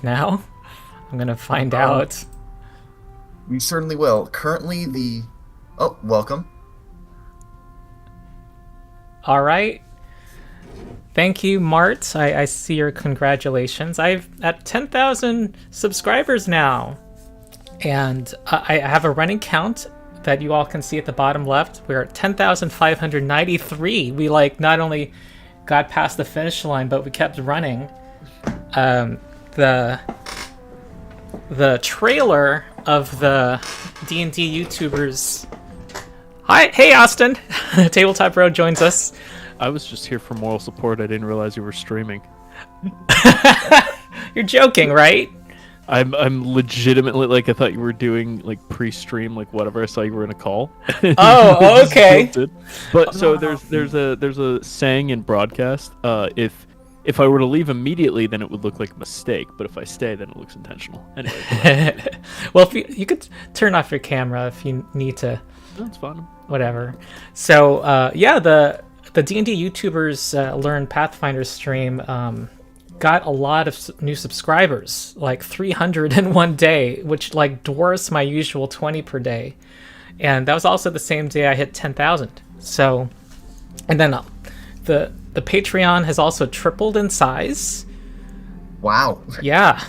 now? I'm gonna find out. We certainly will. Currently, Oh, welcome. All right. Thank you, Mart. I see your congratulations. I've at 10,000 subscribers now. And I have a running count that you all can see at the bottom left. We're at 10,593. We not only got past the finish line, but we kept running. The trailer of the D&D YouTubers. Hey Austin, Tabletop Bro joins us. I was just here for moral support. I didn't realize you were streaming. You're joking, right? I'm legitimately I thought you were doing pre-stream whatever. I saw you were in a call. Oh, okay. But so there's a saying in broadcast. If I were to leave immediately, then it would look like a mistake. But if I stay, then it looks intentional. Anyway. Well, if you could turn off your camera if you need to. That's fine. Whatever. So the D&D YouTubers Learn Pathfinder stream got a lot of new subscribers, 300 in one day, which dwarfs my usual 20 per day. And that was also the same day I hit 10,000. So, and then the Patreon has also tripled in size. Wow. Yeah.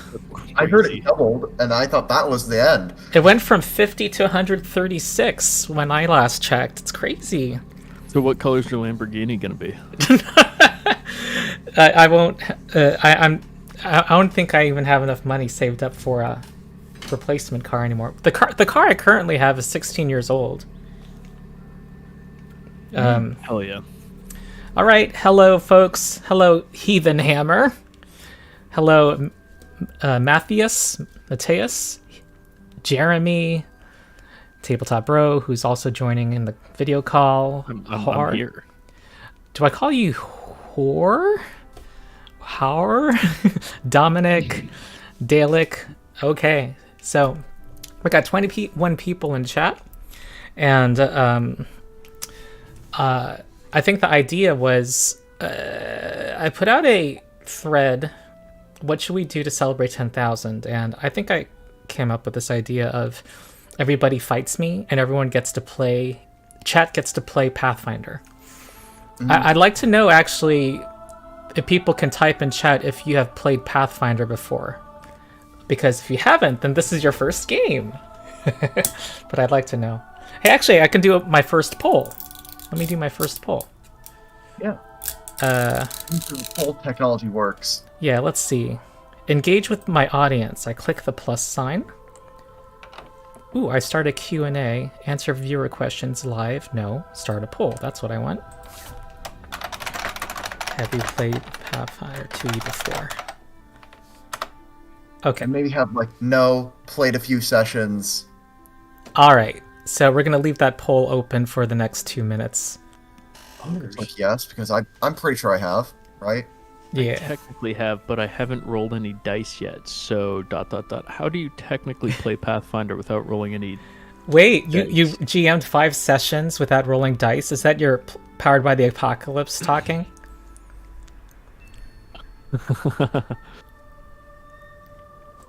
I heard it doubled, and I thought that was the end. It went from 50 to 136 when I last checked. It's crazy. So what color is your Lamborghini gonna be? I won't. I don't think I even have enough money saved up for a replacement car anymore. The car I currently have is 16 years old. Hell yeah. All right, hello folks. Hello Heathen Hammer. Hello Matthias, Mateus, Jeremy, Tabletop Bro, who's also joining in the video call. I'm here. Do I call you Whore? Dominic, Dalek. Okay, so we got 21 people in chat, and I think the idea was I put out a thread. What should we do to celebrate 10,000? And I think I came up with this idea of everybody fights me and everyone gets to play. Chat gets to play Pathfinder. Mm-hmm. I'd like to know actually if people can type in chat if you have played Pathfinder before, because if you haven't, then this is your first game. But I'd like to know. Hey, actually, I can do my first poll. Let me do my first poll. Yeah. Poll technology works. Yeah, let's see. Engage with my audience. I click the plus sign. Ooh, I start a Q&A. Answer viewer questions live. No. Start a poll. That's what I want. Have you played Pathfinder 2e before? Okay. And maybe have no, played a few sessions. Alright, so we're gonna leave that poll open for the next 2 minutes. Yes, because I'm pretty sure I have, right? Yeah. I technically have, but I haven't rolled any dice yet. So ... How do you technically play Pathfinder without rolling any? Wait, you GM'd 5 sessions without rolling dice? Is that your Powered by the Apocalypse talking?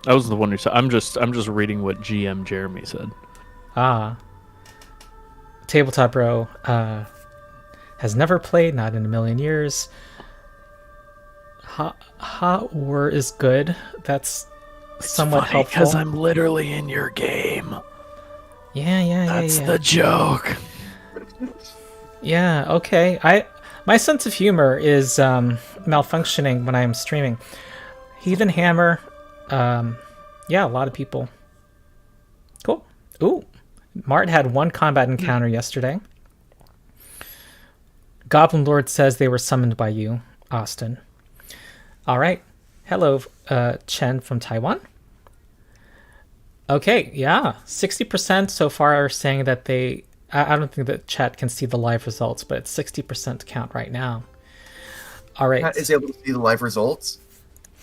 I was the one who said. I'm just reading what GM Jeremy said. Ah. Tabletop Bro has never played, not in a million years. Hot War is good. That's somewhat helpful. Because I'm literally in your game. Yeah. That's the joke. Yeah, okay. My sense of humor is malfunctioning when I'm streaming. Heathen Hammer. Yeah, a lot of people. Cool. Ooh. Mart had 1 combat encounter yesterday. Goblin Lord says they were summoned by you, Austin. All right. Hello, Chen from Taiwan. Okay, yeah. 60% so far are saying that they... I don't think that chat can see the live results, but it's 60% count right now. All right. Chat is able to see the live results,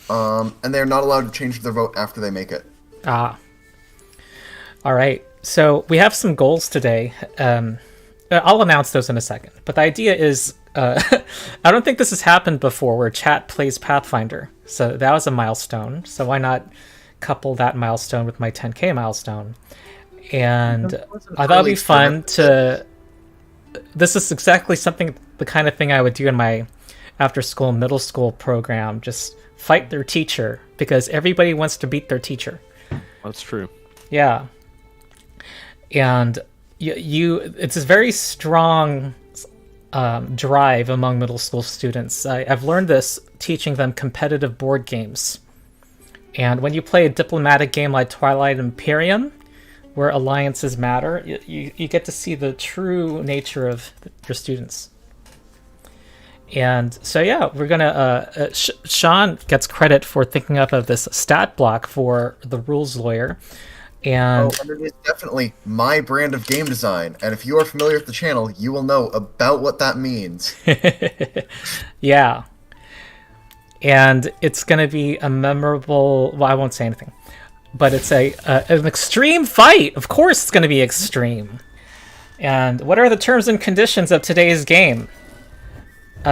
and they're not allowed to change their vote after they make it. Ah. All right. So we have some goals today. I'll announce those in a second. But the idea is I don't think this has happened before where chat plays Pathfinder. So that was a milestone. So why not couple that milestone with my 10K milestone? And I thought it'd be fun to... This is exactly the kind of thing I would do in my after-school, middle school program. Just fight their teacher, because everybody wants to beat their teacher. That's true. Yeah. And it's a very strong drive among middle school students. I've learned this teaching them competitive board games. And when you play a diplomatic game like Twilight Imperium, where alliances matter, you get to see the true nature of your students. And so, yeah, we're going to... Sean gets credit for thinking up of this stat block for the rules lawyer. And it is definitely my brand of game design. And if you are familiar with the channel, you will know about what that means. Yeah. And it's going to be a memorable... Well, I won't say anything. But it's an extreme fight. Of course it's going to be extreme. And what are the terms and conditions of today's game? You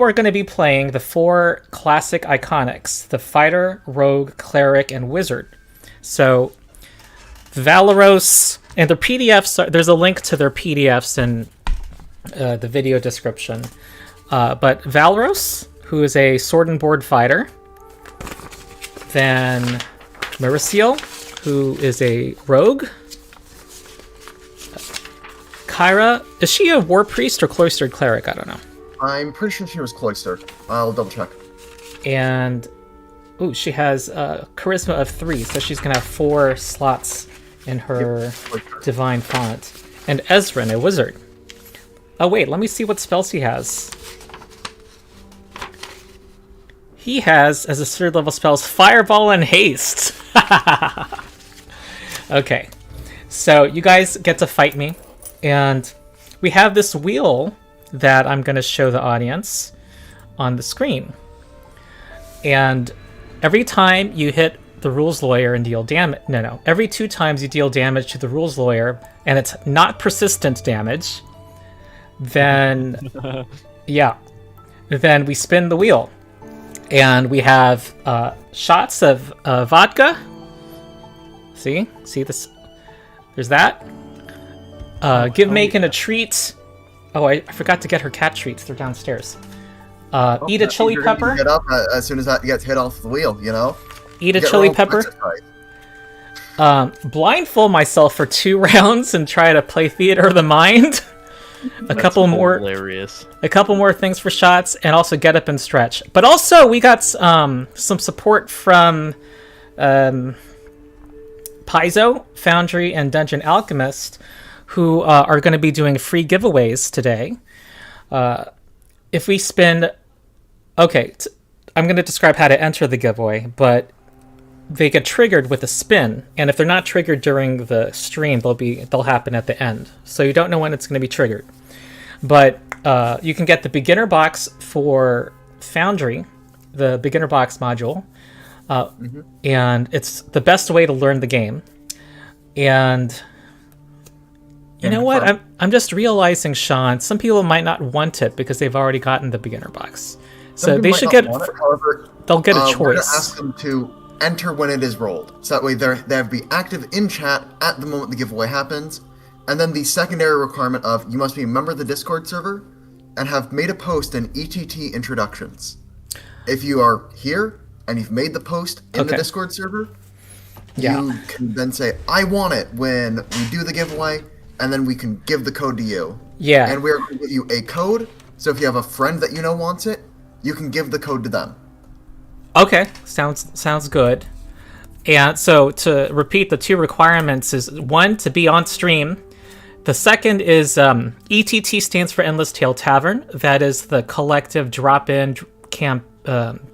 are going to be playing the 4 classic iconics: the fighter, rogue, cleric, and wizard. So Valeros, and their PDFs, there's a link to their PDFs in the video description. But Valeros, who is a sword and board fighter. Then Mauricio, who is a rogue. Kyra, is she a war priest or cloistered cleric? I don't know. I'm pretty sure she was cloistered. I'll double check. And she has a charisma of 3, so she's gonna have 4 slots in her divine font. And Ezrin, a wizard. Oh wait, let me see what spells he has. He has, as a 3rd level spells, Fireball and Haste. Okay, so you guys get to fight me. And we have this wheel that I'm going to show the audience on the screen. And every time you hit the rules lawyer and deal damage... No. Every 2 times you deal damage to the rules lawyer, and it's not persistent damage, then... yeah. Then we spin the wheel. And we have shots of vodka. See this? There's that. Give Macon a treat. Oh, I forgot to get her cat treats. They're downstairs. Eat a chili pepper. Get up as soon as that gets hit off the wheel, you know? Eat a chili pepper. Blindfold myself for 2 rounds and try to play Theater of the Mind. A couple more things for shots, and also get up and stretch. But also, we got some support from Paizo, Foundry, and Dungeon Alchemist, who are going to be doing free giveaways today. If we spin... Okay, I'm going to describe how to enter the giveaway, but they get triggered with a spin, and if they're not triggered during the stream, they'll happen at the end. So you don't know when it's going to be triggered. But you can get the beginner box for Foundry, the beginner box module, and it's the best way to learn the game. And you know what? I'm just realizing, Sean, some people might not want it because they've already gotten the beginner box. So they should get... However, they'll get a choice. We're going to ask them to enter when it is rolled. So that way they have to be active in chat at the moment the giveaway happens. And then the secondary requirement of you must be a member of the Discord server and have made a post in ETT introductions. If you are here and you've made the post in the Discord server, you can then say, I want it when we do the giveaway, and then we can give the code to you. Yeah. And we're going to give you a code, so if you have a friend that you know wants it, you can give the code to them. Okay, sounds good. And so to repeat, the 2 requirements is 1, to be on stream. The second is ETT stands for Endless Tale Tavern. That is the collective drop-in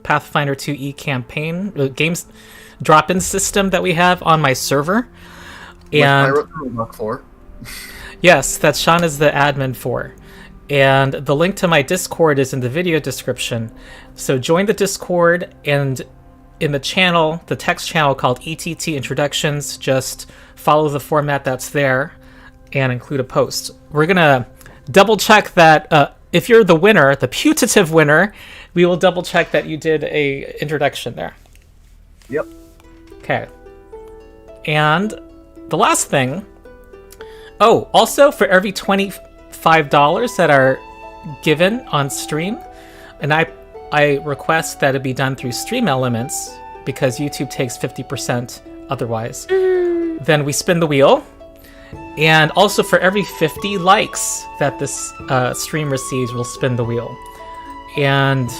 Pathfinder 2E campaign games drop-in system that we have on my server. And I wrote the rulebook for. Yes, that Sean is the admin for. And the link to my Discord is in the video description. So join the Discord, and in the channel, the text channel called ETT Introductions, just follow the format that's there and include a post. We're going to double check that if you're the winner, the putative winner, we will double check that you did a introduction there. Yep. Okay. And the last thing. Oh, also for every $25 that are given on stream, and I request that it be done through Stream Elements because YouTube takes 50% otherwise. Then we spin the wheel. And also for every 50 likes that this stream receives, we'll spin the wheel. And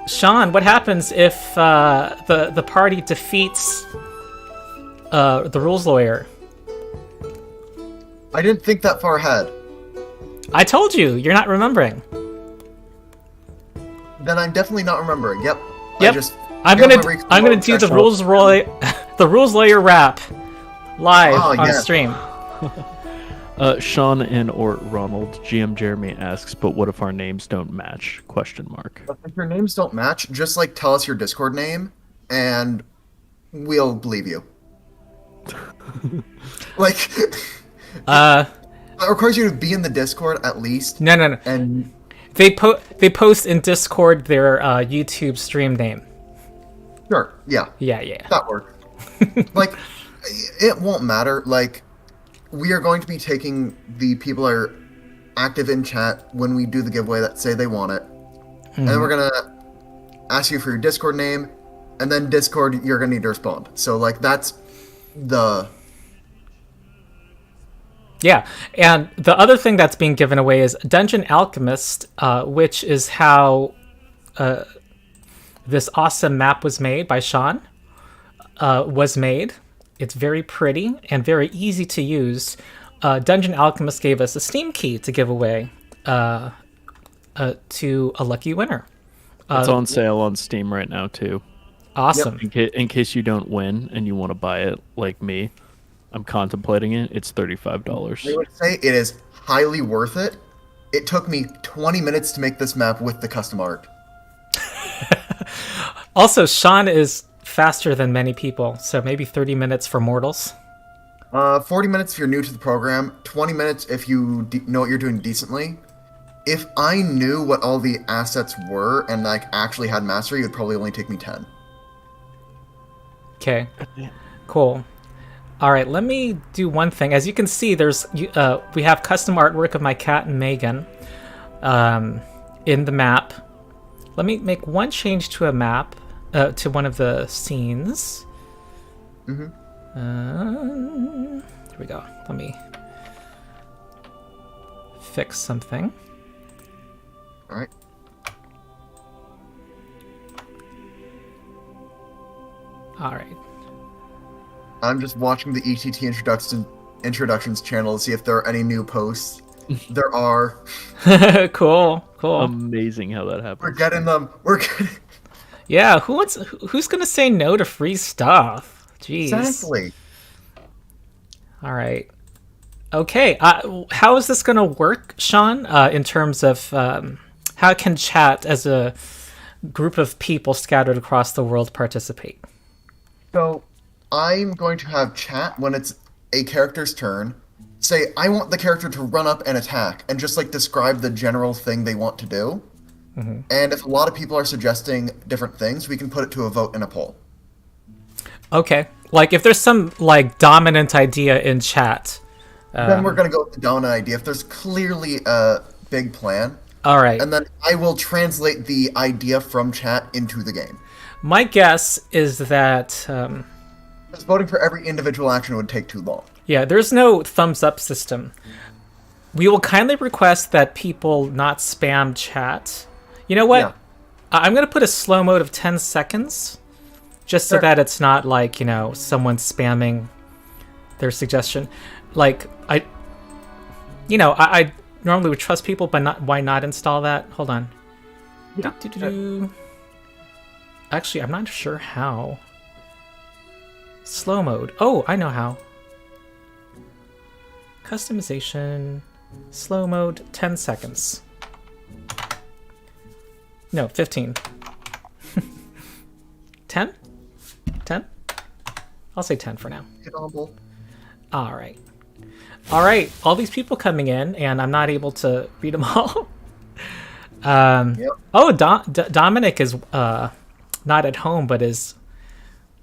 Sean, what happens if the party defeats the rules lawyer? I didn't think that far ahead. I told you, you're not remembering. Then I'm definitely not remembering. Yep. Yep. I'm gonna do the rules lawyer rap live on stream. Sean and or Ronald, GM Jeremy asks, but what if our names don't match? Question mark. If your names don't match, just like tell us your Discord name, and we'll believe you. Like, it requires you to be in the Discord at least. No. And they post in Discord their YouTube stream name. Sure. Yeah. Yeah. That works. Like, it won't matter. Like, we are going to be taking the people that are active in chat when we do the giveaway that say they want it. And then we're going to ask you for your Discord name, and then Discord, you're going to need to respond. So, like, that's the... Yeah, and the other thing that's being given away is Dungeon Alchemist, which is how this awesome map was made by Sean. It's very pretty and very easy to use. Dungeon Alchemist gave us a Steam key to give away to a lucky winner. It's on sale on Steam right now, too. Awesome. Yep. In case you don't win and you want to buy it like me, I'm contemplating it. It's $35. I would say it is highly worth it. It took me 20 minutes to make this map with the custom art. Also, Sean is faster than many people, so maybe 30 minutes for mortals. 40 minutes if you're new to the program, 20 minutes if you know what you're doing decently. If I knew what all the assets were and like actually had mastery, it would probably only take me 10. Okay, cool. All right, let me do one thing. As you can see, we have custom artwork of my cat and Megan in the map. Let me make one change to a map, to one of the scenes. Here we go. Let me fix something. All right. All right. I'm just watching the ETT introductions channel to see if there are any new posts. There are. Cool. Amazing how that happens. We're getting them. Yeah, who's gonna say no to free stuff? Jeez. Exactly. All right. Okay. How is this gonna work, Sean? In terms of how can chat as a group of people scattered across the world participate? So, I'm going to have chat when it's a character's turn. Say, I want the character to run up and attack, and just like describe the general thing they want to do. Mm-hmm. And if a lot of people are suggesting different things, we can put it to a vote in a poll. Okay. Like if there's some like dominant idea in chat. Then we're going to go with the dominant idea. If there's clearly a big plan. All right. And then I will translate the idea from chat into the game. My guess is that... Because voting for every individual action would take too long. Yeah, there's no thumbs up system. We will kindly request that people not spam chat. You know what? Yeah. I'm going to put a slow mode of 10 seconds. Just so that it's not like, someone spamming their suggestion. Like, I normally would trust people, but why not install that? Hold on. Yeah. Actually, I'm not sure how. Slow mode. Oh, I know how. Customization. Slow mode. 10 seconds. No, 15. 10? 10? I'll say 10 for now. All right. All right, all these people coming in, and I'm not able to read them all. Yep. Oh, Dominic is not at home, but is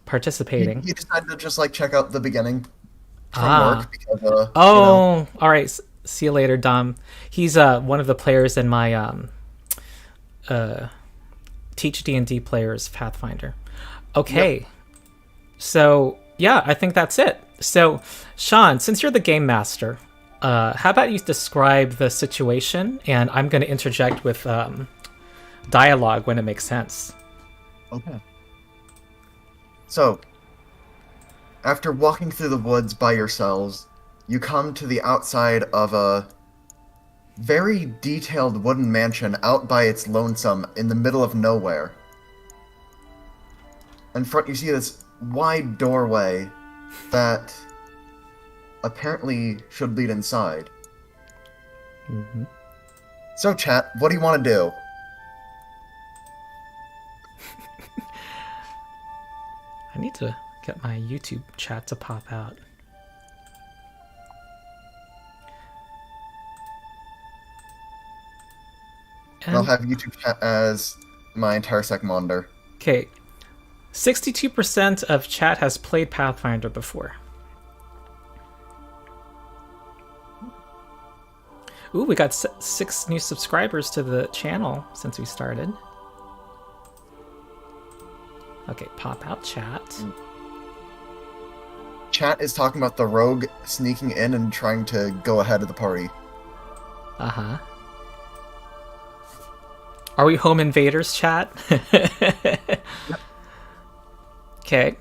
participating. He decided to just like check out the beginning from Ah. work because Oh, all right. See you later, Dom. He's one of the players in my Teach D&D players Pathfinder. Okay. Yep. So, yeah, I think that's it. So, Sean, since you're the game master, how about you describe the situation, and I'm going to interject with dialogue when it makes sense. Okay. So, after walking through the woods by yourselves, you come to the outside of a very detailed wooden mansion out by its lonesome in the middle of nowhere. In front, you see this wide doorway that apparently should lead inside. Mm-hmm. So, chat, what do you want to do? I need to get my YouTube chat to pop out. And I'll have YouTube chat as my entire sec monitor. Okay. 62% of chat has played Pathfinder before. Ooh, we got 6 new subscribers to the channel since we started. Okay, pop out chat. Chat is talking about the rogue sneaking in and trying to go ahead of the party. Uh-huh. Are we home invaders, chat? Okay.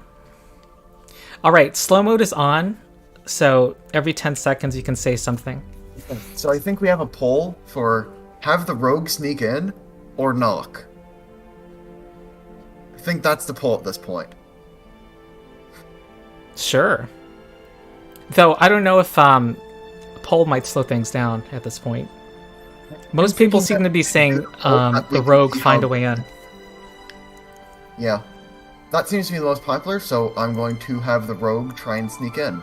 All right, slow mode is on, so every 10 seconds you can say something. So I think we have a poll for have the rogue sneak in or knock. I think that's the poll at this point. Sure. Though I don't know if a poll might slow things down at this point. Most people seem to be saying the rogue find a way in. Yeah. That seems to be the most popular, so I'm going to have the rogue try and sneak in.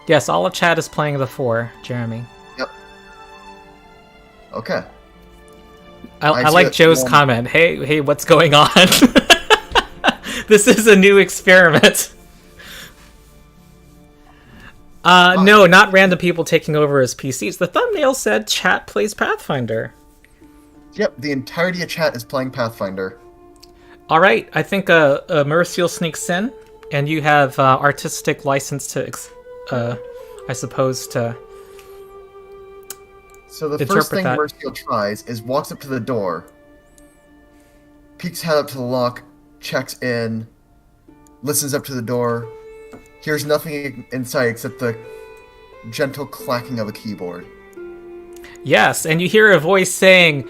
Yes, all of chat is playing the 4, Jeremy. Yep. Okay. I like Joe's comment. Hey, what's going on? This is a new experiment. No, not random people taking over as PCs. The thumbnail said chat plays Pathfinder. Yep, the entirety of chat is playing Pathfinder. All right, I think Mercial sneaks in, and you have artistic license to, I suppose, to. So the first thing Mercial tries is walks up to the door, peeks head up to the lock, checks in, listens up to the door, hears nothing inside except the gentle clacking of a keyboard. Yes, and you hear a voice saying,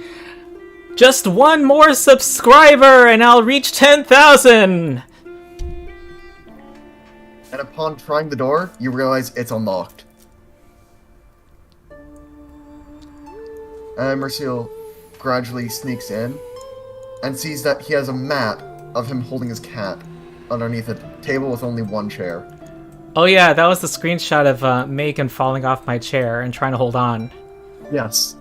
"Just one more subscriber and I'll reach 10,000!" And upon trying the door, you realize it's unlocked. And Mercial gradually sneaks in and sees that he has a map of him holding his cat underneath a table with only one chair. Oh yeah, that was the screenshot of Megan falling off my chair and trying to hold on. Yes.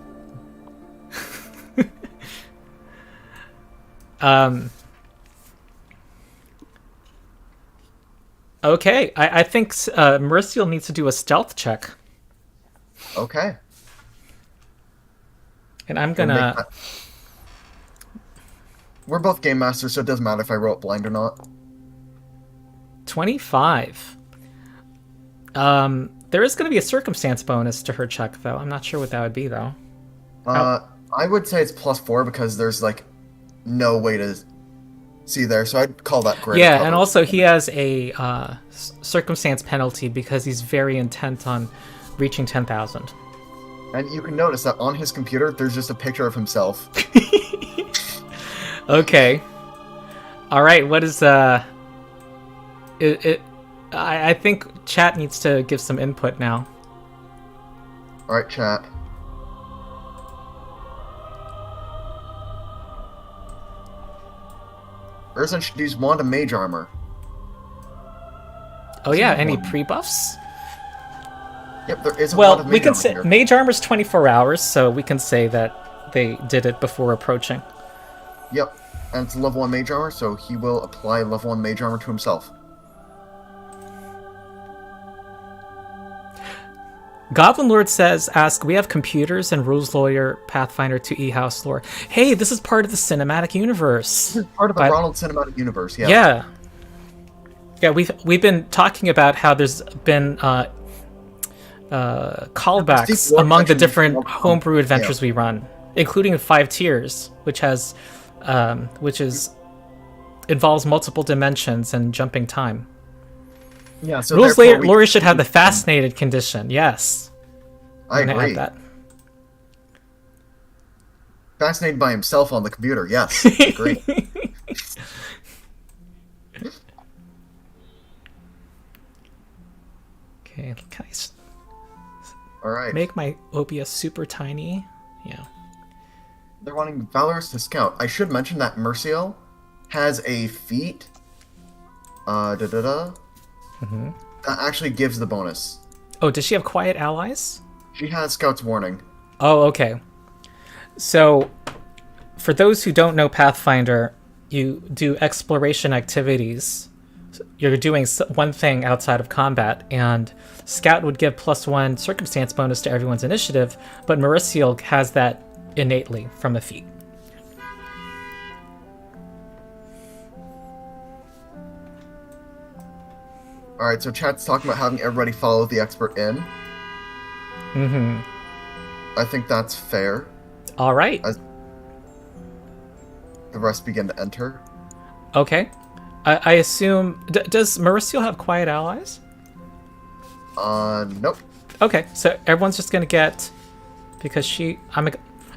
Okay, I think Mercial needs to do a stealth check. Okay. And I'm gonna... We're both game masters, so it doesn't matter if I roll it blind or not. 25. There is going to be a circumstance bonus to her check, though. I'm not sure what that would be, though. I would say it's +4 because there's, like, no way to see there, so I'd call that great. Yeah, and also he has a circumstance penalty because he's very intent on reaching 10,000. And you can notice that on his computer, there's just a picture of himself. Okay. All right, what is... I think chat needs to give some input now. Alright, chat. Urson should use Wand of Mage Armor. Oh yeah, any pre-buffs? Yep, there is a lot Well, of we mage can armor say here. mage armor's 24 hours, so we can say that they did it before approaching. Yep, and it's level 1 mage armor, so he will apply level 1 mage armor to himself. Goblin Lord ask, we have computers and rules lawyer Pathfinder to e-house lore. Hey, this is part of the cinematic universe. This is part of the But- Ronald Cinematic Universe, yeah. Yeah. Yeah, we've been talking about how there's been callbacks Lore among the section is different more- homebrew adventures we run, including 5 tiers, which involves multiple dimensions and jumping time. Yeah, so Rules therefore we- lawyer should have the fascinated condition. Yes, I I'm gonna agree. add that. Fascinated by himself on the computer, yes. Agree. Okay, can I Alright. make my OBS super tiny? Yeah. They're wanting Valorous to scout. I should mention that Merciel has a feat. That actually gives the bonus. Oh, does she have quiet allies? She has Scout's Warning. Oh, okay. So, for those who don't know Pathfinder, you do exploration activities. You're doing one thing outside of combat, and Scout would give +1 circumstance bonus to everyone's initiative, but Mauricio has that innately from a feat. Alright, so chat's talking about having everybody follow the expert in. Mm-hmm. I think that's fair. All right. As the rest begin to enter. Okay. I assume... does Mauricio have quiet allies? Nope. Okay, so everyone's just gonna get... Because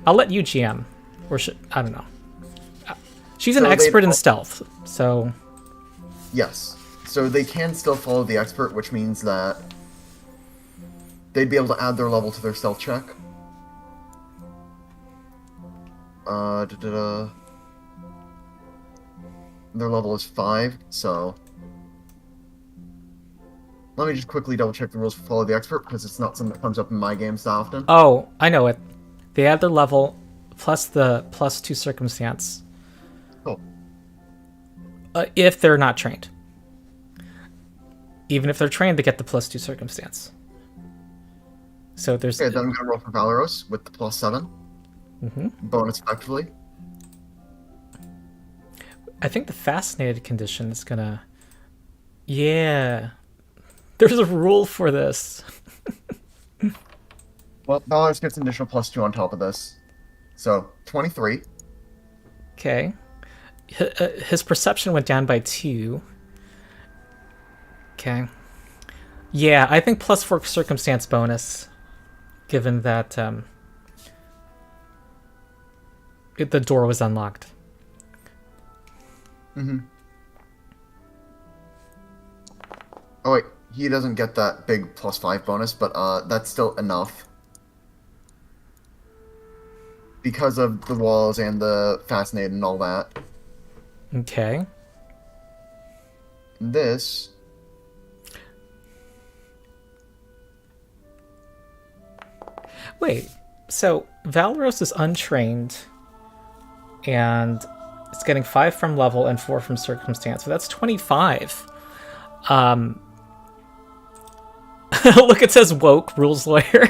I'll let you GM. Or I don't know. She's an So expert they'd- in stealth, so... Yes. So they can still follow the expert, which means that they'd be able to add their level to their stealth check. Their level is 5, so... Let me just quickly double check the rules for follow the expert, because it's not something that comes up in my games that often. Oh, I know it. They add their level plus the +2 circumstance. Cool. If they're not trained. Even if they're trained, they get the +2 circumstance. So there's... Okay, then I'm going to roll for Valoros with the +7. Mhm. Bonus effectively. I think the fascinated condition is gonna... Yeah. There's a rule for this. Well, Valoros gets an additional +2 on top of this. So, 23. Okay. His perception went down by 2. Okay. Yeah, I think +4 circumstance bonus, given that the door was unlocked. Mm-hmm. Oh wait, he doesn't get that big +5 bonus, but that's still enough. Because of the walls and the fascinated and all that. Okay. And this... Wait, so Valoros is untrained, and it's getting 5 from level and 4 from circumstance, so that's 25. Look, it says woke rules lawyer.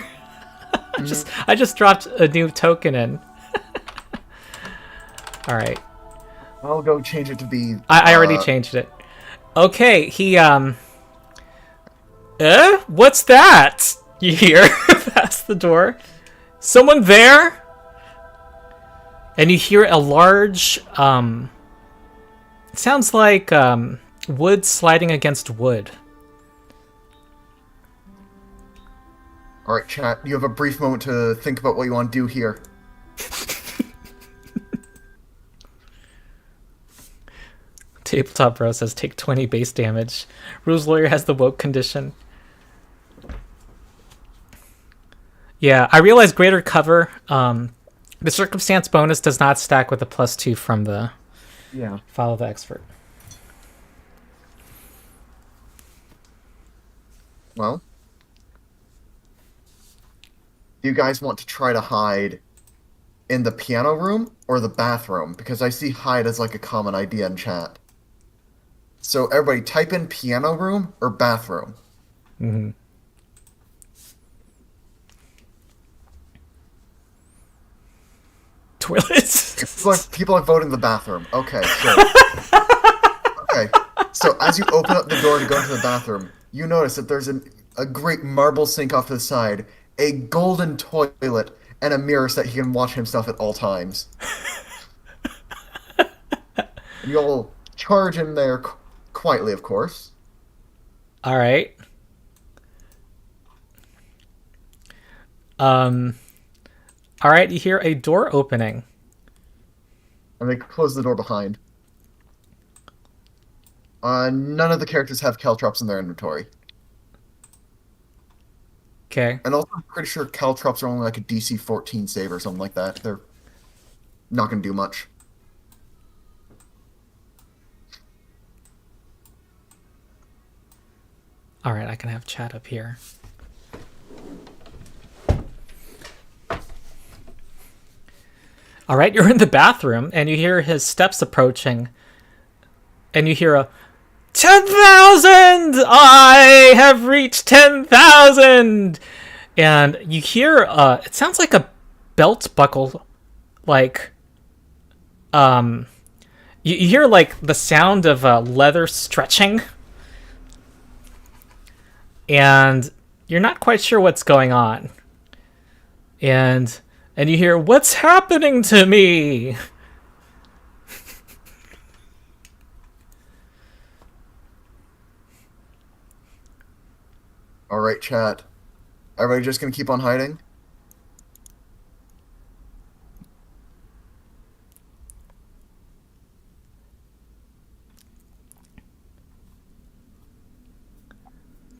I just dropped a new token in. All right, I'll go change it to be... I already changed it. Okay, he what's that? You hear past the door? Someone there? And you hear a large it sounds like wood sliding against wood. Alright, chat, you have a brief moment to think about what you want to do here. Tabletop Bro says take 20 base damage. Rules Lawyer has the woke condition. Yeah, I realize greater cover. The circumstance bonus does not stack with the +2 from the follow the expert. Well, Do you guys want to try to hide in the piano room or the bathroom? Because I see hide as like a common idea in chat. So everybody type in piano room or bathroom. Mm-hmm. Toilets. People are voting the bathroom. Okay, sure. Okay, so as you open up the door to go into the bathroom, you notice that there's a great marble sink off to the side, a golden toilet, and a mirror so that he can watch himself at all times. And you'll charge in there quietly, of course. All right. All right, you hear a door opening. And they close the door behind. None of the characters have caltrops in their inventory. Okay. And also, I'm pretty sure caltrops are only like a DC 14 save or something like that. They're not going to do much. All right, I can have chat up here. All right, you're in the bathroom, and you hear his steps approaching, and you hear a 10,000! I have reached 10,000! And you hear, it sounds like a belt buckle, like, you hear, like, the sound of leather stretching, and you're not quite sure what's going on. And you hear, "What's happening to me?" Alright, chat. Everybody just gonna keep on hiding?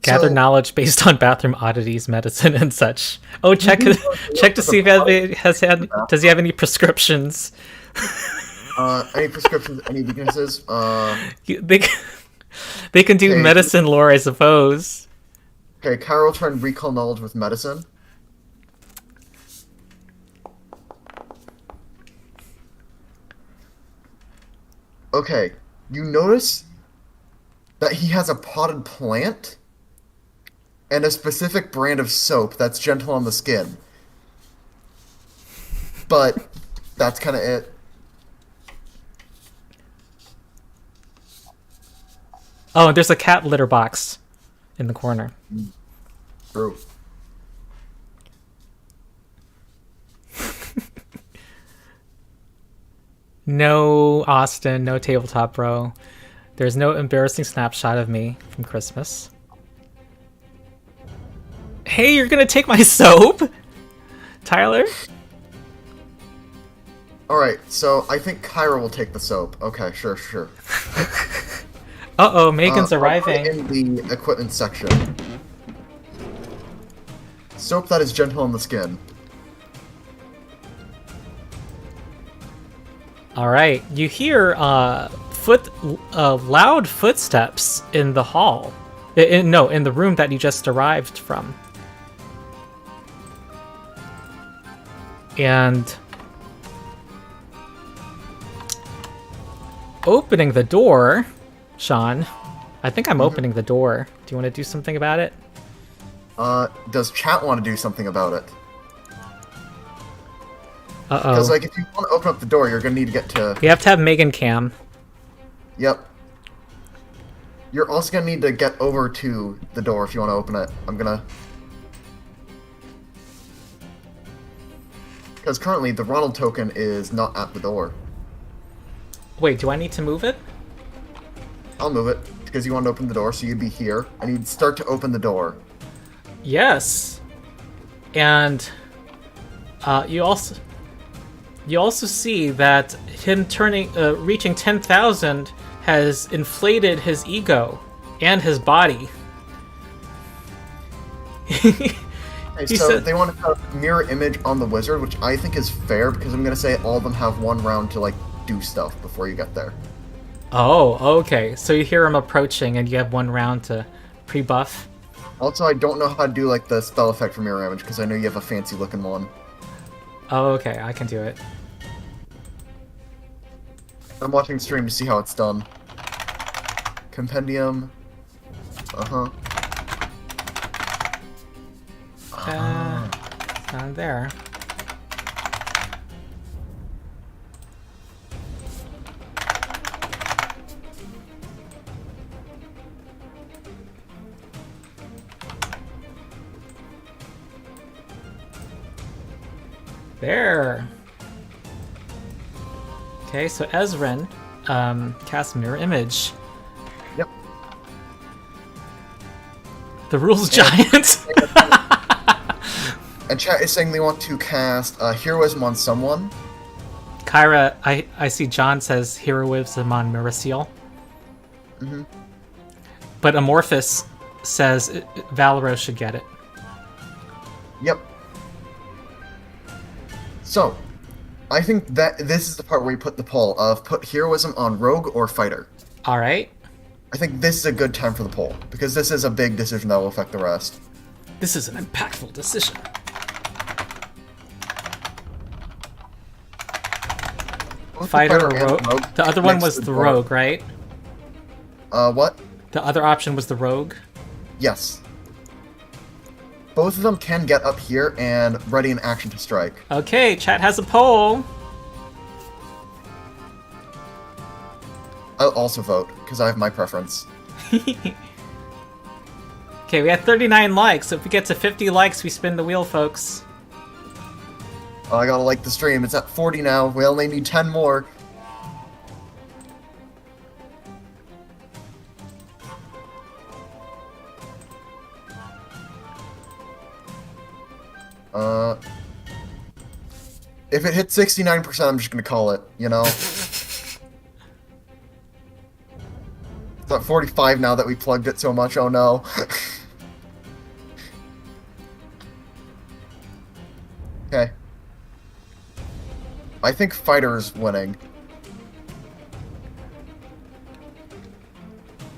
Gather So- knowledge based on bathroom oddities, medicine, and such. Oh, check to see if does he have any prescriptions. Any prescriptions, any weaknesses? They can do Okay. medicine lore, I suppose. Okay, Kyra will try and recall knowledge with medicine. Okay, you notice that he has a potted plant and a specific brand of soap that's gentle on the skin. But that's kind of it. Oh, and there's a cat litter box in the corner. True. No, Austin, no tabletop bro. There's no embarrassing snapshot of me from Christmas. Hey, you're gonna take my soap? Tyler? Alright, so I think Kyra will take the soap. Okay, sure. Uh-oh, Megan's I'll put it arriving. in the equipment section. Soap that is gentle on the skin. All right, you hear loud footsteps in the hall. In the room that you just arrived from. And opening the door, Sean. I think I'm opening the door. Do you want to do something about it? Does chat want to do something about it? Uh-oh. Because, like, if you want to open up the door, you're gonna need to get to... You have to have Megan cam. Yep. You're also gonna need to get over to the door if you want to open it. I'm gonna... Because currently, the Ronald token is not at the door. Wait, do I need to move it? I'll move it, because you want to open the door, so you'd be here, and you'd start to open the door. Yes. And you also see that him reaching 10,000 has inflated his ego and his body. Okay, He so said- they want to have a mirror image on the wizard, which I think is fair, because I'm gonna say all of them have one round to, like, do stuff before you get there. Oh, okay. So you hear him approaching and you have one round to pre-buff. Also, I don't know how to do like the spell effect for mirror image because I know you have a fancy looking one. Oh, okay, I can do it. I'm watching the stream to see how it's done. Compendium. Down there. There. Okay, so Ezrin casts mirror image. Yep. The rules giant. And chat is saying they want to cast heroism on someone. Kyra, I see John says heroism on Miraciel. Mm-hmm. But Amorphous says Valeros should get it. Yep. So, I think that this is the part where we put the poll of put heroism on rogue or fighter. All right. I think this is a good time for the poll, because this is a big decision that will affect the rest. This is an impactful decision. Both Fighter or and rogue? The other one was next the to rogue, right? What? The other option was the rogue? Yes. Both of them can get up here and ready an action to strike. Okay, chat has a poll. I'll also vote, because I have my preference. Okay, we had 39 likes, so if we get to 50 likes, we spin the wheel, folks. Oh, I gotta like the stream. It's at 40 now. We only need 10 more. If it hits 69%, I'm just gonna call it, you know? It's at 45 now that we plugged it so much, oh no. Okay. I think Fighter's winning.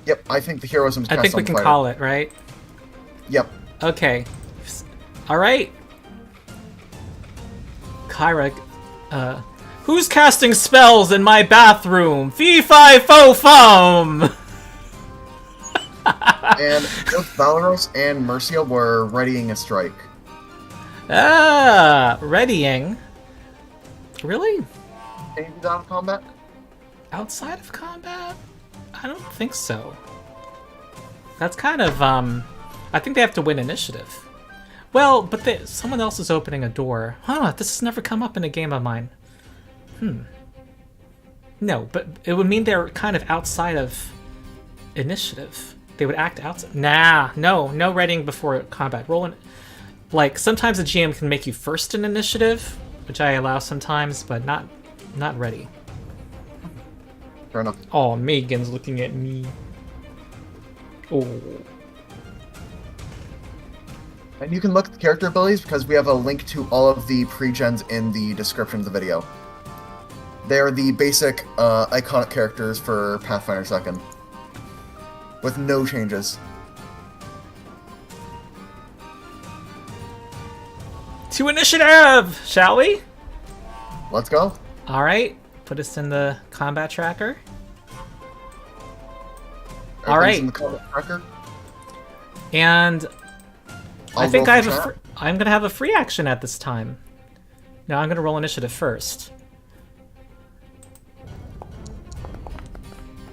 Yep, I think the heroism's I think we can call it, right? Yep. Okay. Alright. Kyra, who's casting spells in my bathroom? Fee-fi-fo-fum! And both Valeros and Mercia were readying a strike. Ah, readying. Really? Can you do that in combat? Outside of combat? I don't think so. That's kind of, I think they have to win initiative. Well, but someone else is opening a door. Huh, this has never come up in a game of mine. No, but it would mean they're kind of outside of initiative. They would act outside. Nah, no readying before combat. Like, sometimes a GM can make you first in initiative, which I allow sometimes, but not ready. Fair enough. Oh, Megan's looking at me. Oh. And you can look at the character abilities because we have a link to all of the pregens in the description of the video. They're the basic iconic characters for Pathfinder 2nd. With no changes. To initiative, shall we? Let's go. Alright, put us in the combat tracker. Everything's Alright. in the combat tracker. And I I'll think roll I for have chat. I'm gonna have a free action at this time. No, I'm gonna roll initiative first.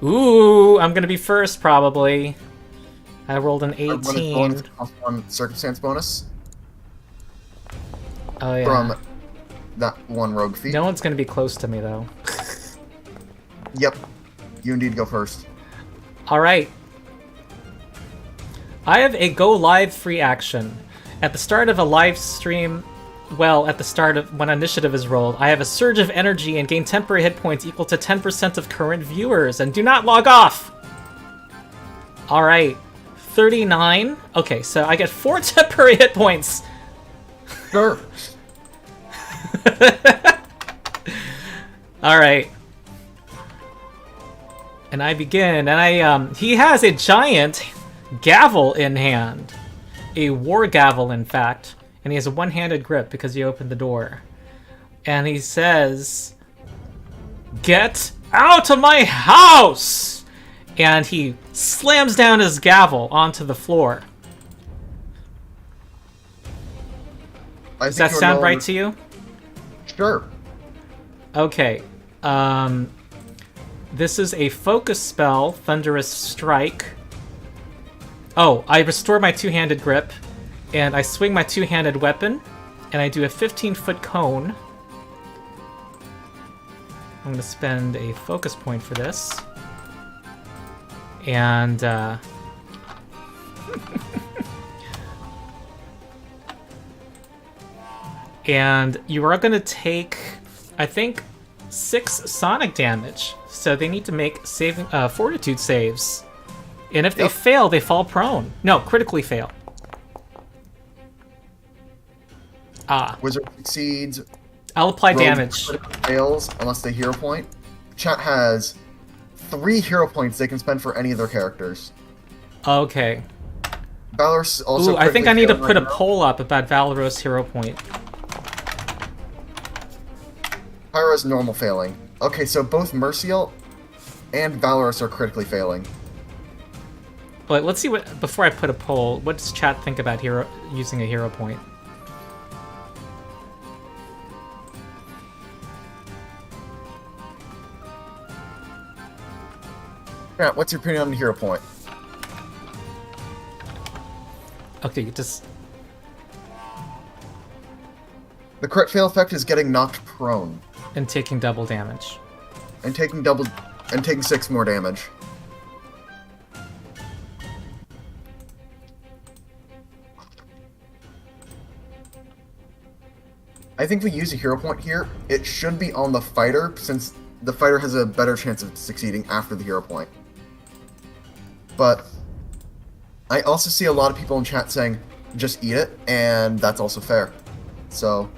Ooh, I'm gonna be first probably. I rolled an 18. +1 circumstance bonus Oh yeah. from that one rogue feat. No one's gonna be close to me though. Yep. You indeed go first. Alright. I have a go live free action. At the start of a live stream, well, at the start of when initiative is rolled, I have a surge of energy and gain temporary hit points equal to 10% of current viewers, and do not log off! Alright. 39. Okay, so I get 4 temporary hit points. Sure. Alright. And I begin, and he has a giant gavel in hand. a war gavel, in fact, and he has a one-handed grip because he opened the door. And he says, "Get out of my house!" And he slams down his gavel onto the floor. Does that sound right to you? Sure. Okay. This is a focus spell, Thunderous Strike. Oh, I restore my two-handed grip, and I swing my two-handed weapon, and I do a 15-foot cone. I'm going to spend a focus point for this. And, and you are going to take, I think, 6 sonic damage. So they need to make fortitude saves. And if they fail, they fall prone. No, critically fail. Wizard succeeds. I'll apply Rogue damage. Fails unless they hero point. Chat has 3 hero points they can spend for any of their characters. Okay. Valorous also. Ooh, I think I need to critically put a failed right poll up about Valorous hero point. now. Pyro's normal failing. Okay, so both Mercial and Valorous are critically failing. But let's see what, before I put a poll, what does chat think about using a hero point? Chat, what's your opinion on the hero point? Okay, just... The crit fail effect is getting knocked prone and taking double damage. and taking 6 more damage. I think if we use a hero point here, it should be on the fighter, since the fighter has a better chance of succeeding after the hero point. But I also see a lot of people in chat saying, just eat it, and that's also fair. So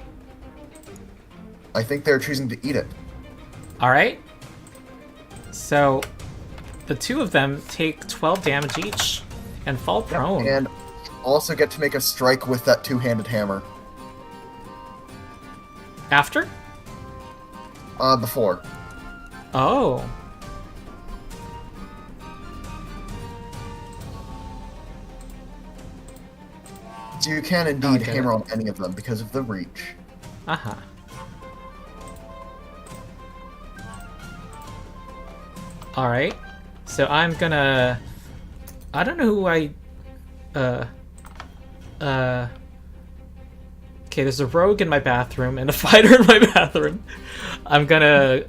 I think they're choosing to eat it. Alright. So, the two of them take 12 damage each and fall prone. And also get to make a strike with that two-handed hammer. After? Before. Oh. So you can indeed hammer on any of them because of the reach. Uh-huh. Alright. So I'm gonna... I don't know who I... Okay, there's a rogue in my bathroom and a fighter in my bathroom. I'm gonna...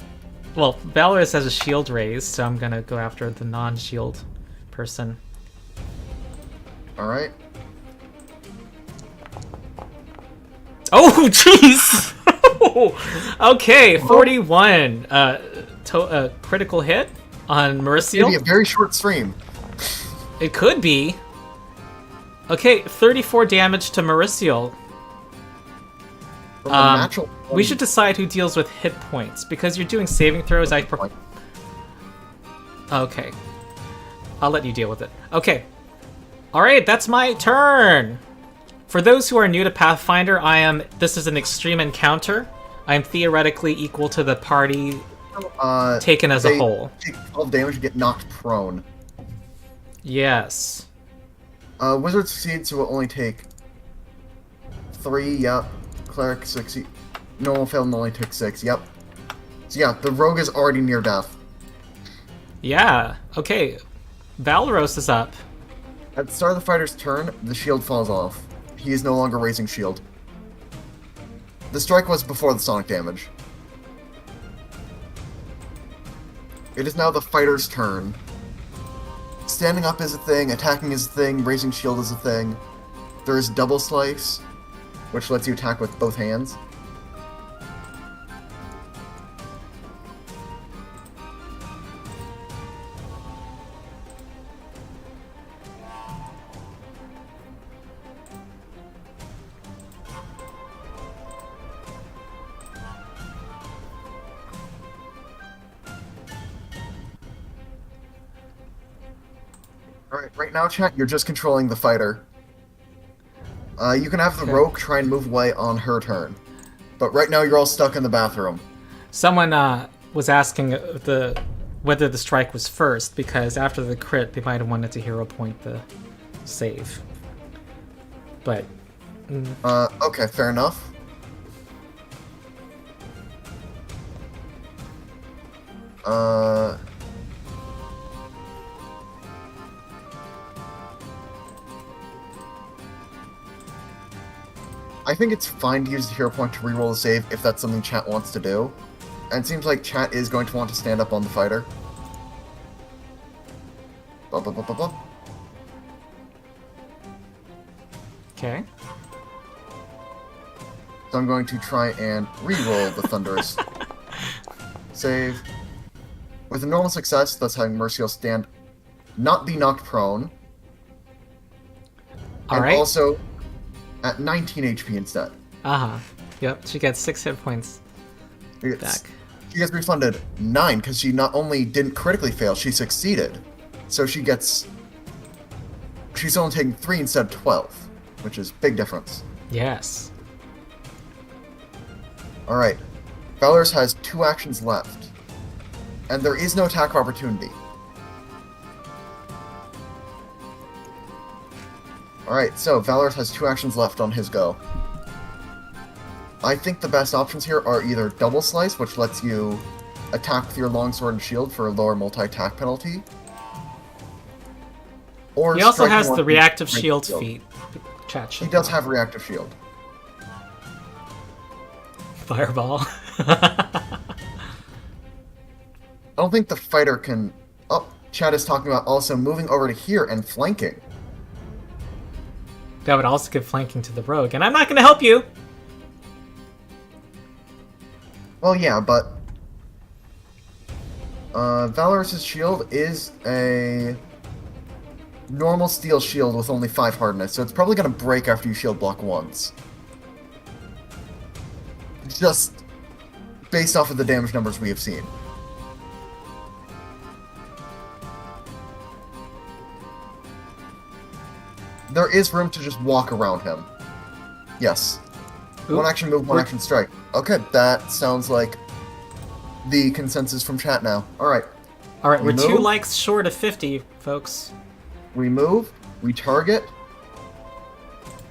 Well, Valorous has a shield raised, so I'm gonna go after the non-shield person. Alright. Oh, jeez! Okay, 41. Critical hit on Mercial. It'll be a very short stream. It could be. Okay, 34 damage to Mercial. From a natural We should decide who deals with hit points, because you're doing saving throws. Okay. I'll let you deal with it. Okay. Alright, that's my turn! For those who are new to Pathfinder, this is an extreme encounter. I am theoretically equal to the party taken as a whole. Take 12 damage and get knocked prone. Yes. Wizard succeeds, so will only take 3, yep. Cleric succeed. Normal fail and only take 6, yep. So yeah, the rogue is already near death. Yeah, okay. Valorous is up. At the start of the fighter's turn, the shield falls off. He is no longer raising shield. The strike was before the sonic damage. It is now the fighter's turn. Standing up is a thing, attacking is a thing, raising shield is a thing. There is double slice, which lets you attack with both hands. Alright, right now, chat, you're just controlling the fighter. You can have the Okay. rogue try and move away on her turn. But right now you're all stuck in the bathroom. Someone was asking whether the strike was first, because after the crit, they might have wanted to hero point the save. But Okay, fair enough. I think it's fine to use the hero point to reroll the save if that's something chat wants to do. And it seems like chat is going to want to stand up on the fighter. Blah, blah, blah, blah, blah. okay. So I'm going to try and reroll the thunderous save. With a normal success, thus having Merciel stand, not be knocked prone. All and right. also at 19 HP instead. Yep. She gets 6 hit points back. She gets refunded 9 because she not only didn't critically fail, she succeeded. So she's only taking 3 instead of 12, which is big difference. Yes. Alright. Valorous has 2 actions left. And there is no attack of opportunity. Alright, so Valorous has 2 actions left on his go. I think the best options here are either Double Slice, which lets you attack with your longsword and shield for a lower multi-attack penalty. Or He also Strike has One the with reactive Great shield feat. Chat He should does know. have reactive shield. Fireball. I don't think the fighter can... Oh, Chad is talking about also moving over to here and flanking. That would also give flanking to the rogue, and I'm not going to help you. Well, yeah, but... Valorous's shield is a normal steel shield with only 5 hardness, so it's probably going to break after you shield block once. Just based off of the damage numbers we have seen. There is room to just walk around him. Yes. Oop. One action move, one action strike. Okay, that sounds like the consensus from chat now. Alright. All right, we're We 2 move. likes short of 50, folks. We move, we target.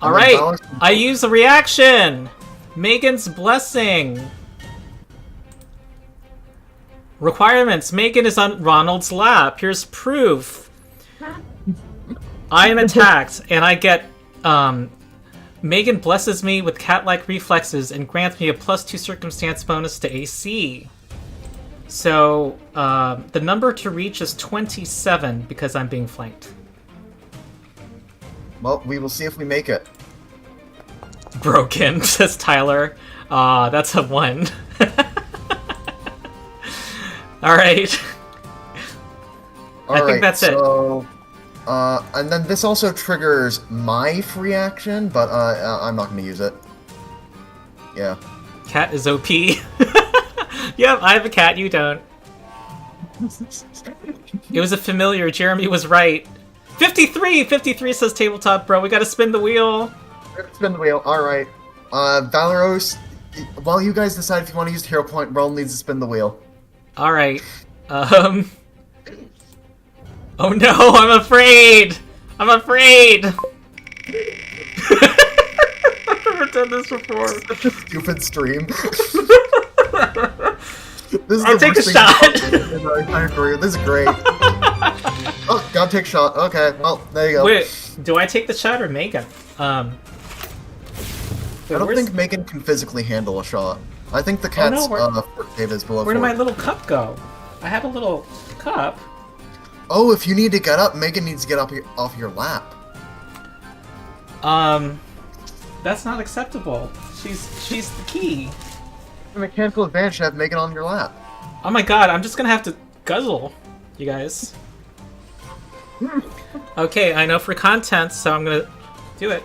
All and then right, Valorous- I use a reaction. Megan's Blessing. Requirements. Megan is on Ronald's lap. Here's proof. I am attacked, and I get... Megan blesses me with cat-like reflexes and grants me a +2 circumstance bonus to AC. So, the number to reach is 27 because I'm being flanked. Well, we will see if we make it. Broken, says Tyler. That's a 1. Alright. I think that's it. so, and then this also triggers my free action, but I'm not going to use it. Yeah. Cat is OP. Yep, I have a cat, you don't. It was a familiar, Jeremy was right. 53! 53 says tabletop, bro. We gotta spin the wheel. Spin the wheel. Alright. Valoros, while you guys decide if you want to use the hero point, Roll needs to spin the wheel. Alright. Oh no, I'm afraid! I'm afraid! I've never done this before. Such a stupid stream. This is I'll take worst a thing shot. in my entire career. This is great. Oh, gotta take a shot. Okay, well, there you go. Wait, do I take the shot or Megan? I don't think Megan can physically handle a shot. I think the cat's fort save is below Where did 4. my little cup go? I have a little cup. Oh, if you need to get up, Megan needs to get up off your lap. That's not acceptable. She's the key. A mechanical advantage to have Megan on your lap. Oh my god, I'm just gonna have to guzzle, you guys. Okay, I know for content, so I'm gonna do it.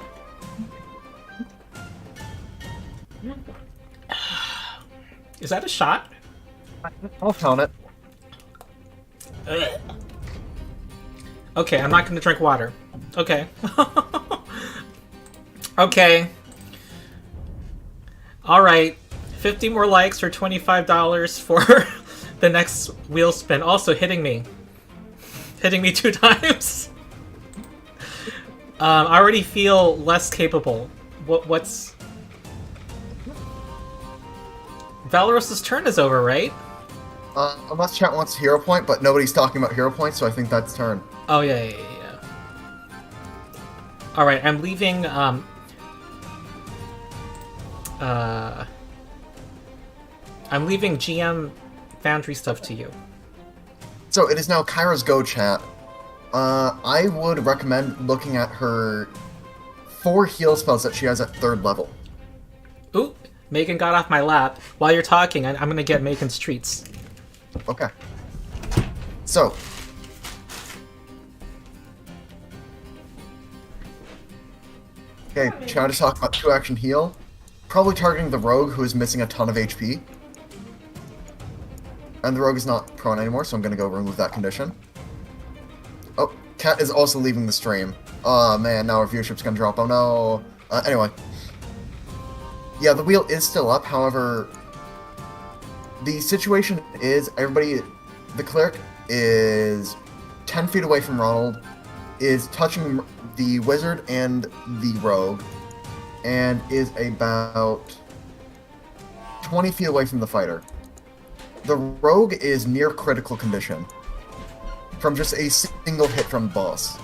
Is that a shot? I'll count it. Ugh. Okay, I'm not gonna drink water. Okay. Okay. Alright. 50 more likes for $25 for the next wheel spin. Also hitting me. Hitting me 2 times. I already feel less capable. What's... Valoros's turn is over, right? Unless chat wants hero point, but nobody's talking about hero points, so I think that's turn. Oh, yeah. Alright, I'm leaving, I'm leaving GM Foundry stuff to you. So it is now Kyra's go, chat. I would recommend looking at her 4 heal spells that she has at 3rd level. Ooh, Megan got off my lap. While you're talking, I'm gonna get Megan's treats. Okay. So. Okay, chat is talking about 2-action heal. Probably targeting the rogue, who is missing a ton of HP. And the rogue is not prone anymore, so I'm gonna go remove that condition. Oh, Cat is also leaving the stream. Oh man, now our viewership's gonna drop. Oh no. Anyway. Yeah, the wheel is still up, however... The situation is, the cleric is 10 feet away from Ronald, is touching the wizard and the rogue, and is about 20 feet away from the fighter. The rogue is near critical condition from just a single hit from the boss.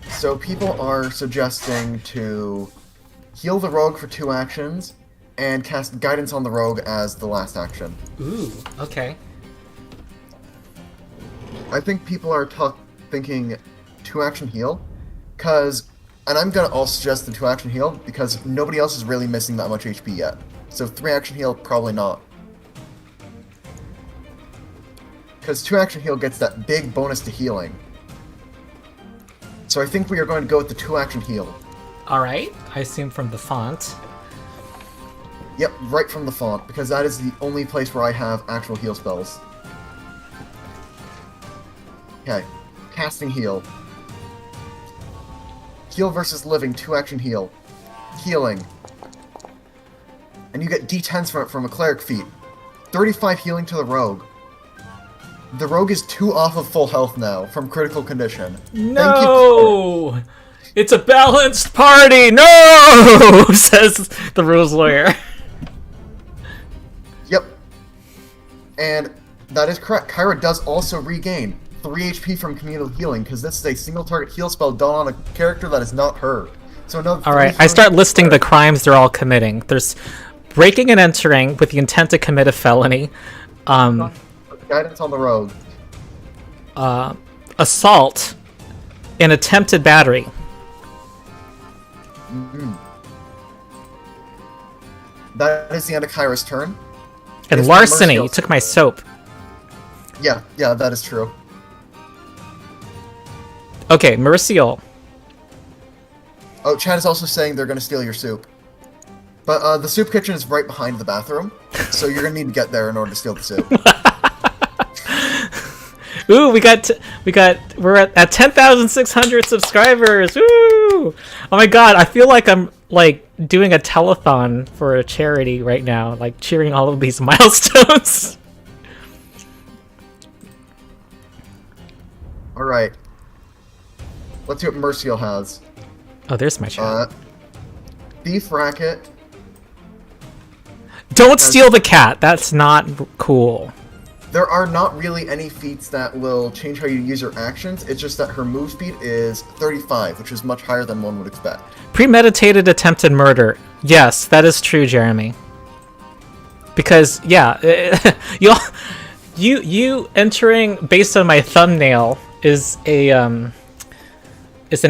So people are suggesting to heal the rogue for 2 actions, and cast Guidance on the rogue as the last action. Ooh, okay. I think people are thinking 2-action heal, and I'm gonna also suggest the 2-action heal, because nobody else is really missing that much HP yet. So 3-action heal, probably not. Because 2-action heal gets that big bonus to healing. So I think we are going to go with the 2-action heal. Alright, I assume from the font. Yep, right from the font, because that is the only place where I have actual heal spells. Okay, casting heal. Heal versus living, 2-action heal. Healing. And you get D10s from it from a cleric feat. 35 healing to the rogue. The rogue is 2 off of full health now, from critical condition. No! It's a balanced party! No! Says the rules lawyer. Yep. And that is correct. Kyra does also regain 3 HP from communal healing, because this is a single target heal spell done on a character that is not her. So another. Alright, I start listing the crimes they're all committing. There's breaking and entering with the intent to commit a felony. Guidance on the rogue. Assault and attempted battery. Mm-hmm. That is the end of Kyra's turn. And It's larceny. You Merciel's took my soap. Yeah, that is true. Okay, Merciel. Oh, Chad is also saying they're going to steal your soup. But the soup kitchen is right behind the bathroom, so you're going to need to get there in order to steal the soup. Ooh, we're at 10,600 subscribers. Woo! Oh my god, I feel like I'm doing a telethon for a charity right now, like cheering all of these milestones. All right. Let's see what Merciel has. Oh, there's my chat. Thief Racket. Don't steal the cat. That's not cool. There are not really any feats that will change how you use your actions. It's just that her move speed is 35, which is much higher than one would expect. Premeditated attempted murder. Yes, that is true, Jeremy. Because yeah, you entering based on my thumbnail is an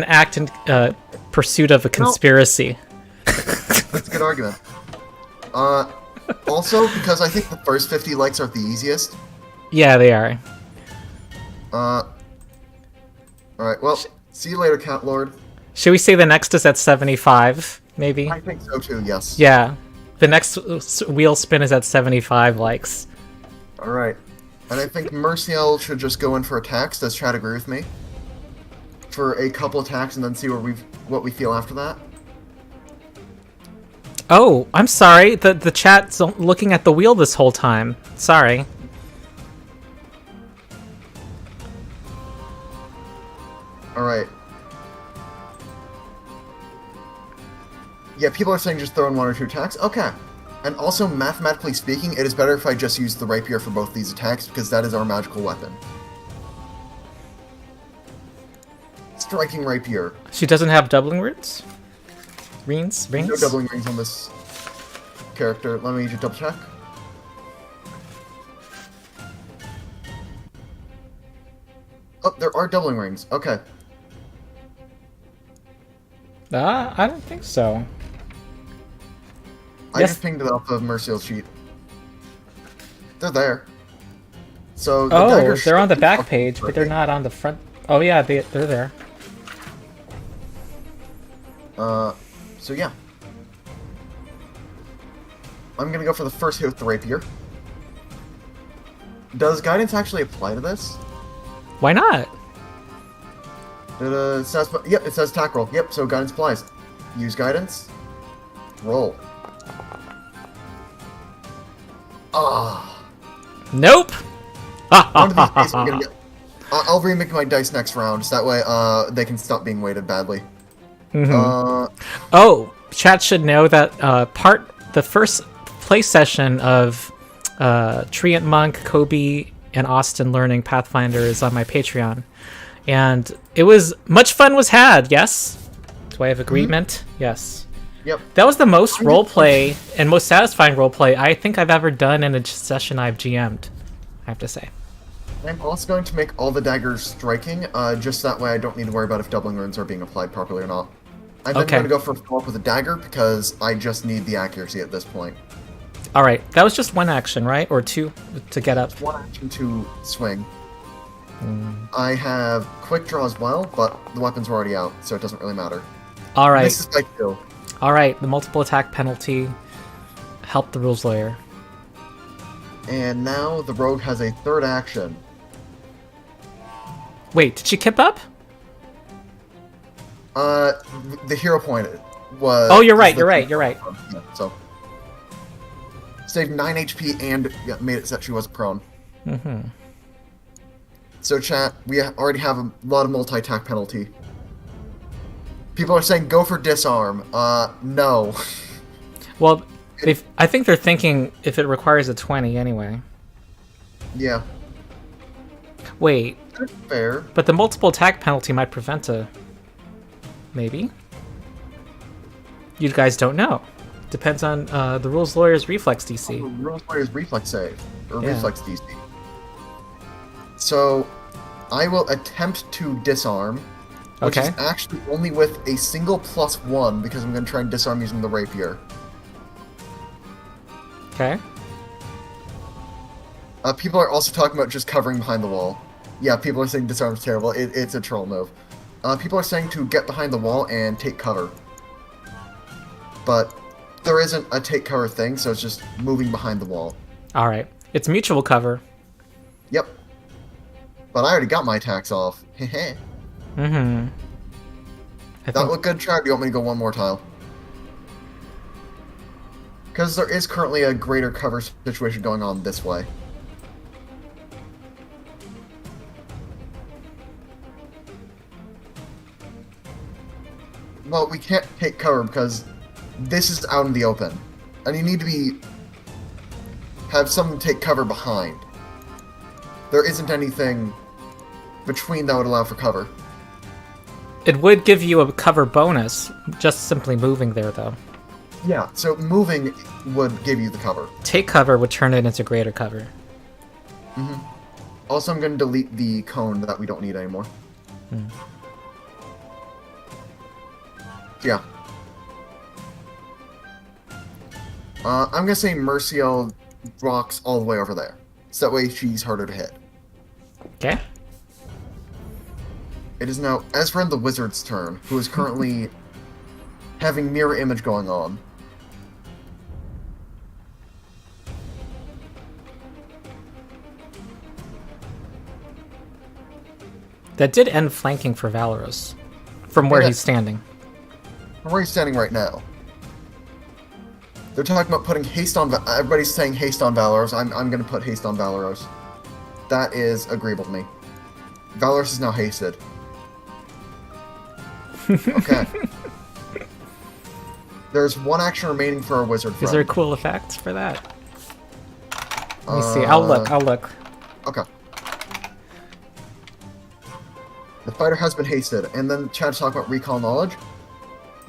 act in pursuit of a conspiracy. That's a good argument. Also, because I think the first 50 likes are the easiest. Yeah, they are. Alright, well, see you later, Cat Lord. Should we say the next is at 75, maybe? I think so too, yes. Yeah. The next wheel spin is at 75 likes. Alright. And I think Merciel should just go in for attacks. Does Chad agree with me? for a couple attacks and then see what we feel after that? Oh, I'm sorry. The chat's looking at the wheel this whole time. Sorry. All right. Yeah, people are saying just throw in 1 or 2 attacks. Okay. And also, mathematically speaking, it is better if I just use the rapier for both these attacks because that is our magical weapon. Striking rapier. She doesn't have doubling rings? Rings? No doubling rings on this character. Let me just double check. Oh, there are doubling rings. Okay. I don't think so. I just pinged it off of Mercial's sheet. They're there. So the daggers they're on the back page, but they're not on the front. Oh yeah, they're there. So yeah. I'm gonna go for the first hit with the rapier. Does guidance actually apply to this? Why not? It says, yep, it says attack roll. Yep, so guidance applies. Use guidance. Roll. Ah. Nope. One of these days I'm gonna get, I'll remake my dice next round, so that way they can stop being weighted badly. Oh, chat should know that the first play session of Treant Monk, Kobe, and Austin learning Pathfinder is on my Patreon, and it was much fun was had. Yes, do I have agreement? Yes. Yep. That was the most roleplay and most satisfying roleplay I think I've ever done in a session I've GM'd. I have to say. I'm also going to make all the daggers striking, just that way I don't need to worry about if doubling runes are being applied properly or not. I'm then going to go for a follow-up with a dagger because I just need the accuracy at this point. All right, that was just one action, right? Or 2 to get up. One action to swing. I have quick draw as well, but the weapons are already out, so it doesn't really matter. All right. This is my kill. All right, the multiple attack penalty. Help the rules lawyer. And now the rogue has a third action. Wait, did she kip up? The hero point was... Oh, you're right. Yeah, so... Saved 9 HP and made it so that she wasn't prone. So chat, we already have a lot of multi-attack penalty. People are saying go for disarm. No. Well, I think they're thinking if it requires a 20 anyway. Yeah. Wait. That's fair. But the multiple attack penalty might prevent a... Maybe? You guys don't know. Depends on the rules lawyer's reflex DC. Oh, rules lawyer's reflex save. Or reflex DC. So, I will attempt to disarm. Which is actually only with a single +1 because I'm going to try and disarm using the rapier. Okay. People are also talking about just covering behind the wall. Yeah, people are saying disarm's terrible. It's a troll move. People are saying to get behind the wall and take cover. But there isn't a take cover thing, so it's just moving behind the wall. Alright. It's mutual cover. Yep. But I already got my attacks off. Heh. That looked good, Chad. Do you want me to go one more tile? Because there is currently a greater cover situation going on this way. Well, we can't take cover because this is out in the open. And you need to have someone take cover behind. There isn't anything between that would allow for cover. It would give you a cover bonus, just simply moving there, though. Yeah, so moving would give you the cover. Take cover would turn it into greater cover. Also, I'm going to delete the cone that we don't need anymore. Yeah. I'm going to say Merciel rocks all the way over there. So that way she's harder to hit. Okay. It is now Ezra the Wizard's turn, who is currently having mirror image going on. That did end flanking for Valoros, from where Yeah. he's standing. From where he's standing right now. They're talking about putting haste on... Everybody's saying haste on Valoros. I'm going to put haste on Valoros. That is agreeable to me. Valoros is now hasted. Okay. There's one action remaining for our wizard friend. Is there a cool effect for that? Let me see. I'll look. Okay. The fighter has been hasted, and then chat's talking about recall knowledge.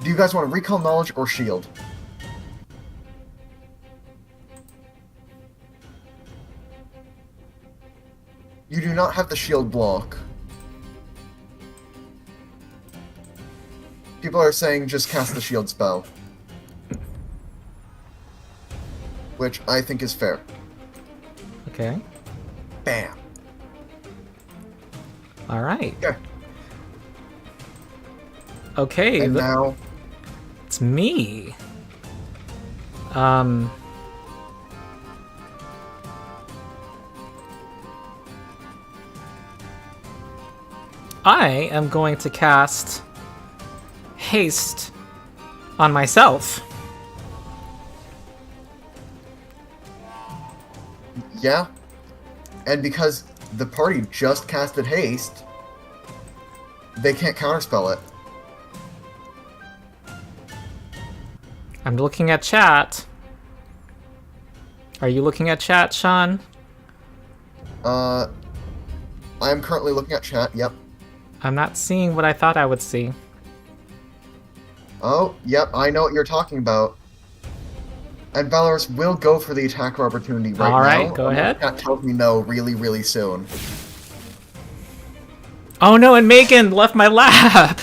Do you guys want to recall knowledge or shield? You do not have the shield block. People are saying just cast the shield spell. Which I think is fair. Okay. Bam. All right. Okay. Okay. And now... It's me. I am going to cast haste on myself. Yeah. And because the party just casted haste, they can't counterspell it. I'm looking at chat. Are you looking at chat, Sean? I am currently looking at chat, yep. I'm not seeing what I thought I would see. Oh, yep, I know what you're talking about. And Valoros will go for the attack of opportunity right now. Alright, go ahead. Chat tells me no really, really soon. Oh no, and Megan left my lap!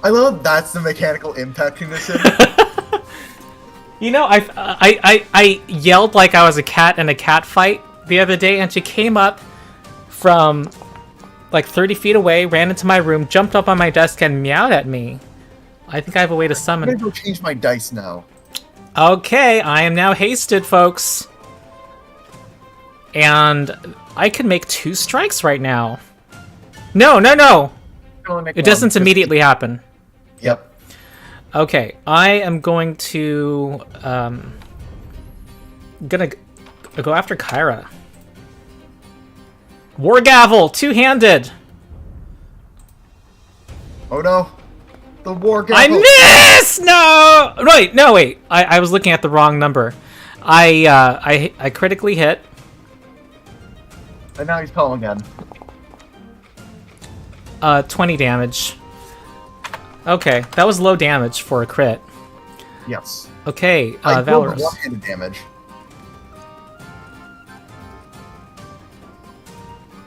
I love that's the mechanical impact condition. You know, I yelled like I was a cat in a cat fight the other day, and she came up from like 30 feet away, ran into my room, jumped up on my desk, and meowed at me. I think I have a way to I'm summon. gonna go change my dice now. Okay, I am now hasted, folks. And I can make 2 strikes right now. No! It doesn't immediately happen. Yep. Okay, I am going to gonna go after Kyra. War Gavel, 2-handed. Oh no. The war I gavel. missed. No, wait. I was looking at the wrong number. I critically hit. And now he's calling again. 20 damage. Okay, that was low damage for a crit. Yes. Okay, I rolled Valoros. one-handed damage.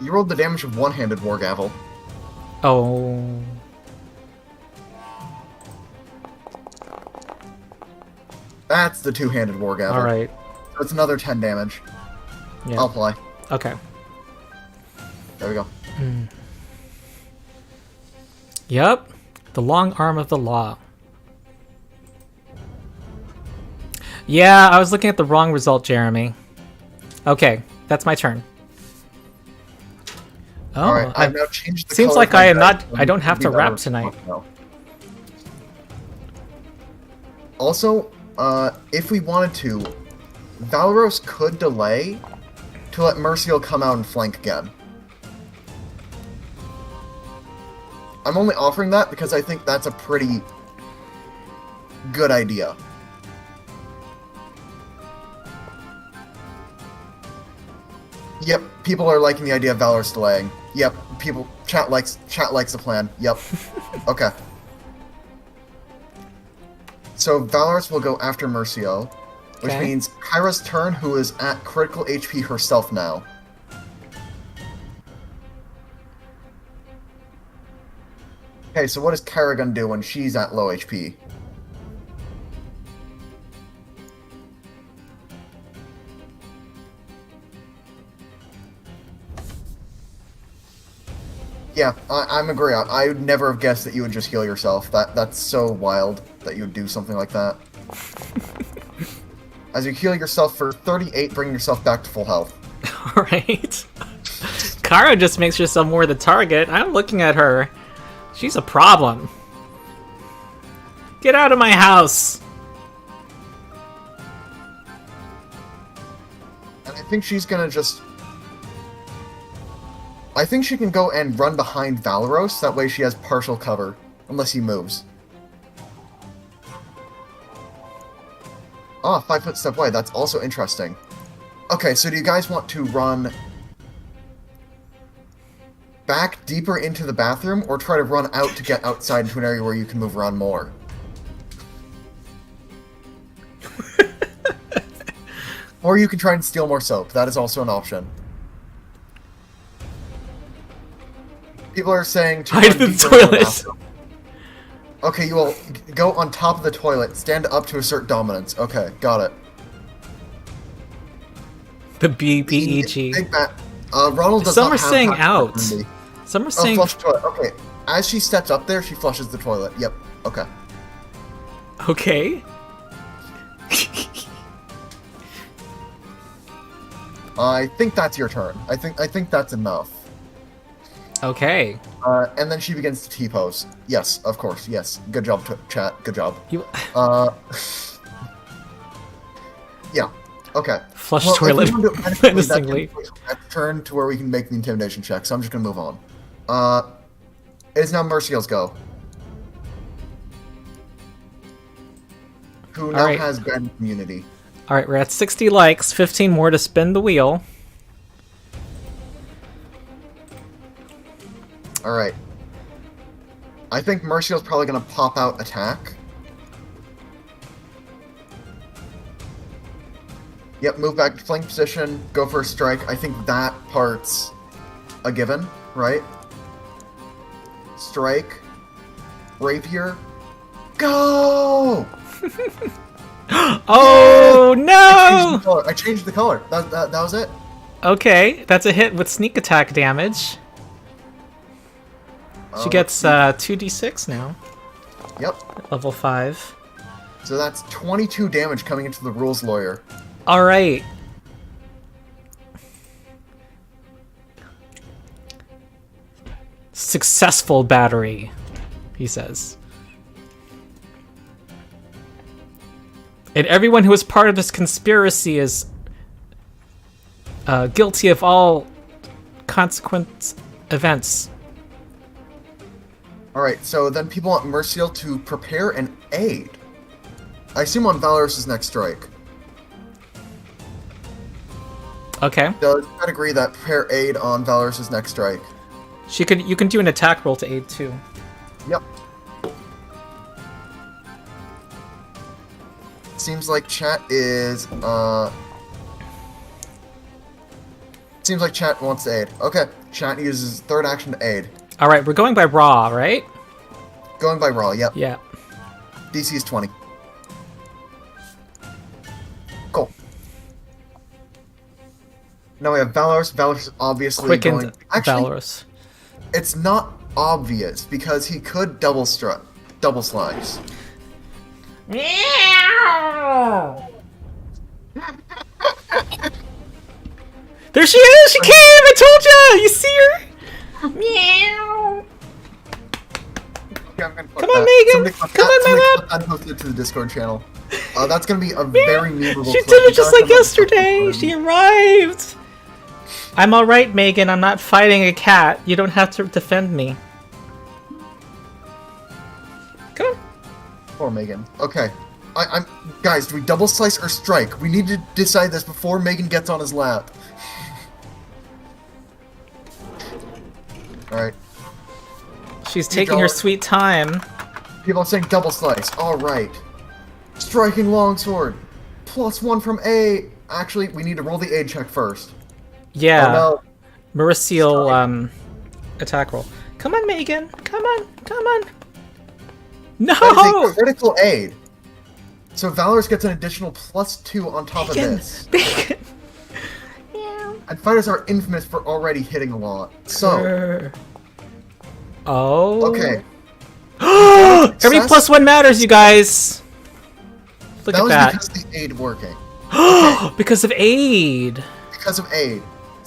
You rolled the damage of one-handed war gavel. Oh. That's the two-handed war gavel. All right. So it's another 10 damage. Yeah. I'll apply. Okay. There we go. Yep. The long arm of the law. Yeah, I was looking at the wrong result, Jeremy. Okay, that's my turn. Oh, All right, I've now changed the seems color like of my I am dice. not. I don't have to Maybe rap that'll tonight. help. Also, if we wanted to, Valoros could delay to let Merciel come out and flank again. I'm only offering that because I think that's a pretty good idea. Yep, people are liking the idea of Valoros delaying. Yep, chat likes the plan. Yep. Okay. So Valoros will go after Merciel, which Okay. means Kyra's turn, who is at critical HP herself now. Okay, so what is Kyra gonna do when she's at low HP? Yeah, I'm agree. I would never have guessed that you would just heal yourself. That's so wild that you would do something like that. As you heal yourself for 38, bring yourself back to full health. Alright. Kara just makes herself more the target. I'm looking at her. She's a problem. Get out of my house! And I think she's gonna just... I think she can go and run behind Valeros, that way she has partial cover, unless he moves. Ah, 5 foot step away, that's also interesting. Okay, so do you guys want to run back deeper into the bathroom, or try to run out to get outside into an area where you can move around more? Or you can try and steal more soap, that is also an option. People are saying to hide run the deeper into toilet. bathroom. Okay, you will go on top of the toilet, stand up to assert dominance. Okay, got it. The BBEG. Big Ronald does Some not are have saying high out. immunity. Some are Oh, saying... flush the toilet. Okay, as she steps up there, she flushes the toilet. Yep, okay. Okay. I think that's your turn. I think that's enough. Okay. And then she begins to T-pose. Yes, of course, yes. Good job, chat. Good job. You... Yeah. Okay. Flush Well, toilet if we want to do it menacingly. that's turn to where we can make the intimidation check, so I'm just gonna move on. It is now Merciel's go. Who now Alright. has bad immunity. Alright, we're at 60 likes, 15 more to spin the wheel. Alright. I think Merciel's probably gonna pop out attack. Yep, move back to flank position, go for a strike. I think that part's a given, right? Strike. Rapier. Go! Oh no! I changed the color. That was it. Okay, that's a hit with sneak attack damage. She gets 2d6 now. Yep. At level 5. So that's 22 damage coming into the rules lawyer. Alright. Successful battery, he says. And everyone who is part of this conspiracy is guilty of all consequent events. Alright, so then people want Merciel to prepare an aid. I assume on Valorous' next strike. Okay. Does Pat agree that prepare aid on Valorous' next strike? You can do an attack roll to aid too. Yep. Seems like chat is, Seems like chat wants to aid. Okay, chat uses third action to aid. Alright, we're going by raw, right? Going by raw, yep. Yeah. DC is 20. Cool. Now we have Valorous. Valorous is obviously Quickened going... Actually, Valorous. it's not obvious, because he could double slice. Meow! There she is! She came! I told ya! You see her? Meow! Okay, I'm gonna put Come on, that. Megan! Somebody Come on, my love! and post it to the Discord channel. That's gonna be a very memorable She clip. did You it just gotta like come up with yesterday! something She funny. arrived! I'm alright, Megan. I'm not fighting a cat. You don't have to defend me. Come on. Poor Megan. Okay. I'm guys, do we double slice or strike? We need to decide this before Megan gets on his lap. Alright. She's taking her sweet time. People are saying double slice. Alright. Striking longsword. +1 from A. Actually, we need to roll the aid check first. Yeah. Oh no. Mauricio, attack roll. Come on, Megan. Come on. Come on. That is No! a critical aid. So Valorous gets an additional +2 on top of Megan. this. Megan. And fighters are infamous for already hitting a lot. So, Oh. okay. Every +1 matters, you guys. Look That at was that. because of the aid working. Because of aid. Because of aid.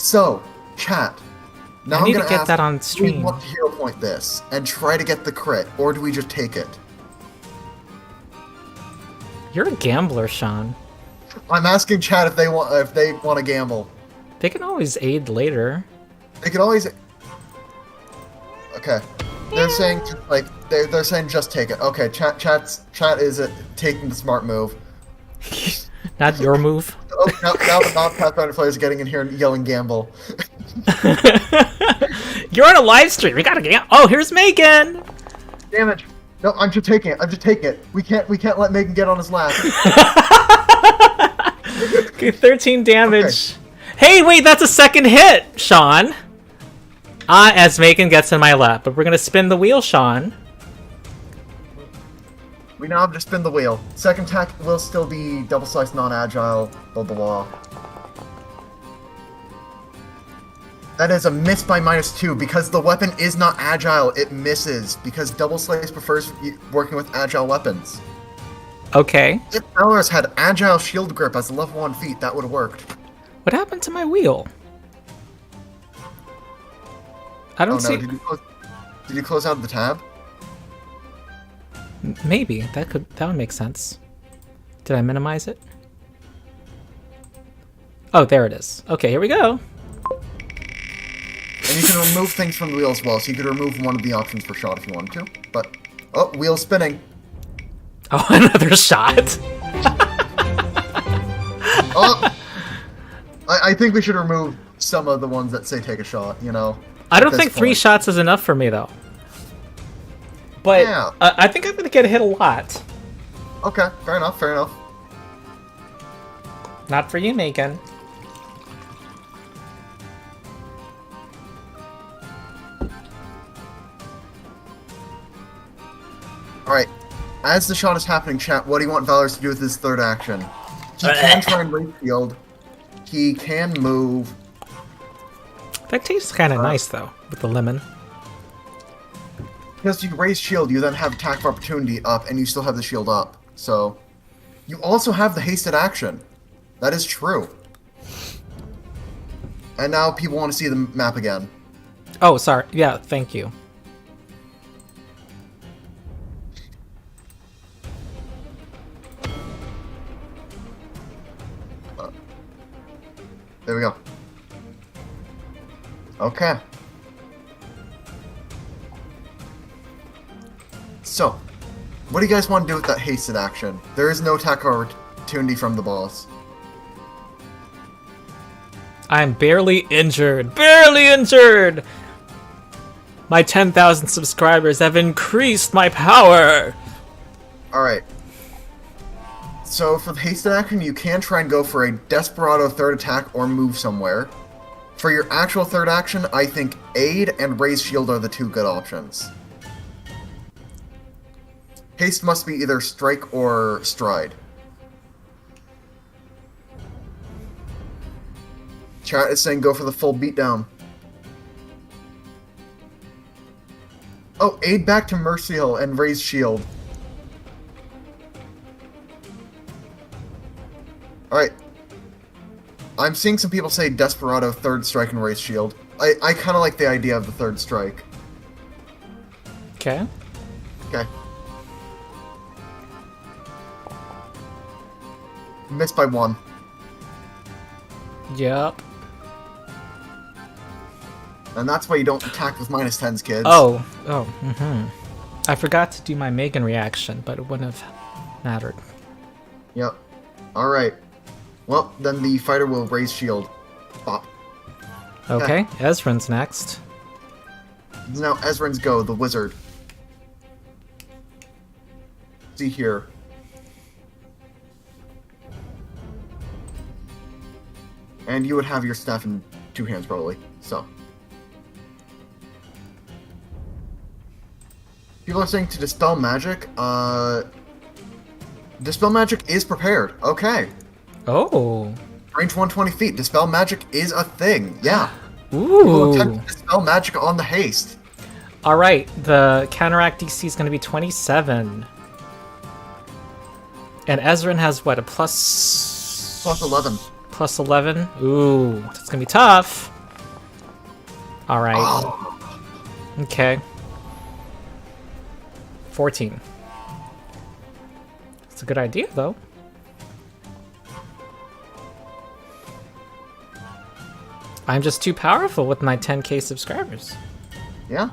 So, chat. Now I need I'm to gonna get ask, that on do we stream. want to hero point this and try to get the crit, or do we just take it? You're a gambler, Sean. I'm asking chat if they want to gamble. They can always aid later. They can always. Okay, they're saying they're saying just take it. Okay, chat is taking the smart move. Not your move. Oh, now the non-Pathfinder players are getting in here and yelling gamble. You're on a live stream. We gotta gamble. Oh, here's Megan. Damage. No, I'm just taking it. We can't let Megan get on his lap. Okay, 13 damage. Okay. Hey, wait, that's a second hit, Sean. As Megan gets in my lap, but we're gonna spin the wheel, Sean. We now have to spin the wheel. Second attack will still be double slice, non-agile, blah blah blah. That is a miss by -2 because the weapon is not agile. It misses because double slice prefers working with agile weapons. Okay. If Valorous had agile shield grip as a level 1 feat, that would have worked. What happened to my wheel? I don't see. Did you close out of the tab? Maybe that would make sense. Did I minimize it? Oh, there it is. Okay, here we go. And you can remove things from the wheel as well, so you could remove one of the options for shot if you wanted to. But wheel spinning. Oh, another shot. I think we should remove some of the ones that say take a shot. You know. I don't think 3 shots is enough for me though. But yeah. I think I'm gonna get hit a lot. Okay, fair enough. Not for you, Megan. Alright, as the shot is happening, chat, what do you want Valorous to do with his third action? He can try and raise shield. He can move. That tastes kind of nice though, with the lemon. Because you raise shield, you then have attack of opportunity up, and you still have the shield up. So, you also have the hasted action. That is true. And now people want to see the map again. Oh, sorry. Yeah, thank you. There we go. Okay. So, what do you guys want to do with that hasted action? There is no attack opportunity from the boss. I'm barely injured. Barely injured! My 10,000 subscribers have increased my power! Alright. So for the hasted action, you can try and go for a Desperado third attack or move somewhere. For your actual third action, I think aid and raise shield are the 2 good options. Haste must be either strike or stride. Chat is saying go for the full beatdown. Oh, aid back to Mercy Hill and raise shield. Alright. I'm seeing some people say Desperado, third strike, and raise shield. I kind of like the idea of the third strike. Okay. Okay. Missed by 1. Yep. And that's why you don't attack with -10s, kids. Oh, I forgot to do my Megan reaction, but it wouldn't have mattered. Yep. Alright. Well, then the fighter will raise shield. Bop. Okay, Ezrin's next. Now Ezrin's go, the wizard. See here. And you would have your staff in 2 hands, probably. So. People are saying to dispel magic. Dispel magic is prepared. Okay. Oh. Range 120 feet. Dispel magic is a thing. Yeah. Ooh. People attempt to dispel magic on the haste. Alright, the counteract DC is going to be 27. And Ezrin has what, a plus... Plus 11. Plus 11? Ooh, that's going to be tough. All right. Oh, Okay. 14. It's a good idea, though. I'm just too powerful with my 10K subscribers. yeah.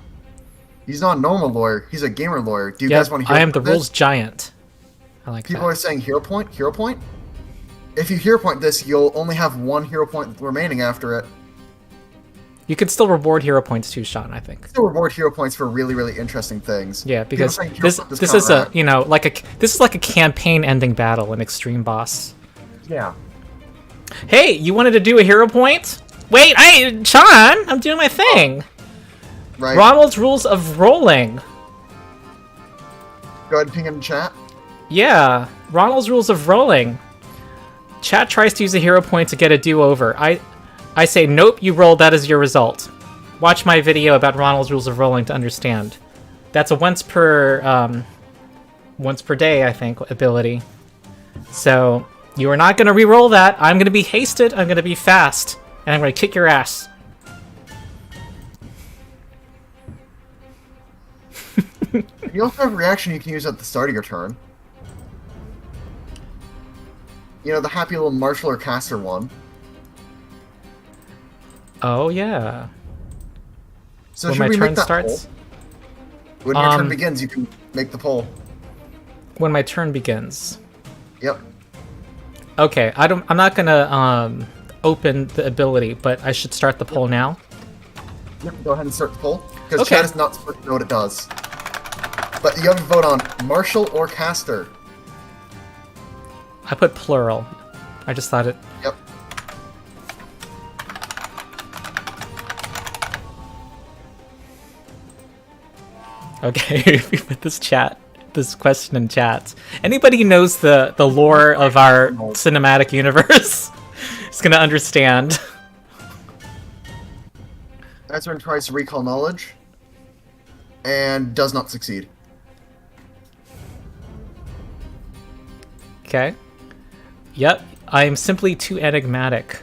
He's not a normal lawyer. He's a gamer lawyer. Do you Yep, guys want to hear I am the about this? rules giant. I like People that. are saying hero point, hero point. If you hero point this, you'll only have 1 hero point remaining after it. You can still reward hero points too, Sean, I think. Still reward hero points for really, really interesting things. Yeah, because People saying hero this point does this is a, counteract. you know, this is like a campaign ending battle in Extreme Boss. Yeah. Hey, you wanted to do a hero point? Wait, Sean, I'm doing my thing. Right. Ronald's rules of rolling. Go ahead and ping him in chat. Yeah, Ronald's rules of rolling. Chat tries to use a hero point to get a do-over. I say, nope, you rolled, that is your result. Watch my video about Ronald's rules of rolling to understand. That's a once per day, I think, ability. So, you are not going to re-roll that. I'm going to be hasted, I'm going to be fast, and I'm going to kick your ass. You also have a reaction you can use at the start of your turn. You know, the happy little martial or caster one. Oh, yeah. So When should my we turn make that starts? poll? When your turn begins, you can make the poll. When my turn begins. Yep. Okay, I'm not gonna open the ability, but I should start the poll now. Yep, go ahead and start the poll. Because Okay. chat is not supposed to know what it does. But you have to vote on martial or caster. I put plural. I just thought it. Yep. Okay, we put this question in chat. Anybody who knows the lore of our cinematic universe is gonna understand. Ezrin tries to recall knowledge. And does not succeed. Okay. Yep, I am simply too enigmatic.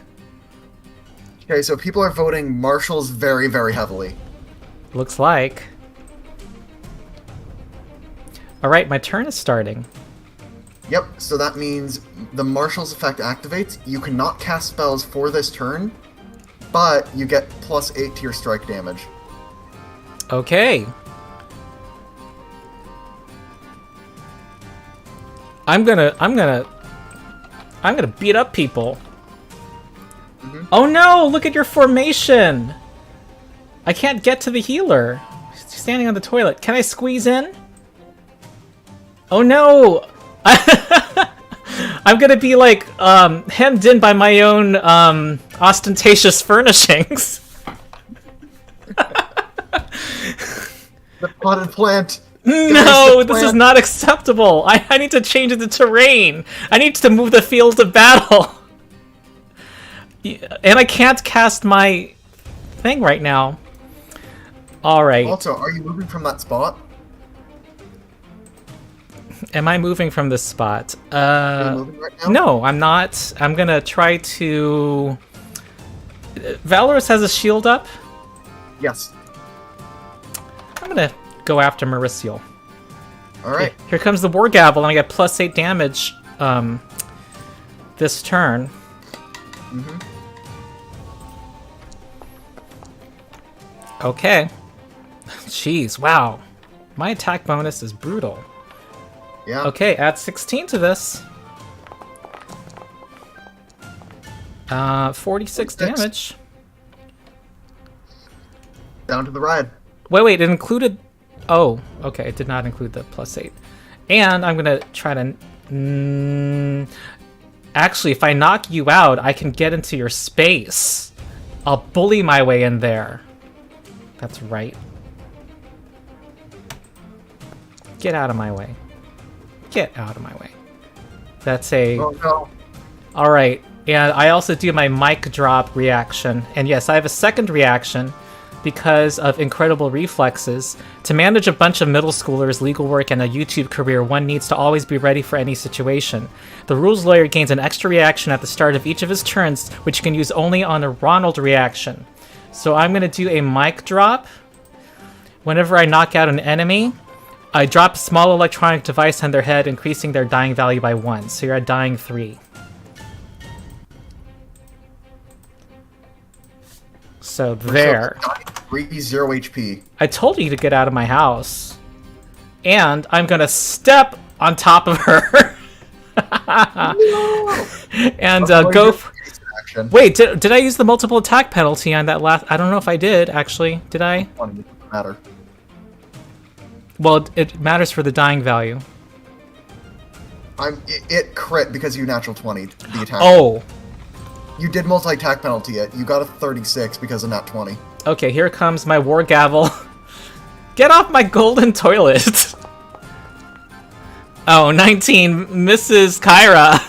Okay, so people are voting marshals very, very heavily. Looks like. Alright, my turn is starting. Yep, so that means the marshal's effect activates. You cannot cast spells for this turn, but you get +8 to your strike damage. Okay. I'm gonna beat up people. Oh no, look at your formation! I can't get to the healer. She's standing on the toilet. Can I squeeze in? Oh no! I'm gonna be like, hemmed in by my own, ostentatious furnishings. The potted plant! No, this is not acceptable. I need to change the terrain. I need to move the field of battle. And I can't cast my thing right now. Alright. Also, are you moving from that spot? Am I moving from this spot? Are you moving right now? No, I'm not. I'm gonna try to... Valorous has a shield up. Yes. I'm gonna go after Mauricio. Alright. Here comes the War Gavel, and I get +8 damage this turn. Okay. Jeez, wow. My attack bonus is brutal. Yeah. Okay, add 16 to this. 46 damage. Down to the ride. Wait, it included... Oh, okay, it did not include the +8. And I'm gonna try to... Actually, if I knock you out, I can get into your space. I'll bully my way in there. That's right. Get out of my way. Get out of my way. That's a... Oh no. Alright, and I also do my mic drop reaction. And yes, I have a second reaction because of incredible reflexes. To manage a bunch of middle schoolers, legal work, and a YouTube career, one needs to always be ready for any situation. The rules lawyer gains an extra reaction at the start of each of his turns, which you can use only on a Ronald reaction. So I'm going to do a mic drop. Whenever I knock out an enemy, I drop a small electronic device on their head, increasing their dying value by 1. So you're at dying 3. So there. 0 HP. I told you to get out of my house. And I'm going to step on top of her. And go... Wait, did I use the multiple attack penalty on that last... I don't know if I did, actually. Did I? Matter. Well, it matters for the dying value. It crit because you natural 20'd the attack. Oh! You did multi-attack penalty it. You got a 36 because of nat 20. Okay, here comes my war gavel. Get off my golden toilet! Oh, 19 Mrs. Kyra.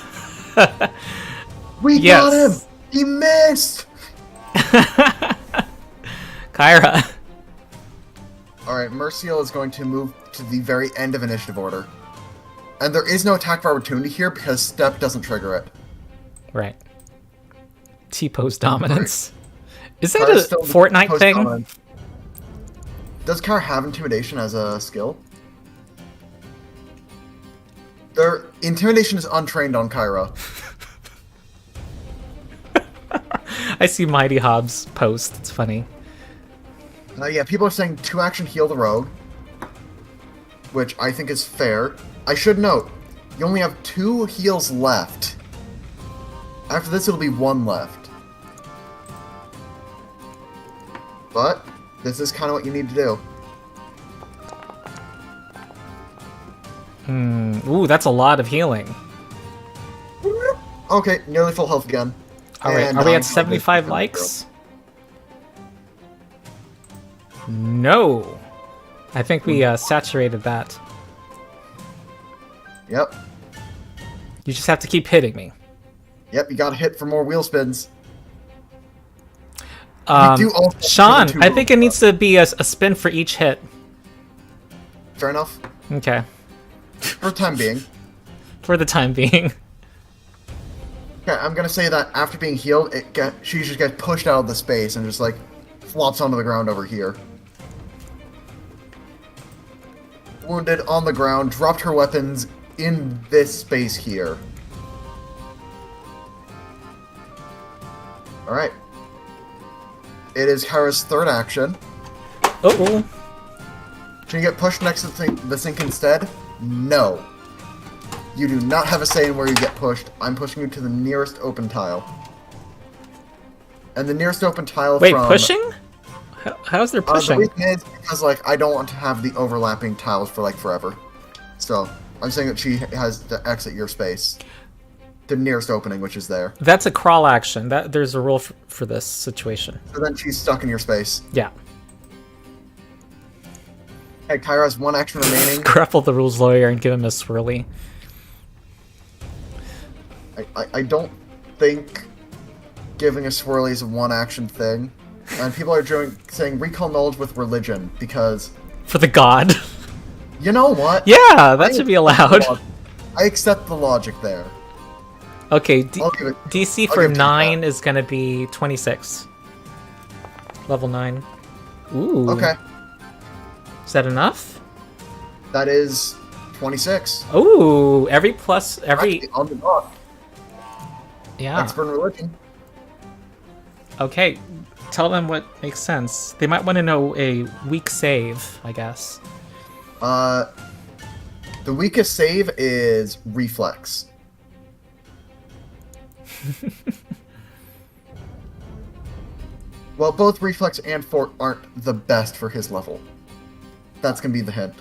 We got him! He missed! Kyra. Alright, Merciel is going to move to the very end of initiative order. And there is no attack of opportunity here because step doesn't trigger it. Right. T-pose dominance. Is that Kyra's a still Fortnite thing? dominant. Does Kyra have intimidation as a skill? Their intimidation is untrained on Kyra. I see Mighty Hobbs post. It's funny. Yeah, people are saying 2-action heal the rogue, which I think is fair. I should note, you only have 2 heals left. After this, it'll be 1 left. But this is kind of what you need to do. Ooh, that's a lot of healing. Okay, nearly full health again. Alright, are we at 75 likes? No! I think we saturated that. Yep. You just have to keep hitting me. Yep, you gotta hit for more wheel spins. Sean, I think it needs to be a spin for each hit. Fair enough. Okay. For the time being. For the time being. Okay, I'm gonna say that after being healed, she just gets pushed out of the space and just like flops onto the ground over here. Wounded on the ground, dropped her weapons in this space here. Alright. It is Kyra's third action. Uh-oh. Can you get pushed next to the sink instead? No. You do not have a say in where you get pushed. I'm pushing you to the nearest open tile. And the nearest open tile Wait, pushing? How's there pushing? The reason is because, like, I don't want to have the overlapping tiles for, like, forever. So, I'm saying that she has to exit your space. The nearest opening, which is there. That's a crawl action. There's a rule for this situation. So then she's stuck in your space. Yeah. Hey, Kyra has 1 action remaining. Grapple the rules lawyer and give him a swirly. I don't think giving a swirly is a 1-action thing. And people are saying recall knowledge with religion, because... For the god. You know what? Yeah, that should be allowed. I accept the logic there. Okay, DC for 9 is going to be 26. Level 9. Ooh. Okay. Is that enough? That is 26. Ooh, every... Actually, on the dot. Yeah. Expert in religion. Okay, tell them what makes sense. They might want to know a weak save, I guess. The weakest save is reflex. Well, both reflex and fort aren't the best for his level. That's gonna be the hint.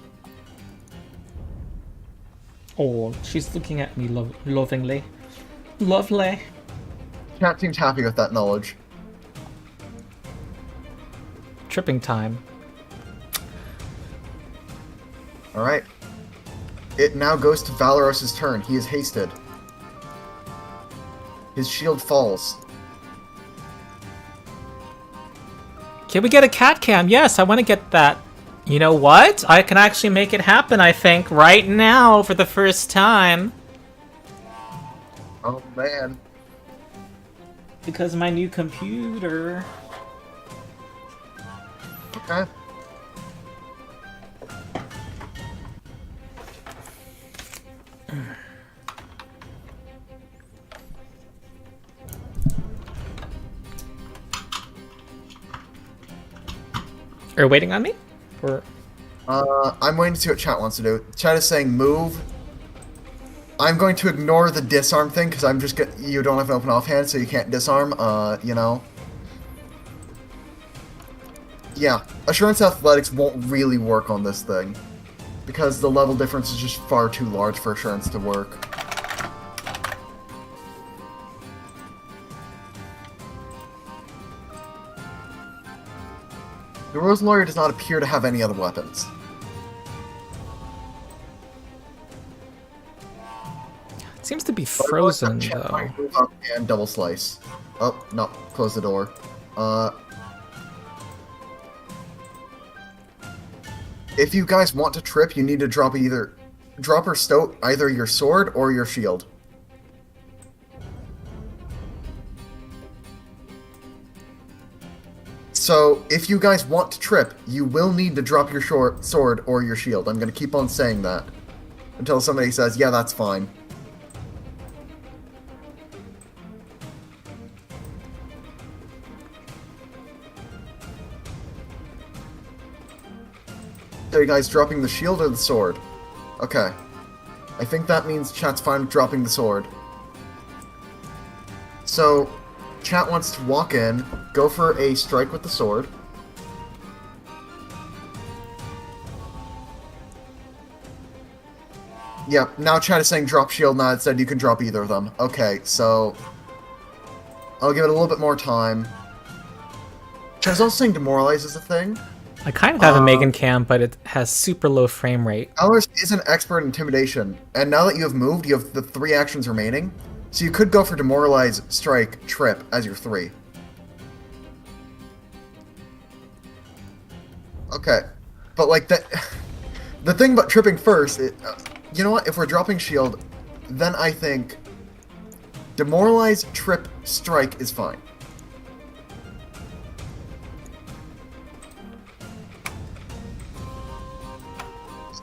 Oh, she's looking at me lovingly. Lovely. Chat seems happy with that knowledge. Tripping time. Alright. It now goes to Valoros' turn. He is hasted. His shield falls. Can we get a cat cam? Yes, I want to get that. You know what? I can actually make it happen, I think, right now for the first time. Oh, man. Because my new computer. Okay. Are you waiting on me? Or I'm waiting to see what chat wants to do. Chat is saying move. I'm going to ignore the disarm thing because I'm just you don't have an open offhand, so you can't disarm. You know. Yeah, Assurance Athletics won't really work on this thing because the level difference is just far too large for Assurance to work. The Rose Lawyer does not appear to have any other weapons. it seems to be frozen though. Move up and double slice. Oh, no, close the door. If you guys want to trip, you need to drop or stoat either your sword or your shield. So, if you guys want to trip, you will need to drop your sword or your shield. I'm going to keep on saying that until somebody says, yeah, that's fine. So you guys dropping the shield or the sword? Okay. I think that means chat's fine with dropping the sword. So, chat wants to walk in, go for a strike with the sword. Yep, now chat is saying drop shield, now it said you can drop either of them. Okay, so... I'll give it a little bit more time. Chat is also saying demoralize is a thing. I kind of have a Megan cam, but it has super low frame rate. Alice is an expert in intimidation, and now that you have moved, you have the 3 actions remaining. So you could go for demoralize, strike, trip as your 3. Okay, but like that, the thing about tripping first, you know what? If we're dropping shield, then I think demoralize, trip, strike is fine.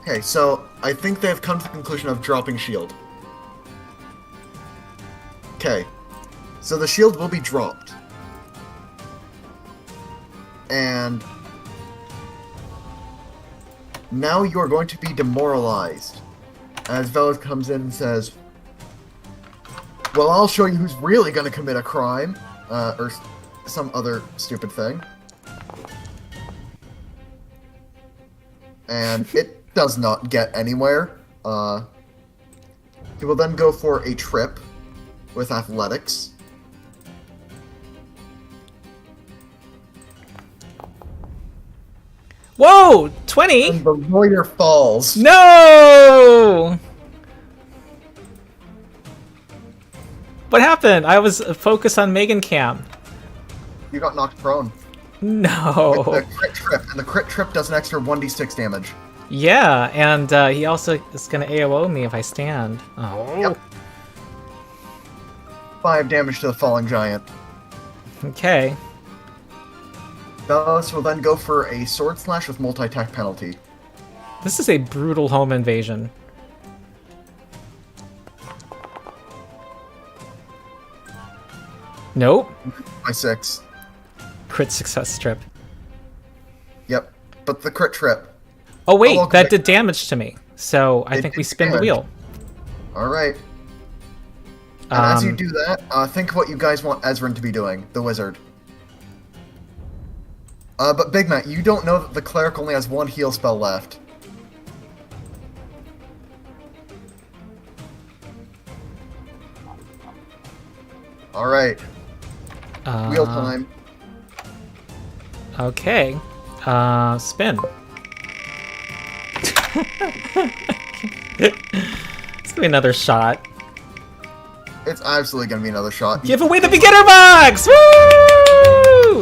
Okay, so I think they have come to the conclusion of dropping shield. Okay, so the shield will be dropped. And now you are going to be demoralized. As Velas comes in and says, well, I'll show you who's really going to commit a crime, or some other stupid thing. And it does not get anywhere. He will then go for a trip with athletics. Whoa! 20? And the lawyer falls. No! What happened? I was focused on Megan cam. You got knocked prone. No. With the crit trip, and the crit trip does an extra 1d6 damage. Yeah, and he also is going to AOO me if I stand. Oh. Yep. 5 damage to the falling giant. Okay. Velas will then go for a sword slash with multi-attack penalty. This is a brutal home invasion. Nope. By 6. Crit success strip. Yep. But the crit trip. Oh wait, that did damage to me. So I think we spin the wheel. Alright. And as you do that, think what you guys want Ezrin to be doing, the wizard. But Big Mac, you don't know that the cleric only has 1 heal spell left. Alright. Wheel time. Okay. Spin. It's gonna be another shot. It's absolutely gonna be another shot. Give away the beginner box! Woo!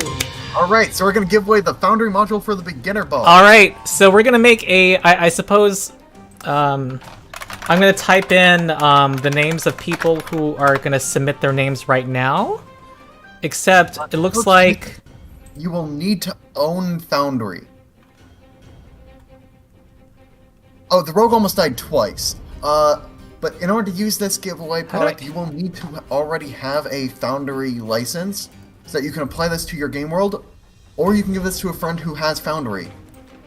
Alright, so we're gonna give away the Foundry module for the beginner box. Alright, so we're gonna make a, I suppose, I'm gonna type in the names of people who are gonna submit their names right now. Except, it looks like you will need to own Foundry. Oh, the rogue almost died twice. But in order to use this giveaway product, you will need to already have a Foundry license so that you can apply this to your game world, or you can give this to a friend who has Foundry.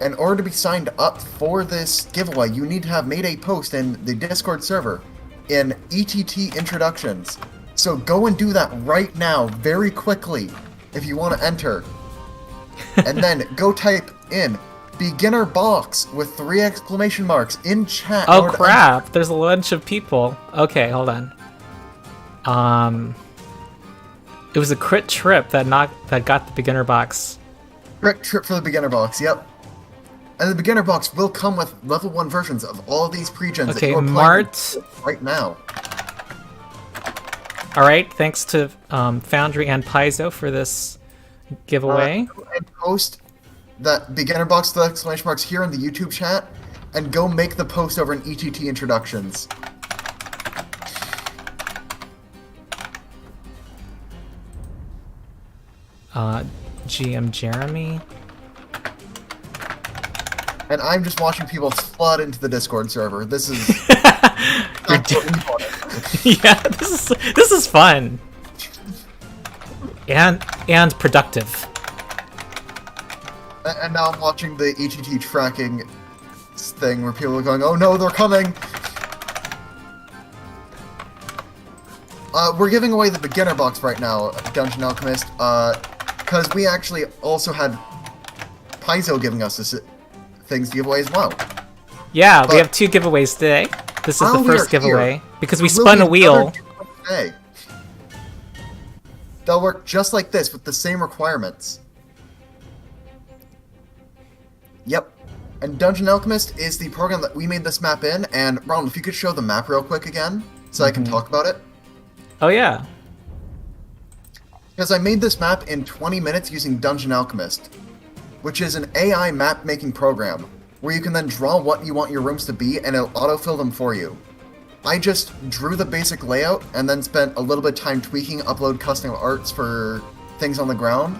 In order to be signed up for this giveaway, you need to have made a post in the Discord server in ETT introductions. So go and do that right now, very quickly, if you want to enter. And then go type in beginner box with 3 exclamation marks in chat. Oh crap, there's a bunch of people. Okay, hold on. It was a crit trip that got the beginner box. Crit trip for the beginner box, yep. And the beginner box will come with level 1 versions of all of these pregens that you're playing right now. Alright, thanks to Foundry and Paizo for this giveaway. And post that beginner box with exclamation marks here in the YouTube chat, and go make the post over in ETT introductions. GM Jeremy. And I'm just watching people flood into the Discord server. This is absolutely fun. Yeah, this is fun. And productive. And now I'm watching the ETT tracking thing where people are going, "Oh no, they're coming!" We're giving away the beginner box right now, Dungeon Alchemist, because we actually also had Paizo giving us this things to give away as well. Yeah, we have 2 giveaways today. This is the first giveaway because we spun a wheel. They'll work just like this with the same requirements. Yep. And Dungeon Alchemist is the program that we made this map in, and Ronald, if you could show the map real quick again, so I can talk about it. Oh yeah. Because I made this map in 20 minutes using Dungeon Alchemist, which is an AI map-making program, where you can then draw what you want your rooms to be, and it'll autofill them for you. I just drew the basic layout, and then spent a little bit of time tweaking, upload custom arts for things on the ground.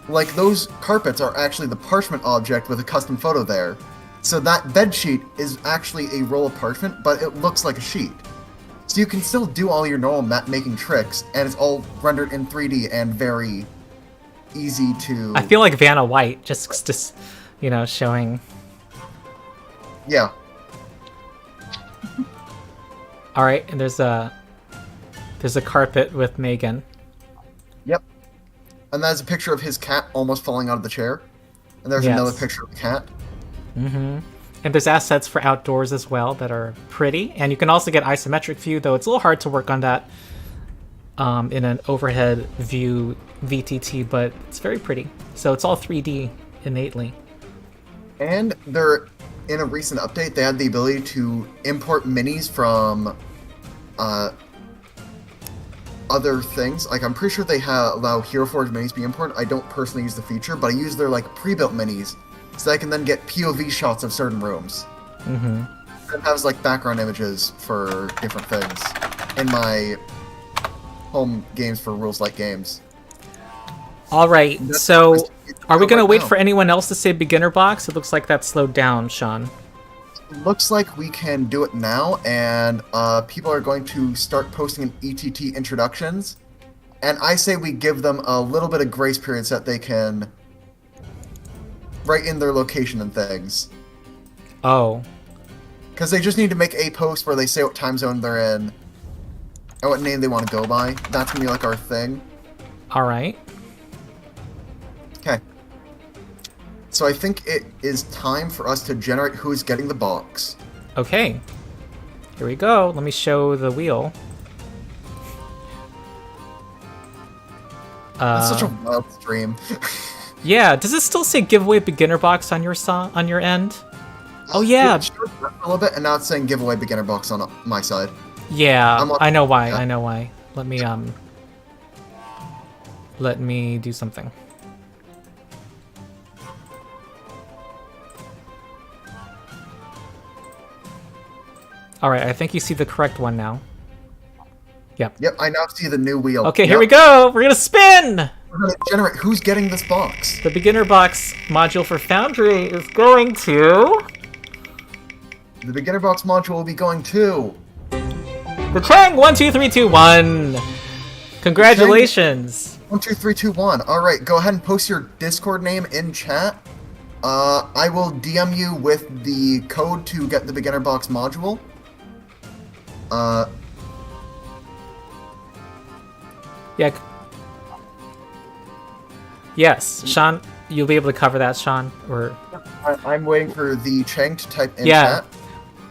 Like, those carpets are actually the parchment object with a custom photo there. So that bed sheet is actually a roll of parchment, but it looks like a sheet. So you can still do all your normal map-making tricks, and it's all rendered in 3D and very easy to... I feel like Vanna White, just you know, showing... Yeah. Alright, and there's a carpet with Megan. Yep. And that's a picture of his cat almost falling out of the chair. And there's another picture of the cat. Mm-hmm. And there's assets for outdoors as well that are pretty. And you can also get isometric view, though it's a little hard to work on that in an overhead view VTT, but it's very pretty. So it's all 3D innately. And they're, in a recent update, they had the ability to import minis from other things. Like, I'm pretty sure they allow Hero Forge minis to be imported. I don't personally use the feature, but I use their like pre-built minis, so I can then get POV shots of certain rooms. Mm-hmm. It has like background images for different things in my home games for rules like games. All right, so are we going to wait for anyone else to say beginner box? It looks like that slowed down, Sean. Looks like we can do it now, and people are going to start posting in ETT introductions. And I say we give them a little bit of grace period so that they can write in their location and things. Oh. Because they just need to make a post where they say what time zone they're in, and what name they want to go by. That's going to be like our thing. All right. Okay. So I think it is time for us to generate who's getting the box. Okay. Here we go. Let me show the wheel. That's such a wild stream. Yeah. Does it still say giveaway beginner box on your end? Oh yeah. It showed a little bit, and now it's saying giveaway beginner box on my side. Yeah. I know why. I know why. Let me do something. All right, I think you see the correct one now. Yep. Yep, I now see the new wheel. Okay, here we go. We're gonna spin. We're we're gonna generate who's getting this box. The beginner box module for Foundry is going to... The beginner box module will be going to... The Chang 12321! Congratulations! 12321. Alright, go ahead and post your Discord name in chat. I will DM you with the code to get the beginner box module. Yeah. Yes, Sean, you'll be able to cover that, Sean? Or... I'm waiting for the Chang to type in Yeah. chat.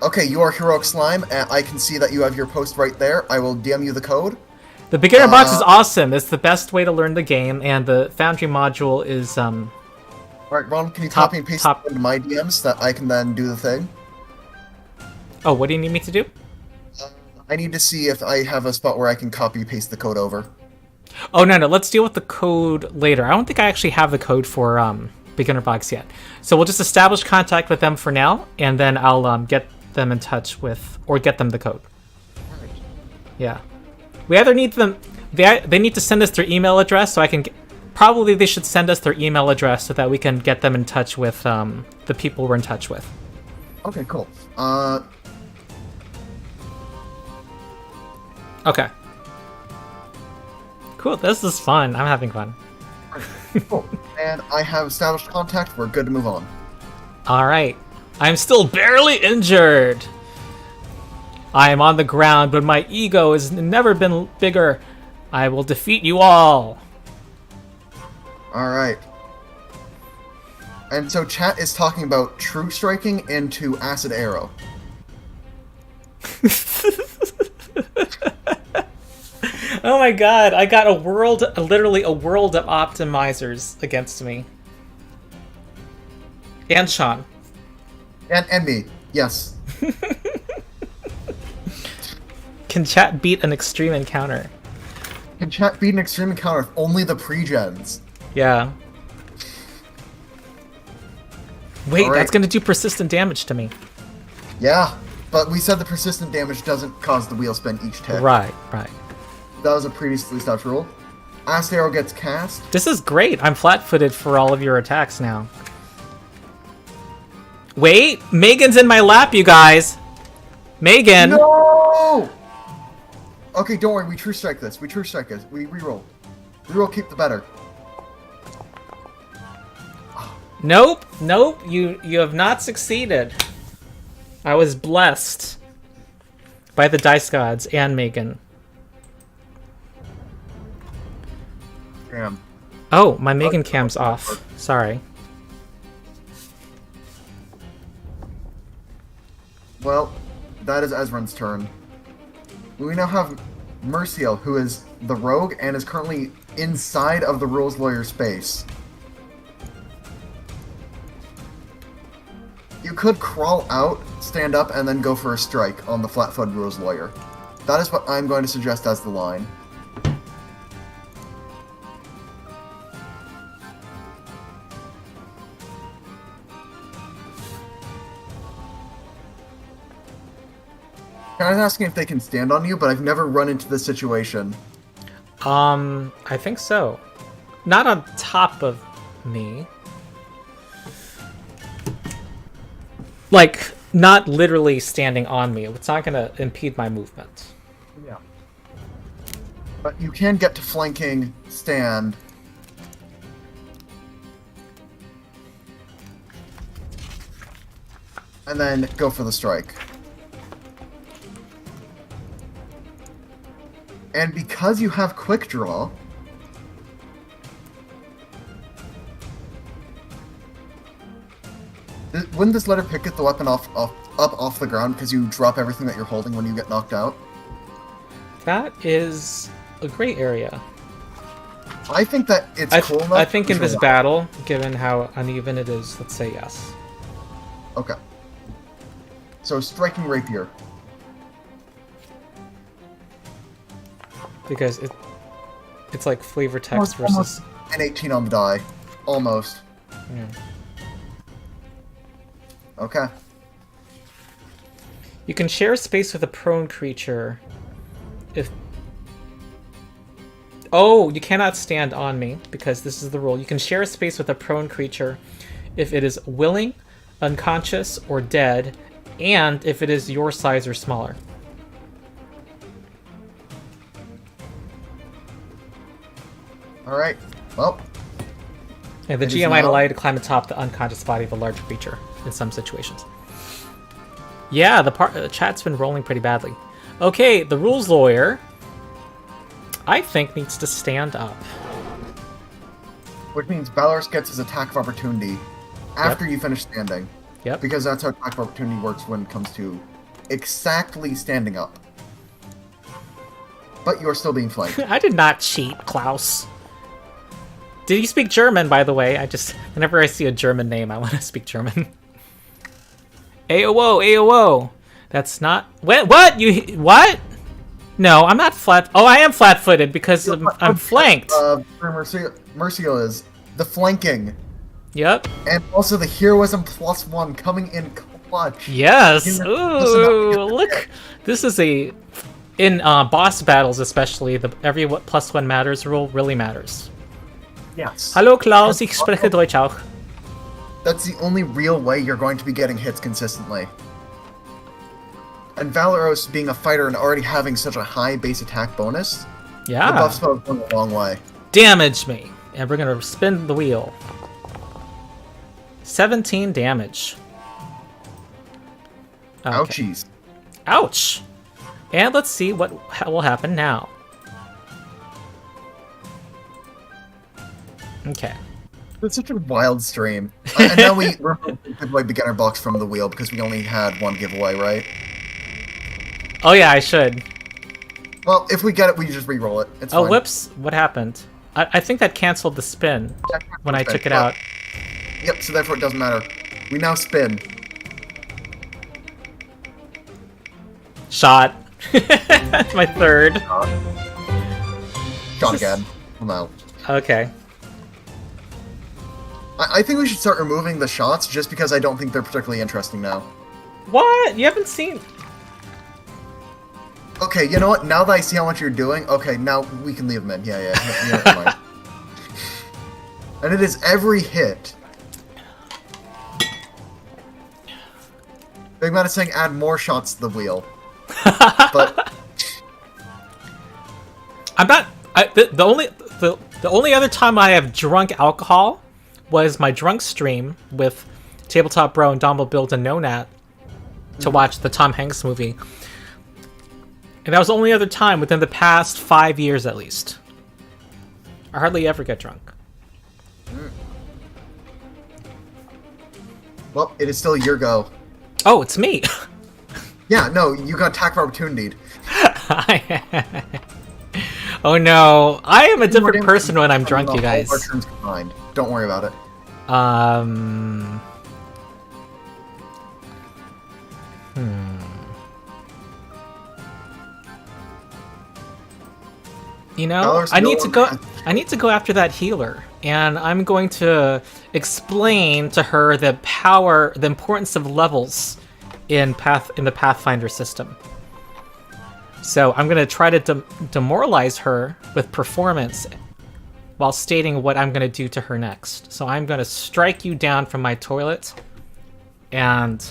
Okay, you are Heroic Slime, and I can see that you have your post right there. I will DM you the code. The beginner box is awesome. It's the best way to learn the game, and the Foundry module is, Alright, Ron, can you Top- copy and paste top- it into my DMs so that I can then do the thing? Oh, what do you need me to do? I need to see if I have a spot where I can copy and paste the code over. Oh, no, let's deal with the code later. I don't think I actually have the code for beginner box yet. So we'll just establish contact with them for now, and then I'll get them in touch with, or get them the code. Yeah. We either need them, they need to send us their email address so I can probably they should send us their email address so that we can get them in touch with the people we're in touch with. Okay, cool. Okay. Cool, this is fun. I'm having fun. Cool. And I have established contact. We're good to move on. Alright. I'm still barely injured. I am on the ground, but my ego has never been bigger. I will defeat you all. Alright. And so chat is talking about true striking into acid arrow. Oh my god, I got literally a world of optimizers against me. And Sean. And me, yes. Can chat beat an extreme encounter? Can chat beat an extreme encounter with only the pregens? Yeah. Wait, All right. that's gonna do persistent damage to me. Yeah, but we said the persistent damage doesn't cause the wheel spin each tick. Right. That was a previously established rule. Acid arrow gets cast. This is great. I'm flat-footed for all of your attacks now. Wait, Megan's in my lap, you guys. Megan. No! Okay, don't worry. We true strike this. We reroll. Reroll, keep the better. Nope. You have not succeeded. I was blessed by the dice gods and Megan. Damn. Oh, my Megan cam's off. Sorry. Well, that is Ezran's turn. We now have Merciel, who is the rogue and is currently inside of the rules lawyer space. You could crawl out, stand up, and then go for a strike on the flat-footed rules lawyer. That is what I'm going to suggest as the line. I was asking if they can stand on you, but I've never run into this situation. I think so. Not on top of me. Like, not literally standing on me. It's not gonna impede my movement. Yeah. But you can get to flanking, stand. And then go for the strike. And because you have quick draw, wouldn't this let her pick the weapon up off the ground because you drop everything that you're holding when you get knocked out? That is a gray area. I think that it's cool enough. I think in to this allow. battle, given how uneven it is, let's say yes. Okay. So striking rapier. Because it's like flavor text Almost versus... an 18 on the die. Almost. Yeah. Okay. You can share space with a prone creature if Oh, you cannot stand on me, because this is the rule. You can share a space with a prone creature if it is willing, unconscious, or dead, and if it is your size or smaller. Alright, well. And the GM might allow you to climb atop the unconscious body of a large creature in some situations. Yeah, the chat's been rolling pretty badly. Okay, the rules lawyer, I think, needs to stand up. Which means Valorous gets his attack of opportunity after you finish standing. Yep. Because that's how attack of opportunity works when it comes to exactly standing up. But you're still being flanked. I did not cheat, Klaus. Did you speak German, by the way? Whenever I see a German name, I want to speak German. AOO, AOO. That's not... What? What? No, I'm not flat... Oh, I am flat-footed because I'm flanked. Mercio is the flanking. Yep. And also the heroism +1 coming in clutch. Yes. Ooh, look. This is a... In boss battles especially, the every +1 matters rule really matters. Yes. Hallo Klaus, ich spreche Deutsch auch. That's the only real way you're going to be getting hits consistently. And Valorous being a fighter and already having such a high base attack bonus, yeah, the buff spell is going a long way. Damage me, and we're gonna spin the wheel. 17 damage. Okay. Ouchies. Ouch! And let's see what will happen now. Okay. It's such a wild stream. And now we remove the giveaway beginner box from the wheel because we only had one giveaway, right? Oh yeah, I should. Well, if we get it, we just re-roll it. It's fine. Oh, whoops. What happened? I think that canceled the spin when I took it out. Yep, so therefore it doesn't matter. We now spin. Shot. That's my third. Shot again. I'm out. Okay. I think we should start removing the shots just because I don't think they're particularly interesting now. What? You haven't seen... Okay, you know what? Now that I see how much you're doing, okay, now we can leave them in. Yeah, never mind. And it is every hit. Big Man is saying add more shots to the wheel. But I'm not... The only other time I have drunk alcohol was my drunk stream with Tabletop Bro and Domble Build and Nonat to watch the Tom Hanks movie. And that was the only other time within the past 5 years, at least. I hardly ever get drunk. Well, it is still your go. Oh, it's me! Yeah, no, you got attack of opportunity. Oh no, I am a different person when I'm drunk, you guys. Our turns combined. Don't worry about it. You know, I need to go after that healer, and I'm going to explain to her the importance of levels in the Pathfinder system. So I'm going to try to demoralize her with performance while stating what I'm going to do to her next. So I'm going to strike you down from my toilet and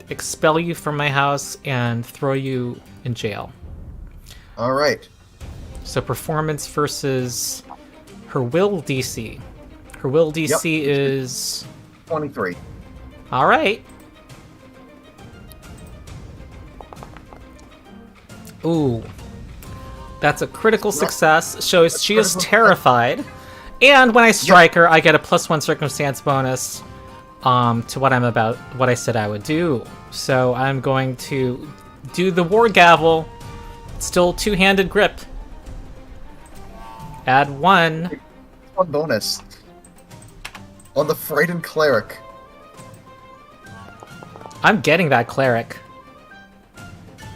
expel you from my house and throw you in jail. All right. So performance versus her will DC. Her will DC is 23. All right. Ooh. That's a critical success. Shows she is terrified. And when I strike her, I get a +1 circumstance bonus to what I said I would do. So I'm going to do the war gavel. Still two-handed grip. Add 1. One bonus. On the frightened cleric. I'm getting that cleric.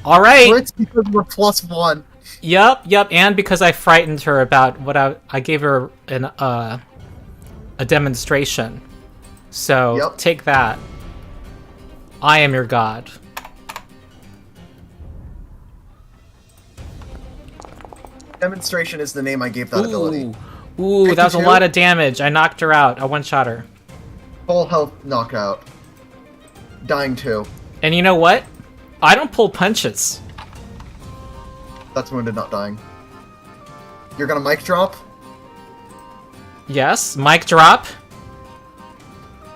All right. It's because we're +1. Yep, and because I frightened her about what I gave her a demonstration. So take that. I am your god. Demonstration is the name I gave that ability. Ooh, that was a 52. lot of damage. I knocked her out. I one-shot her. Full health knockout. Dying 2. And you know what? I don't pull punches. That's wounded, not dying. You're gonna mic drop. Yes, mic drop.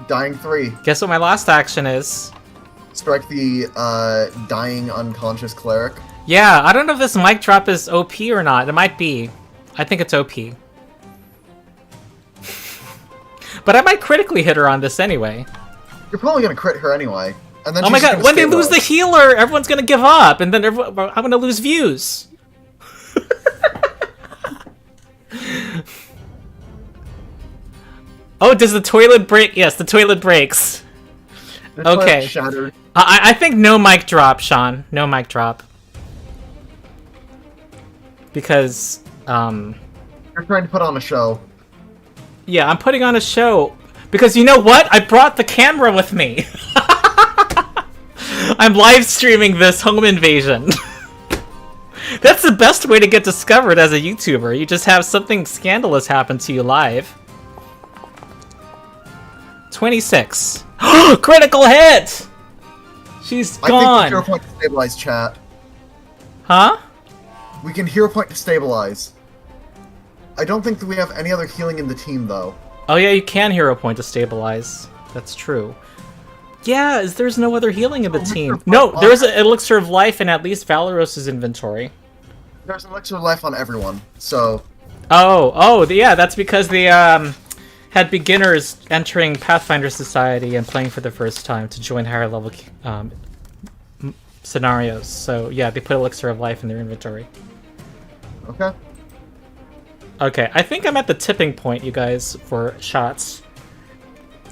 Dying 3. Guess what my last action is? Strike the dying unconscious cleric. Yeah, I don't know if this mic drop is OP or not. It might be. I think it's OP. But I might critically hit her on this anyway. You're probably gonna crit her anyway. And then Oh my god, when they lose the healer, everyone's gonna give up, and then I'm gonna lose views. Oh, does the toilet break? Yes, the toilet breaks. Okay. Shattered. I think no mic drop, Sean. No mic drop. Because, You're trying to put on a show. yeah, I'm putting on a show. Because you know what? I brought the camera with me. I'm live streaming this home invasion. That's the best way to get discovered as a YouTuber. You just have something scandalous happen to you live. 26. Critical hit! She's I gone. think we can hero point to stabilize, chat. Huh? We can hero point to stabilize. I don't think that we have any other healing in the team, though. Oh yeah, you can hero point to stabilize. That's true. Yeah, there's no other healing in the team. No, there's an elixir of life in at least Valoros's inventory. There's an elixir of life on everyone, so... Yeah, that's because they had beginners entering Pathfinder Society and playing for the first time to join higher level scenarios. So yeah, they put elixir of life in their inventory. Okay. Okay, I think I'm at the tipping point, you guys, for shots.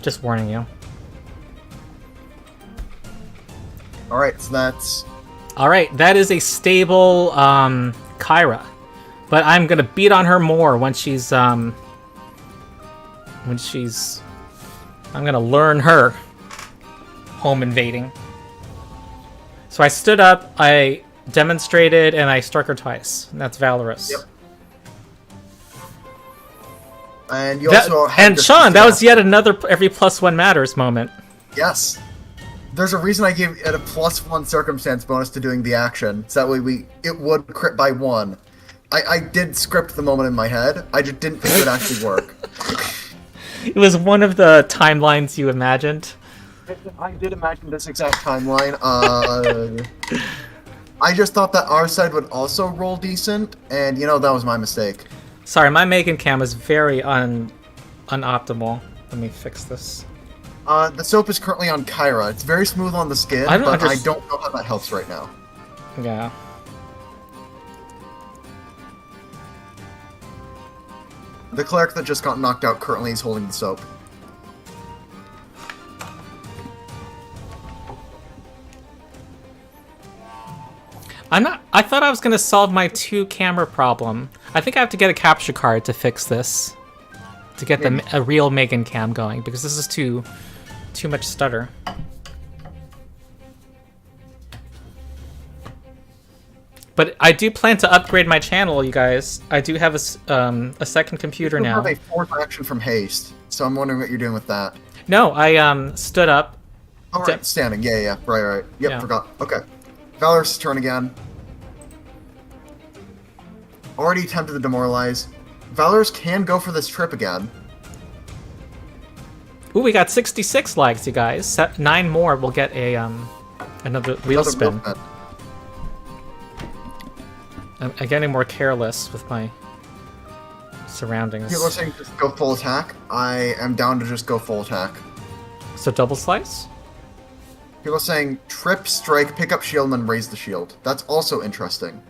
Just warning you. Alright, so that's... Alright, that is a stable Kyra. But I'm gonna beat on her more when she's I'm gonna learn her home invading. So I stood up, I demonstrated, and I struck her twice. And that's Valoros. Yep. And you also have and Sean, that was yet another every +1 matters moment. Yes. There's a reason I gave it a +1 circumstance bonus to doing the action, so that way it would crit by 1. I did script the moment in my head, I just didn't think it would actually work. It was one of the timelines you imagined. I did imagine this exact timeline. I just thought that our side would also roll decent, and you know, that was my mistake. Sorry, my Megan cam is very unoptimal. Let me fix this. The soap is currently on Kyra. It's very smooth on the skin, I but I don't know how that helps right now. Yeah. The cleric that just got knocked out currently is holding the soap. I thought I was gonna solve my 2 camera problem. I think I have to get a capture card to fix this. To get a real Megan cam going, because this is too much stutter. But I do plan to upgrade my channel, you guys. I do have a second computer now. You have a 4th action from haste, so I'm wondering what you're doing with that. No, I stood up. Oh, right, standing. Yeah, right. Yep, Yeah. forgot. Okay. Valor's turn again. Already attempted to demoralize. Valor's can go for this trip again. Ooh, we got 66 likes, you guys. 9 more, we'll get a another wheel spin. I'm getting more careless with my surroundings. People are saying just go full attack. I am down to just go full attack. So double slice? People are saying trip, strike, pick up shield, and then raise the shield. That's also interesting.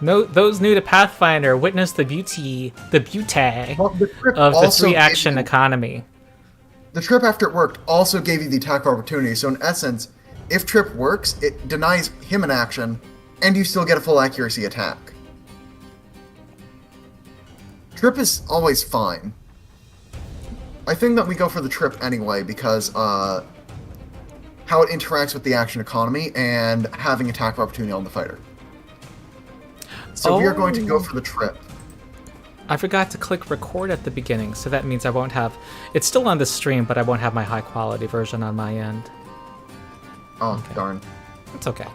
No, those new to Pathfinder witness the beauty Well, the trip of the also 3-action gave you- economy. The trip after it worked also gave you the attack opportunity, so in essence, if trip works, it denies him an action, and you still get a full accuracy attack. Trip is always fine. I think that we go for the trip anyway, because, how it interacts with the action economy and having attack of opportunity on the fighter. So we are going to go for the trip. I forgot to click record at the beginning, so that means I won't have... It's still on the stream, but I won't have my high-quality version on my end. Oh, Okay. darn. It's okay.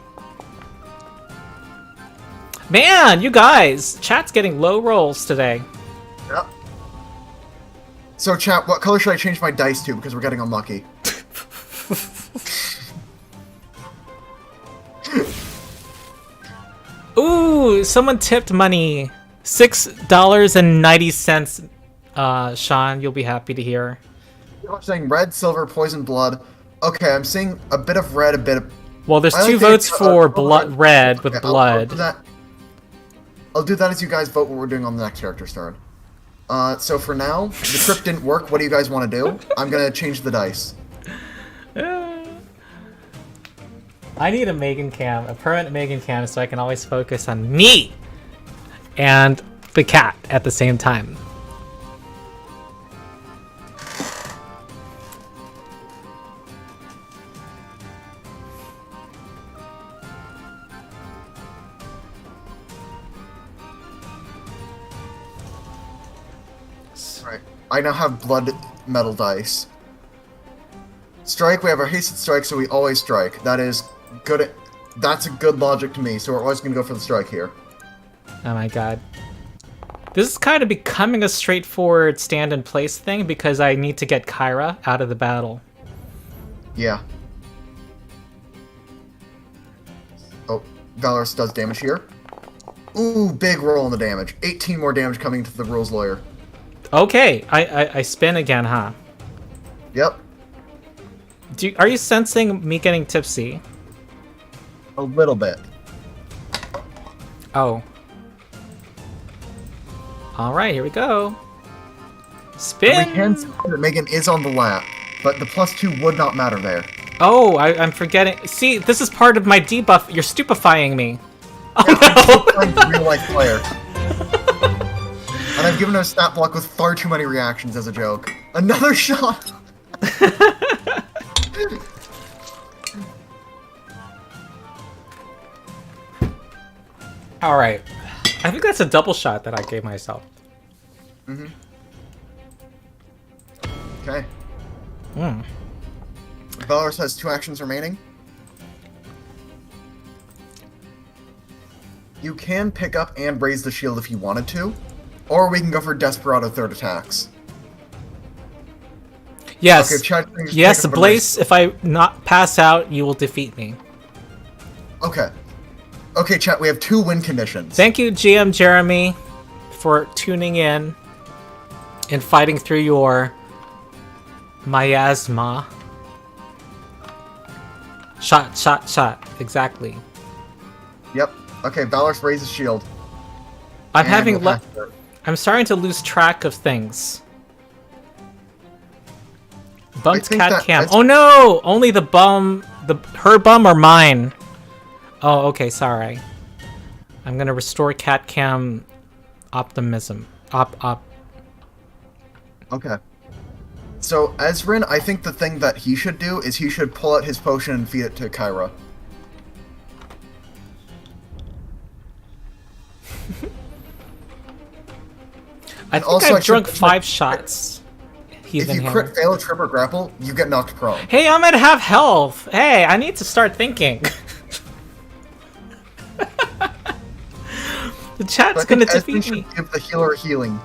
Man, you guys! Chat's getting low rolls today. Yep. So, chat, what color should I change my dice to? Because we're getting unlucky. Ooh, someone tipped money. $6.90. Sean, you'll be happy to hear. I'm saying red, silver, poison, blood. Okay, I'm seeing a bit of red, a bit of... Well, there's I two like the votes idea for of- blood, red with Okay, blood. I'll do that as you guys vote what we're doing on the next character's turn. So for now, the trip didn't work. What do you guys want to do? I'm gonna change the dice. I need a Megan cam, a permanent Megan cam, so I can always focus on me and the cat at the same time. Alright, I now have blood metal dice. Strike, we have our hasted strike, so we always strike. That is good. That's a good logic to me, so we're always gonna go for the strike here. Oh my god. This is kind of becoming a straightforward stand in place thing because I need to get Kyra out of the battle. Yeah. Oh, Valorous does damage here. Ooh, big roll on the damage. 18 more damage coming to the rules lawyer. Okay, I spin again, huh? Yep. Are you sensing me getting tipsy? A little bit. Oh. Alright, here we go. Spin! And we can see that Megan is on the lap, but the +2 would not matter there. Oh, I'm forgetting. See, this is part of my debuff. You're stupefying me. Oh Playing real life player. And I've given her a stat block with far too many reactions as a joke. Another shot! Alright. I think that's a double shot that I gave myself. Mm-hmm. Okay. Hmm. Valorous has 2 actions remaining. You can pick up and raise the shield if you wanted to, or we can go for Desperado third attacks. Yes. Okay, chat, just Yes, pick up and Blaze, if I not pass out, you will defeat me. Okay. Okay, chat, we have 2 win conditions. Thank you, GM Jeremy, for tuning in and fighting through your miasma. Shot, shot, shot. Exactly. Yep. Okay, Valorous raises shield. I'm and having we'll pass it. I'm starting to lose track of things. Bumped think cat that- cam. that's- Oh no! Only the bum, her bum or mine? Oh, okay, sorry. I'm gonna restore cat cam optimism. Okay. So, Ezrin, I think the thing that he should do is he should pull out his potion and feed it to Kyra. I think also, I've I should drunk mention 5 shots. If Heathen you hammer. crit fail, trip, or grapple, you get knocked prone. Hey, I'm at half health. Hey, I need to start thinking. The chat's So I think gonna Ezrin defeat should me. give the healer healing.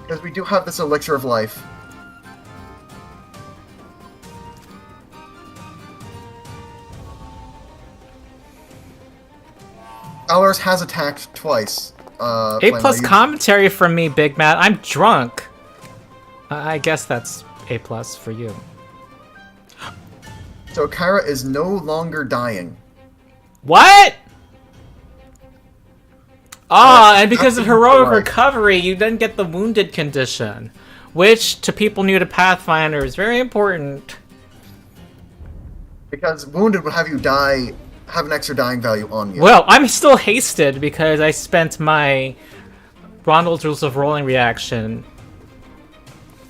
Because we do have this elixir of life. Valorous has attacked twice. A playing plus while commentary from me, Big Matt. I'm drunk. I guess that's A plus for you. So Kyra is no longer dying. What? Ah, and because of That's heroic right. recovery, you then get the wounded condition, which to people new to Pathfinder is very important. Because wounded would have you die, have an extra dying value on you. Well, I'm still hasted because I spent my Ronald's Rules of Rolling reaction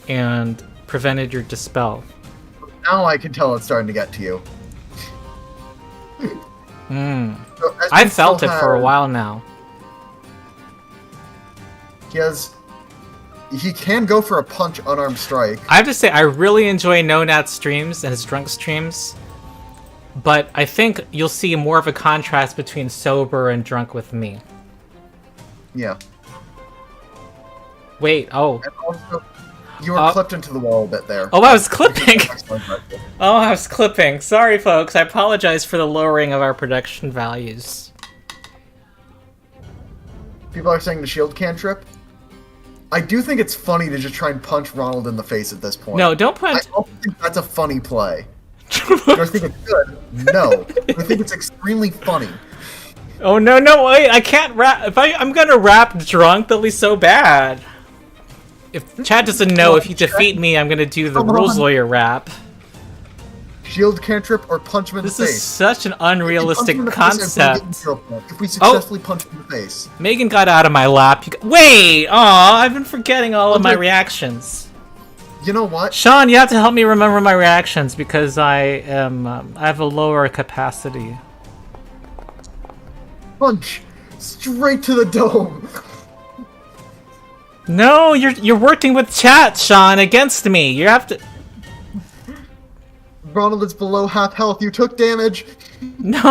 and prevented your dispel. Now I can tell it's starting to get to you. So I felt it for a while now. He can go for a punch unarmed strike. I have to say, I really enjoy No Nat streams and his drunk streams, but I think you'll see more of a contrast between sober and drunk with me. Yeah. Wait, oh. And also, you were clipped into the wall a bit there. Oh, I was clipping! Oh, I was clipping. Sorry, folks. I apologize for the lowering of our production values. People are saying the shield cantrip. I do think it's funny to just try and punch Ronald in the face at this point. No, don't punch... I don't think that's a funny play. Do I think it's good? No. I think it's extremely funny. Oh, no, wait, I can't rap... If I'm gonna rap drunk, that'll be so bad. If Chad doesn't know, if you defeat me, I'm gonna do the rules lawyer rap. Shield cantrip or punch him in the face. This is such an unrealistic concept. If we successfully punch him in the face. Megan got out of my lap. Wait! Aw, I've been forgetting all of my reactions. You know what? Sean, you have to help me remember my reactions because I have a lower capacity. Punch! Straight to the dome! No, you're working with chat, Sean, against me. You have to... Ronald is below half health. You took damage. No!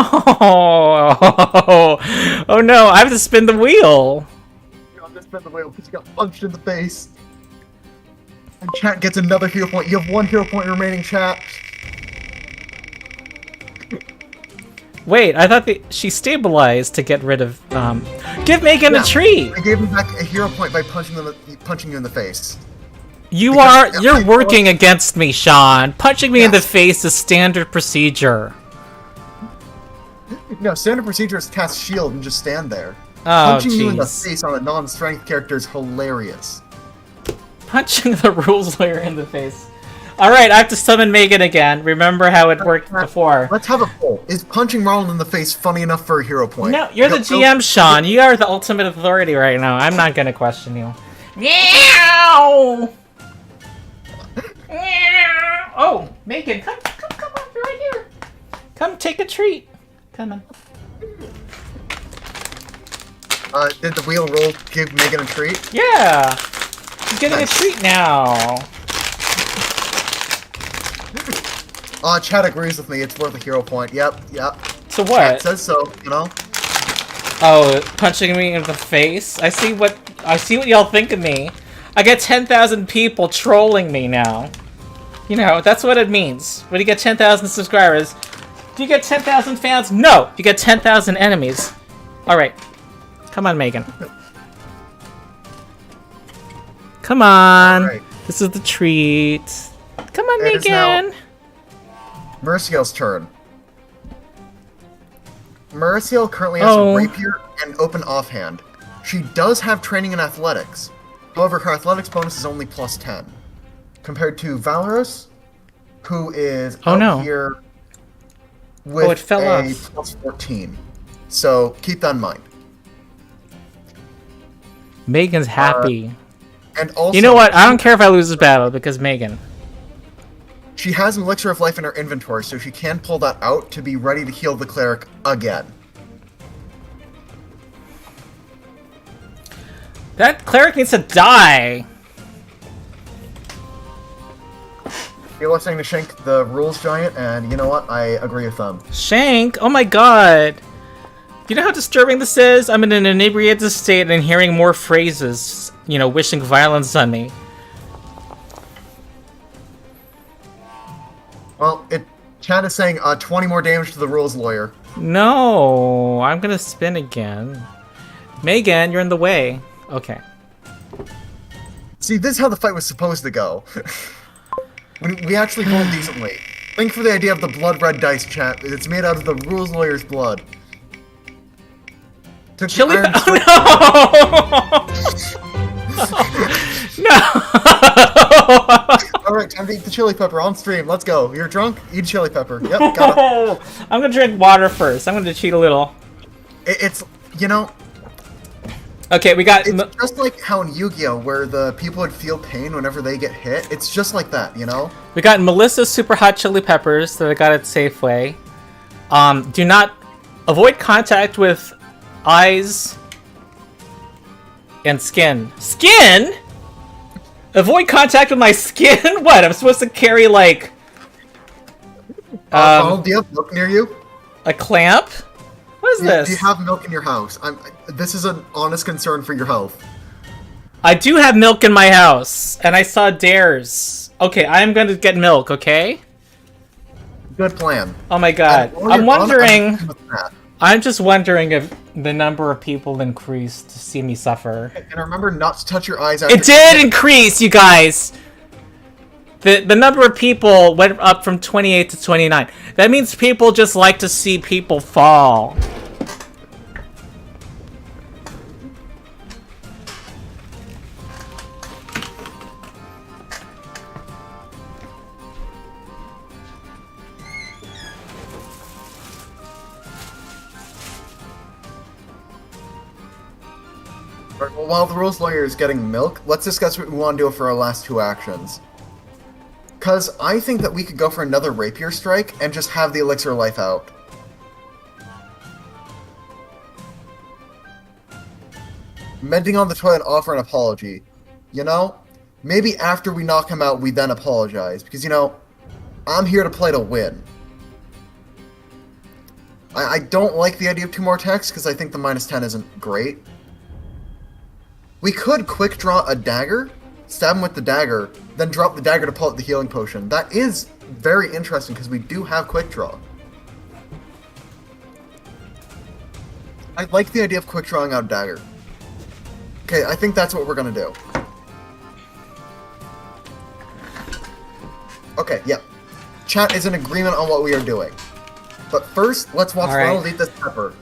Oh no, I have to spin the wheel. You have to spin the wheel because you got punched in the face. And chat gets another hero point. You have 1 hero point remaining, chat. Wait, I thought she stabilized to get rid of, Give Megan a treat! I gave him back a hero point by punching you in the face. You're working against me, Sean. Punching me in the face is standard procedure. No, standard procedure is cast shield and just stand there. Oh, Punching you in the face on a non-strength character is hilarious. Punching the rules lawyer in the face. Alright, I have to summon Megan again. Remember how it worked before. Let's have a poll. Is punching Ronald in the face funny enough for a hero point? No, you're the GM, Sean. You are the ultimate authority right now. I'm not gonna question you. Meow! Oh, Megan, come on, you're right here. Come take a treat. Come on. Did the wheel roll give Megan a treat? Yeah, she's getting a treat now. Chad agrees with me. It's worth a hero point. Yep. So what? It says so, you know. Oh, punching me in the face. I see what y'all think of me. I get 10,000 people trolling me now. You know, that's what it means. When you get 10,000 subscribers, do you get 10,000 fans? No! You get 10,000 enemies. Alright. Come on, Megan. Come on. Right. This is the treat. Come on, It is now Megan. Merciel's turn. Merciel currently has a rapier and open offhand. She does have training in athletics. However, her athletics bonus is only +10. Compared to Valorous, who is here with it fell a off. +14. So keep that in mind. Megan's happy. And also, you know what? I don't care if I lose this battle because Megan. She has an Elixir of Life in her inventory, so she can pull that out to be ready to heal the cleric again. That cleric needs to die. You're listening to Shank the Rules Giant, and you know what? I agree with them. Shank? Oh my god. You know how disturbing this is? I'm in an inebriated state and hearing more phrases, you know, wishing violence on me. Well, Chad is saying 20 more damage to the rules lawyer. No, I'm gonna spin again. Megan, you're in the way. Okay. See, this is how the fight was supposed to go. we actually rolled decently. Think for the idea of the blood red dice, chat. It's made out of the rules lawyer's blood. Took Chili the iron Oh, no! Alright, time to eat the chili pepper on stream. Let's go. You're drunk? Eat chili pepper. Yep, got it. I'm gonna drink water first. I'm gonna cheat a little. It's, you know... Okay, we got... It's just like how in Yu-Gi-Oh! Where the people would feel pain whenever they get hit. It's just like that, you know? We got Melissa's Super Hot Chili Peppers that I got at Safeway. Do not... Avoid contact with eyes and skin. Skin? Avoid contact with my skin? What? I'm supposed to carry, like... do you have milk near you? A clamp? What is this? Do you have milk in your house? This is an honest concern for your health. I do have milk in my house, and I saw Dares. Okay, I am going to get milk, okay? Good plan. Oh my god. I'm wondering... I'm just wondering if the number of people increased to see me suffer. And remember not to touch your eyes after... It did increase, you guys! The number of people went up from 28 to 29. That means people just like to see people fall. Alright, well, while the rules lawyer is getting milk, let's discuss what we want to do for our last two actions. Because I think that we could go for another rapier strike and just have the elixir life out. Mending on the toilet and offer an apology. You know? Maybe after we knock him out, we then apologize. Because, you know, I'm here to play to win. I don't like the idea of 2 more attacks because I think the -10 isn't great. We could quick draw a dagger, stab him with the dagger, then drop the dagger to pull out the healing potion. That is very interesting because we do have quick draw. I like the idea of quick drawing out a dagger. Okay, I think that's what we're gonna do. Okay, yeah. Chat is in agreement on what we are doing. But first, let's watch Ronald eat this pepper.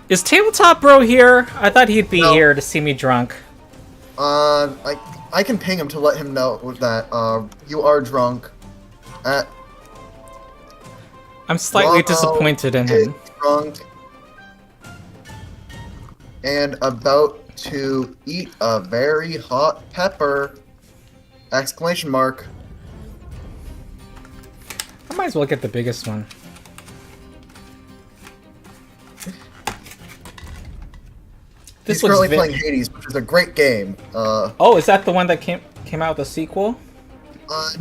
Is Tabletop Bro here? I thought he'd be here to see me drunk. I can ping him to let him know that you are drunk. I'm slightly disappointed in him. Drunk and about to eat a very hot pepper! Exclamation mark. I might as well get the biggest one. He's currently playing Hades, which is a great game. Oh, is that the one that came out with the sequel?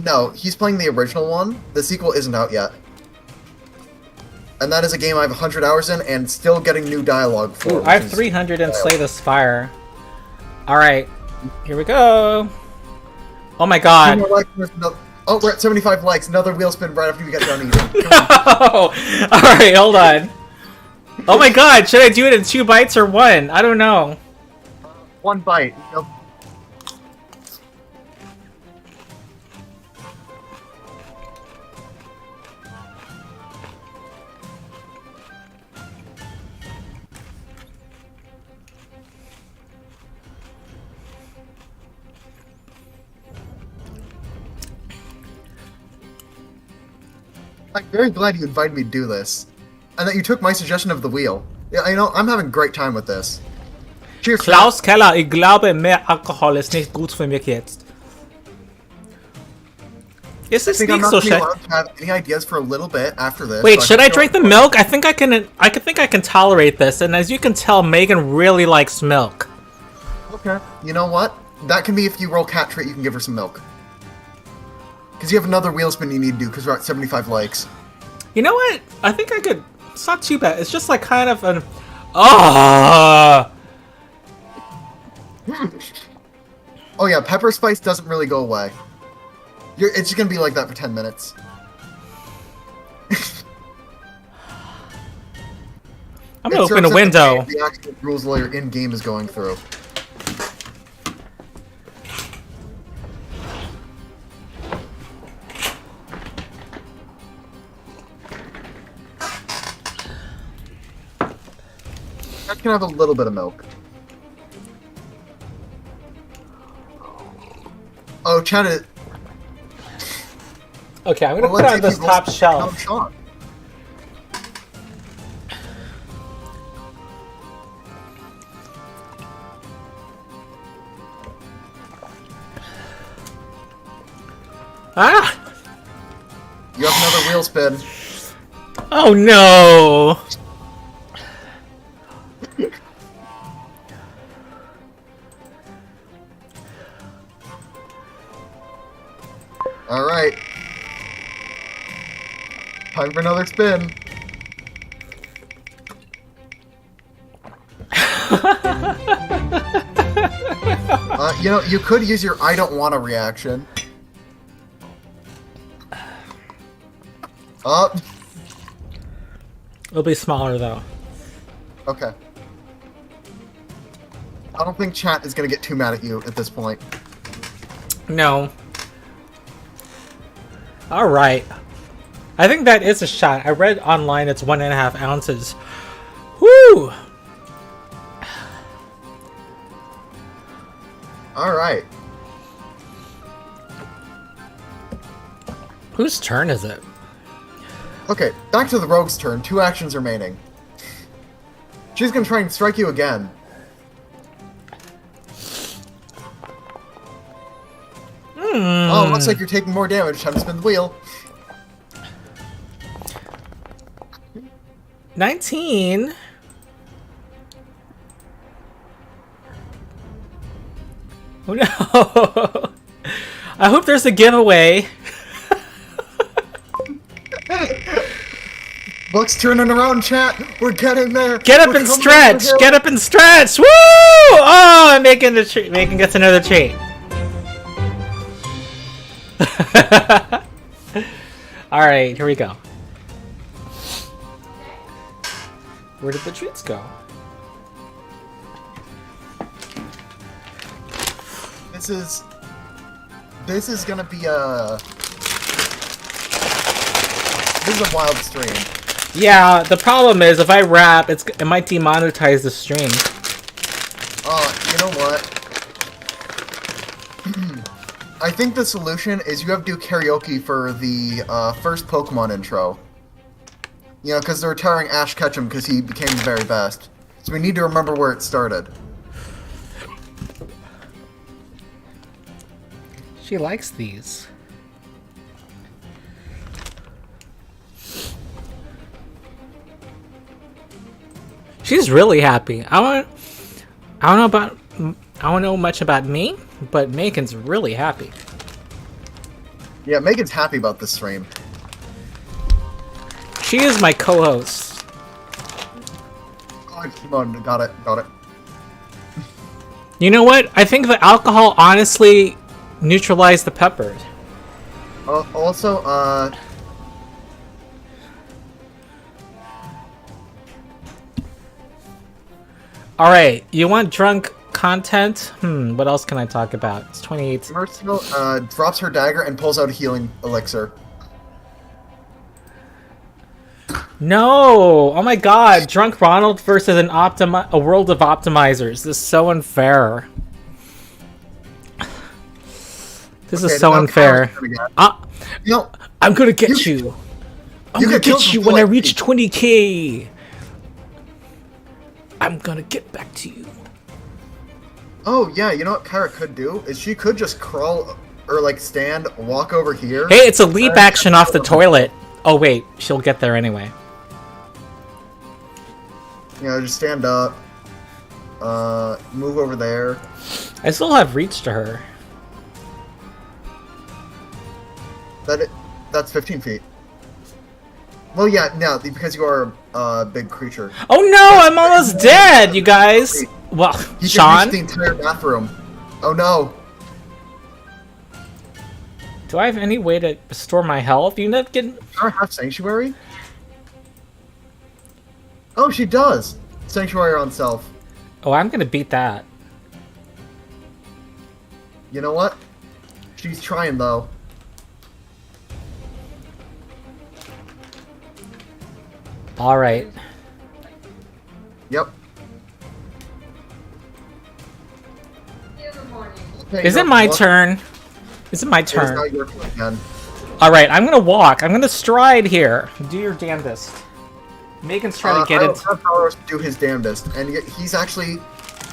No, he's playing the original one. The sequel isn't out yet. And that is a game I have 100 hours in and still getting new dialogue for. Ooh, I have 300 in Slay the Spire. Alright, here we go. Oh my god. Oh, we're at 75 likes. Another wheel spin right after we get done eating. No! Alright, hold on. Oh my god, should I do it in 2 bites or 1? I don't know. 1 bite. Nope. I'm very glad you invited me to do this. And that you took my suggestion of the wheel. Yeah, you know, I'm having a great time with this. Cheers. Klaus Keller, ich glaube, mehr Alkohol ist nicht gut für mich jetzt. Ist es nicht so schlecht? Have any ideas for a little bit after this? Wait, should I drink the milk? I think I can tolerate this, and as you can tell, Megan really likes milk. Okay. You know what? That can be if you roll cat trait, you can give her some milk. Because you have another wheel spin you need to do, because we're at 75 likes. You know what? I think I could... It's not too bad. It's just like kind of an... Oh yeah, pepper spice doesn't really go away. It's just gonna be like that for 10 minutes. I'm gonna open a window. The actual rules lawyer in-game is going through. I can have a little bit of milk. Oh, chat it. Okay, I'm gonna put it on this top shelf. Ah! You have another wheel spin. Oh no! Alright. Time for another spin. You know, you could use your I don't wanna reaction. Up. It'll be smaller though. Okay. I don't think chat is gonna get too mad at you at this point. No. Alright. I think that is a shot. I read online it's 1.5 ounces. Woo! Alright. Whose turn is it? Okay, back to the rogue's turn. 2 actions remaining. She's gonna try and strike you again. Oh, looks like you're taking more damage. Time to spin the wheel. 19. Oh no! I hope there's a giveaway. Buck's turning around, chat. We're getting there. Get up We're and coming stretch! over the Get up and stretch! Woo! Oh, I'm making the treat. Making gets another treat. All right, here we go. Where did the treats go? This is gonna be a. This is a wild stream. Yeah, the problem is if I rap, it might demonetize the stream. You know what? I think the solution is you have to do karaoke for the first Pokemon intro. You know, because they're retiring Ash Ketchum because he became the very best. So we need to remember where it started. She likes these. She's really happy. I don't know much about me, but Megan's really happy. Yeah, Megan's happy about this stream. She is my co-host. Oh, got it. You know what? I think the alcohol honestly neutralized the peppers. Also, Alright, you want drunk content? What else can I talk about? It's 28. Merciful drops her dagger and pulls out a healing elixir. No! Oh my god, Drunk Ronald versus a world of optimizers. This is so unfair. This is so unfair. No, I'm gonna get you. I'm gonna get you when I reach 20k. I'm gonna get back to you. Oh yeah, you know what Kyra could do is she could just crawl or like stand, walk over here. Hey, it's a leap action off the toilet. Oh wait, she'll get there anyway. You know, just stand up. Move over there. I still have reach to her. That's 15 feet. Well, yeah, no, because you are a big creature. Oh no, I'm almost dead, you guys. Well, You Sean, can reach the entire bathroom. Oh no. do I have any way to restore my health? You not getting? Kyra have Sanctuary? Oh, she does. Sanctuary on self. Oh, I'm gonna beat that. You know what? She's trying though. All right. Yep. Okay, Is it my turn? Is it my It is turn? now your turn again. All right, I'm gonna walk. I'm gonna stride here. Do your damnedest. Megan's trying to get it. Have Powers do his damnedest, and he's actually,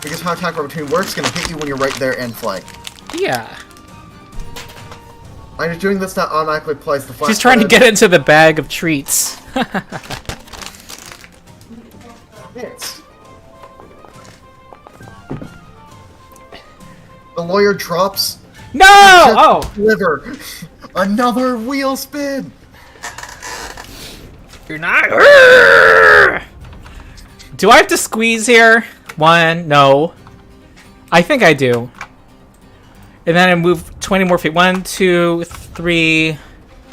because how attack roll between works, gonna hit you when you're right there and flank. Yeah. I'm just doing this that automatically applies the flash. She's trying to get into the bag of treats. Yes. The lawyer drops. No! Oh! Liver. Another wheel spin. You're not. Do I have to squeeze here? 1, no. I think I do. And then I move 20 more feet. 1, 2, 3,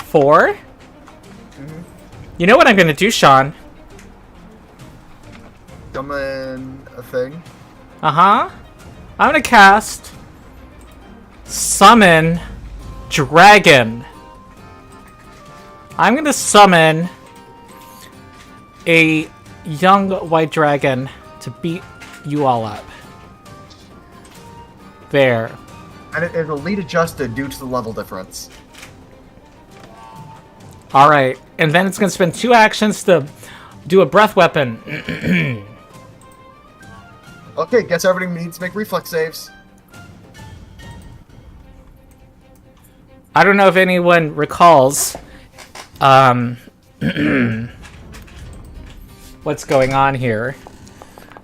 4. Mm-hmm. You know what I'm gonna do, Sean? Summon a thing. I'm gonna cast Summon Dragon. I'm gonna summon a young white dragon to beat you all up. There. And it is elite adjusted due to the level difference. Alright, and then it's gonna spend 2 actions to do a breath weapon. Okay, guess everybody needs to make reflex saves. I don't know if anyone recalls what's going on here.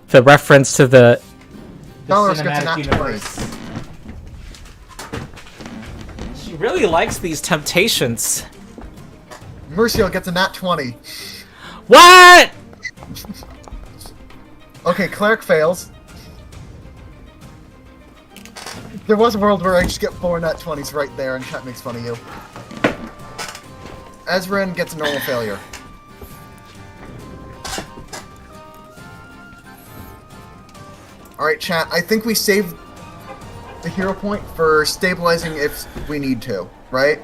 The reference to the Dolores gets a cinematic nat 20. universe. She really likes these temptations. Mercial gets a nat 20. What? Okay, cleric fails. There was a world where I just get 4 nat 20s right there and chat makes fun of you. Ezrin gets a normal failure. Alright, chat, I think we saved the hero point for stabilizing if we need to, right?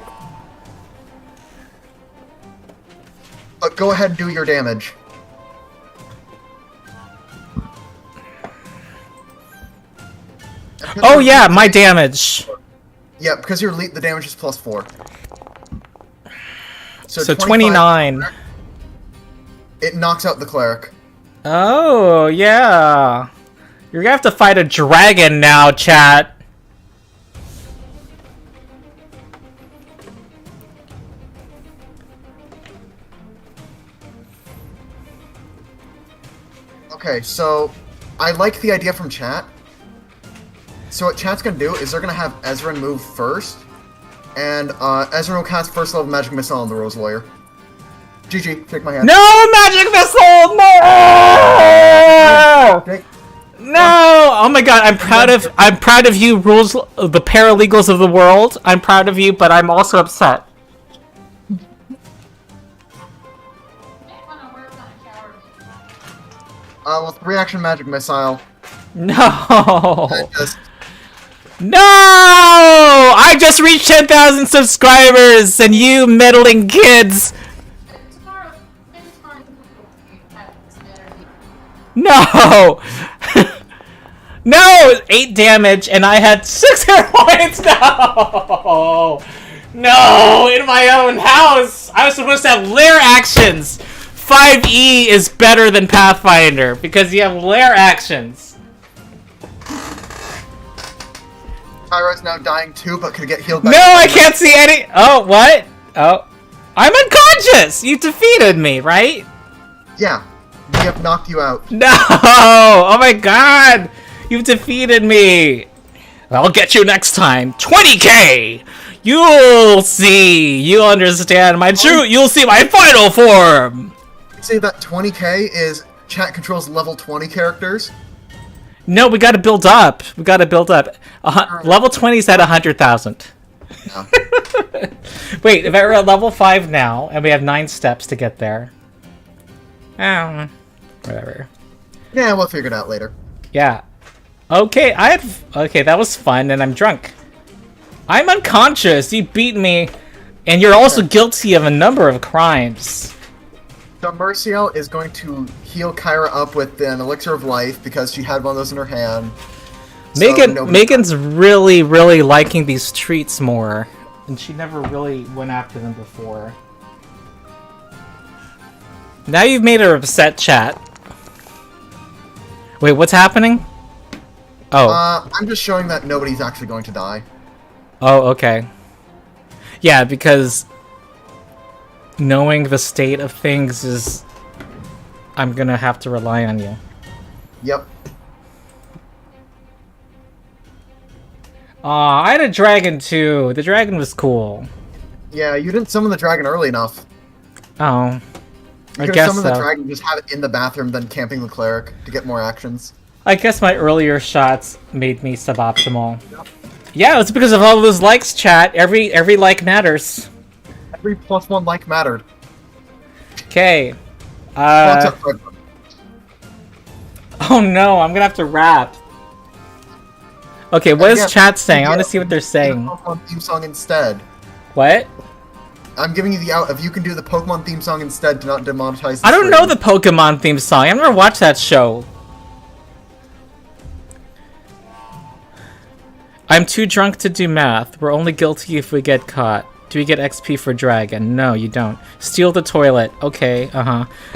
But go ahead and do your damage. Oh yeah, my damage. Yeah, because you're elite, the damage is +4. So 25, 29. It knocks out the cleric. Oh, yeah. You're gonna have to fight a dragon now, chat. Okay, so I like the idea from chat. So what chat's gonna do is they're gonna have Ezrin move first, and Ezrin will cast first level magic missile on the Rose Lawyer. GG, shake my hand. No magic missile! No! Okay. No! Oh my god, I'm proud of you, rules, the paralegals of the world. I'm proud of you, but I'm also upset. Well, 3-action magic missile. No! Just, No! I just reached 10,000 subscribers, and you meddling kids! No! No! 8 damage, and I had 6 hit points! No! No! In my own house! I was supposed to have lair actions! 5E is better than Pathfinder, because you have lair actions. Pyro's now dying too, but could get healed by... No, I can't see any... Oh, what? Oh. I'm unconscious! You defeated me, right? Yeah, we have knocked you out. No! Oh my god! You've defeated me! I'll get you next time. 20k! You'll see! You'll understand my true... You'll see my final form! Say that 20k is chat controls level 20 characters. No, we gotta build up. We gotta build up. Level 20 is at 100,000. Yeah. Wait, if we're at level 5 now, and we have 9 steps to get there. Whatever. Yeah, we'll figure it out later. Yeah. Okay, okay, that was fun, and I'm drunk. I'm unconscious. You beat me, and you're also guilty of a number of crimes. So Merciel is going to heal Kyra up with an elixir of life because she had one of those in her hand. Megan's really, really liking these treats more, and she never really went after them before. Now you've made her upset, chat. Wait, what's happening? Oh. I'm just showing that nobody's actually going to die. Oh, okay. Yeah, because knowing the state of things is... I'm gonna have to rely on you. Yep. Aw, I had a dragon too. The dragon was cool. Yeah, you didn't summon the dragon early enough. Oh. You I could have guess summoned the so. dragon and just have it in the bathroom, then camping the cleric to get more actions. I guess my earlier shots made me suboptimal. Yeah, it's because of all those likes, chat. Every like matters. Every +1 like mattered. Okay. Oh Oh no, I'm gonna have to rap. Okay, what is chat saying? I want to see what they're saying. Pokemon theme song instead. What? I'm giving you the out if you can do the Pokemon theme song instead to not demonetize the I don't know stream. the Pokemon theme song. I've never watched that show. I'm too drunk to do math. We're only guilty if we get caught. Do we get XP for dragon? No, you don't. Steal the toilet. Okay,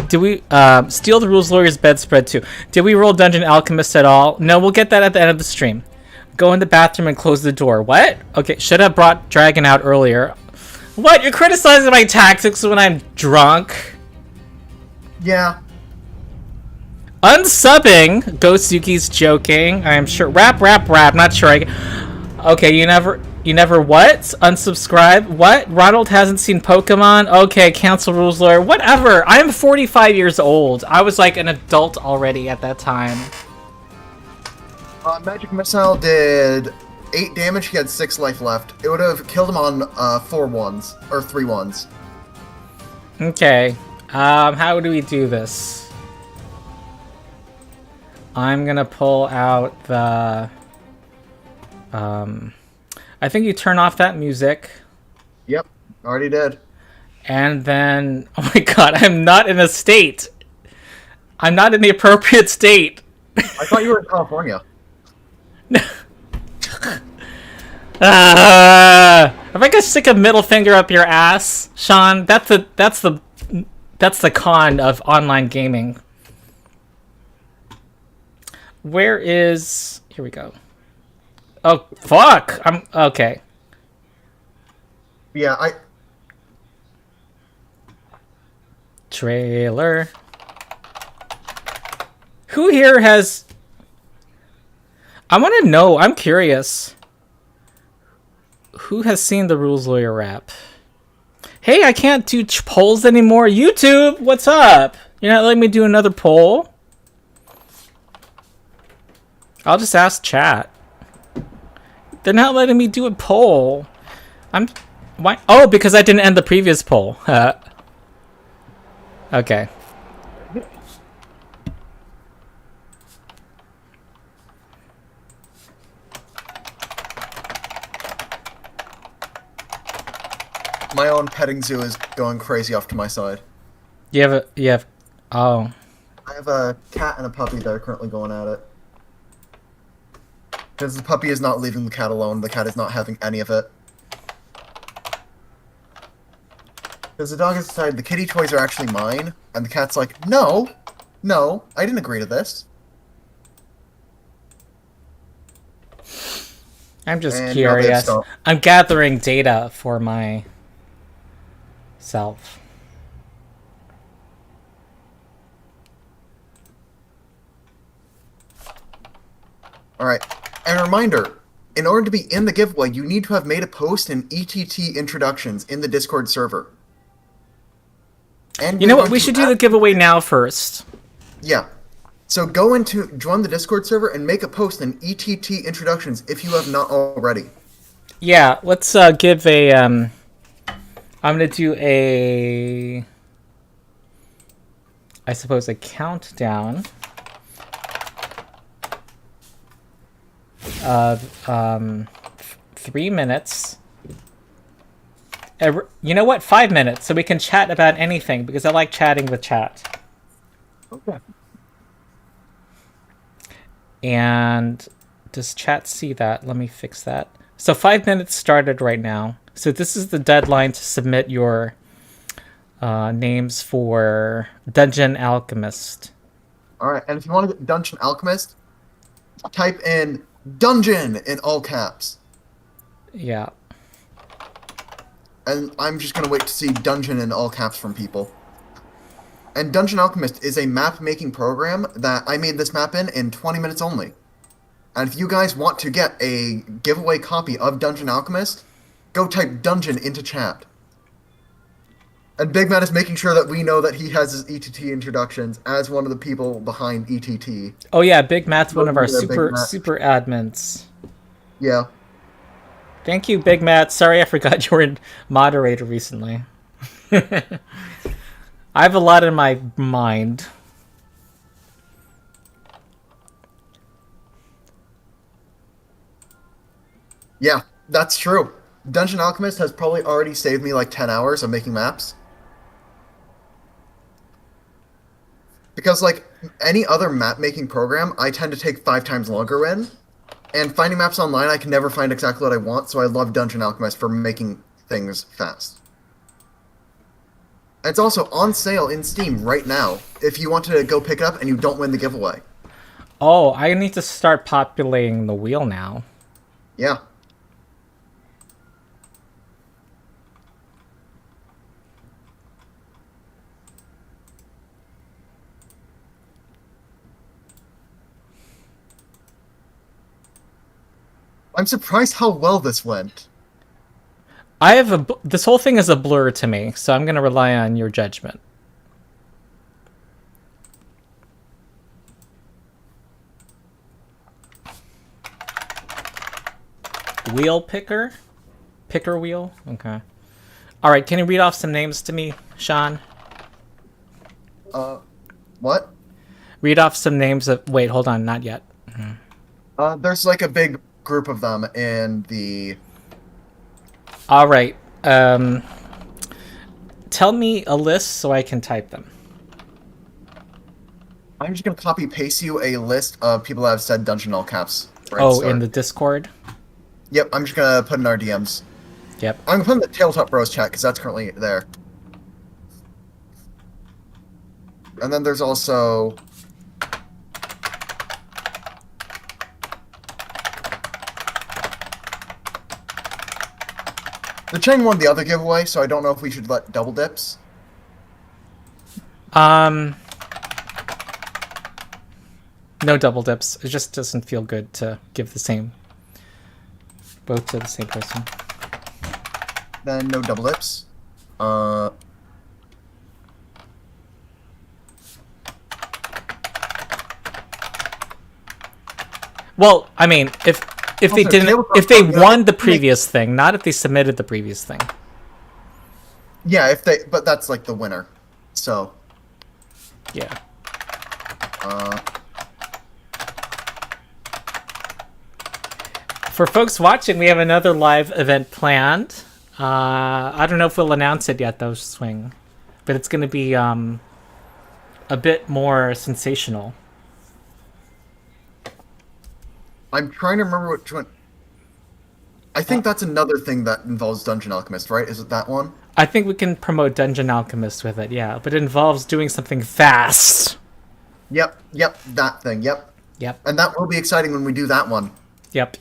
Do we, steal the rules lawyer's bedspread too. Did we roll Dungeon Alchemist at all? No, we'll get that at the end of the stream. Go in the bathroom and close the door. What? Okay, should have brought dragon out earlier. What? You're criticizing my tactics when I'm drunk? Yeah. Unsubbing? Ghost joking. I'm sure. Rap. Not sure. Okay, you never what? Unsubscribe? What? Ronald hasn't seen Pokemon? Okay, cancel rules lawyer. Whatever. I'm 45 years old. I was like an adult already at that time. Magic Missile did 8 damage. He had 6 life left. It would have killed him on 4 ones or 3 ones. Okay. How do we do this? I'm gonna pull out the... I think you turn off that music. Yep, already did. And then... Oh my god, I'm not in a state! I'm not in the appropriate state! I thought you were in California. If I could stick a middle finger up your ass, Sean, that's the con of online gaming. Where is... Here we go. Oh, fuck! I'm... Okay. Yeah, Trailer. Who here has... I want to know. I'm curious. Who has seen the Rules Lawyer rap? Hey, I can't do polls anymore. YouTube, what's up? You're not letting me do another poll? I'll just ask chat. They're not letting me do a poll. Why? Oh, because I didn't end the previous poll. Okay. my own petting zoo is going crazy off to my side. Oh. I have a cat and a puppy that are currently going at it. Because the puppy is not leaving the cat alone, the cat is not having any of it. Because the dog has decided the kitty toys are actually mine, and the cat's like, no, I didn't agree to this. I'm just And curious. I'm gathering data for myself. Alright, and a reminder, in order to be in the giveaway, you need to have made a post in ETT introductions in the Discord server. And you know what? We should do the giveaway now first. Yeah. So go join the Discord server and make a post in ETT introductions if you have not already. Yeah, let's give a I'm gonna do a I suppose a countdown of 3 minutes. You know what? 5 minutes, so we can chat about anything because I like chatting with chat. Okay. And does chat see that? Let me fix that. So 5 minutes started right now. So this is the deadline to submit your names for Dungeon Alchemist. Alright, and if you want to get Dungeon Alchemist, type in Dungeon in all caps. Yeah. And I'm just gonna wait to see Dungeon in all caps from people. And Dungeon Alchemist is a map-making program that I made this map in 20 minutes only. And if you guys want to get a giveaway copy of Dungeon Alchemist, go type Dungeon into chat. And Big Matt is making sure that we know that he has his ETT introductions as one of the people behind ETT. Oh yeah, Big Matt's one of our Yeah, super admins. Yeah. Thank you, Big Matt. Sorry I forgot you were in moderator recently. I have a lot in my mind. Yeah, that's true. Dungeon Alchemist has probably already saved me like 10 hours of making maps. Because, like, any other map-making program, I tend to take 5 times longer in. And finding maps online, I can never find exactly what I want, so I love Dungeon Alchemist for making things fast. It's also on sale in Steam right now, if you want to go pick it up and you don't win the giveaway. Oh, I need to start populating the wheel now. Yeah. I'm surprised how well this went. I have this whole thing is a blur to me, so I'm going to rely on your judgment. Wheel picker? Picker wheel? Okay. Alright, can you read off some names to me, Sean? What? Read off some names of... Wait, hold on, not yet. There's like a big group of them in the... Alright, tell me a list so I can type them. I'm just gonna copy-paste you a list of people that have said Dungeon all caps. In the Discord? Yep, I'm just gonna put in our DMs. Yep. I'm gonna put in the Tabletop Bros chat, because that's currently there. And then there's also... The Chang won the other giveaway, so I don't know if we should let double dips. No double dips. It just doesn't feel good to give the same... both to the same person. Then no double dips. Well, I mean, if they Also, didn't, if they won the previous thing, not if they submitted the previous thing. Yeah, if they... But that's like the winner. So... Yeah. For folks watching, we have another live event planned. I don't know if we'll announce it yet, though, Swing. But it's going to be a bit more sensational. I'm trying to remember which one... I think that's another thing that involves Dungeon Alchemist, right? Is it that one? I think we can promote Dungeon Alchemist with it, yeah. But it involves doing something fast. Yep, that thing, yep. Yep. And that will be exciting when we do that one. Yep.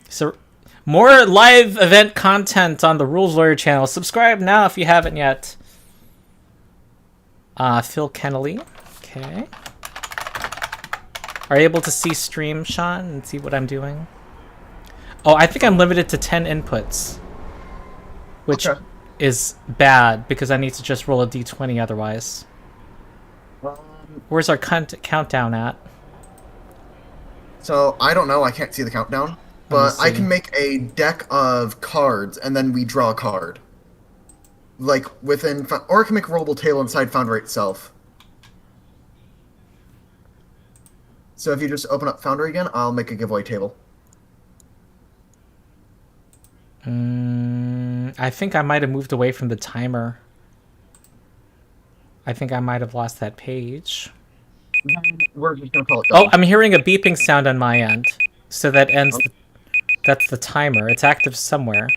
So, more live event content on the Rules Lawyer channel. Subscribe now if you haven't yet. Phil Kennelly. Okay. Are you able to see stream, Sean, and see what I'm doing? Oh, I think I'm limited to 10 inputs. Which is bad, because I need to just roll a d20 otherwise. Where's our countdown at? So, I don't know, I can't see the countdown. But I can make a deck of cards, and then we draw a card. Like, within... Or I can make a rollable table inside Foundry itself. So if you just open up Foundry again, I'll make a giveaway table. I think I might have moved away from the timer. I think I might have lost that page. We're just going to call it done. Oh, I'm hearing a beeping sound on my end. So that ends... That's the timer. It's active somewhere.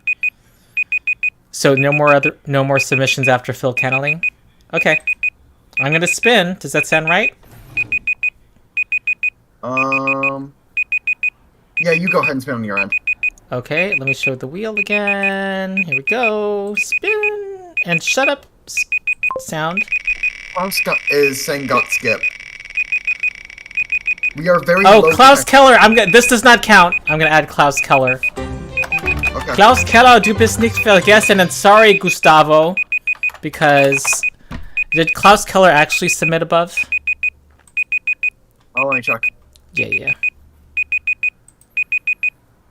So no more submissions after Phil Kennelly? Okay. I'm gonna spin. Does that sound right? Yeah, you go ahead and spin on your end. Okay, let me show the wheel again. Here we go. Spin and shut up. Sound. Klaus is saying got skip. We are very Oh, low Klaus tech. Keller. This does not count. I'm gonna add Klaus Keller. Okay. Klaus Keller, du bist nicht vergessen, and sorry, Gustavo, because did Klaus Keller actually submit above? Oh, let me check. Yeah.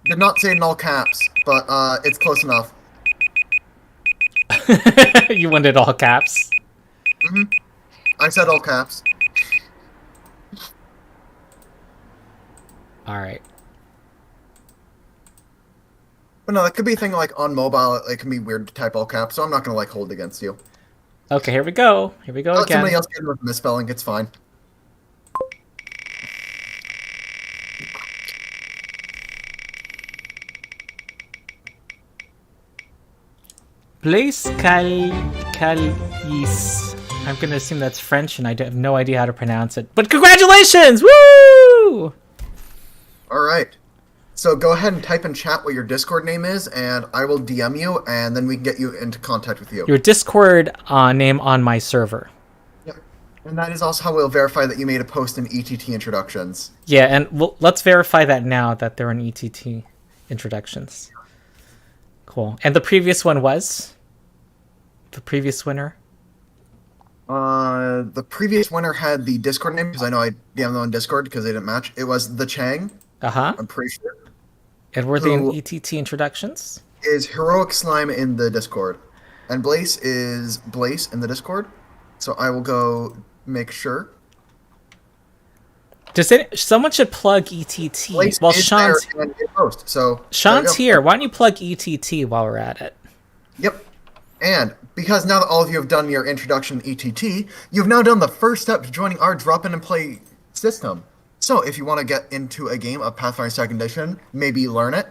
Did not say in all caps, but it's close enough. You wanted all caps. I said all caps. All right. But no, that could be a thing like on mobile. It can be weird to type all caps, so I'm not gonna like hold against you. Okay, here we go. Here we go Let again. somebody else get in with misspelling. It's fine. Blaise Calis. I'm gonna assume that's French, and I have no idea how to pronounce it. But congratulations! Woo! All right. So go ahead and type in chat what your Discord name is, and I will DM you, and then we can get you into contact with you. Your Discord name on my server. Yep. And that is also how we'll verify that you made a post in ETT introductions. Yeah, and let's verify that now that they're in ETT introductions. Cool. And the previous one was? The previous winner? The previous winner had the Discord name, because I know I DM'd them on Discord because they didn't match. It was The Chang. Uh-huh. I'm pretty sure. And were they in Who- ETT introductions? Is Heroic Slime in the Discord. And Blaze is Blaze in the Discord. So I will go make sure. Someone should plug ETT. Blaze Well, is Sean's there and in post. So Sean's there you go. here. Why don't you plug ETT while we're at it? Yep. And because now that all of you have done your introduction to ETT, you've now done the first step to joining our drop in and play system. So if you want to get into a game of Pathfinder 2nd Edition, maybe learn it.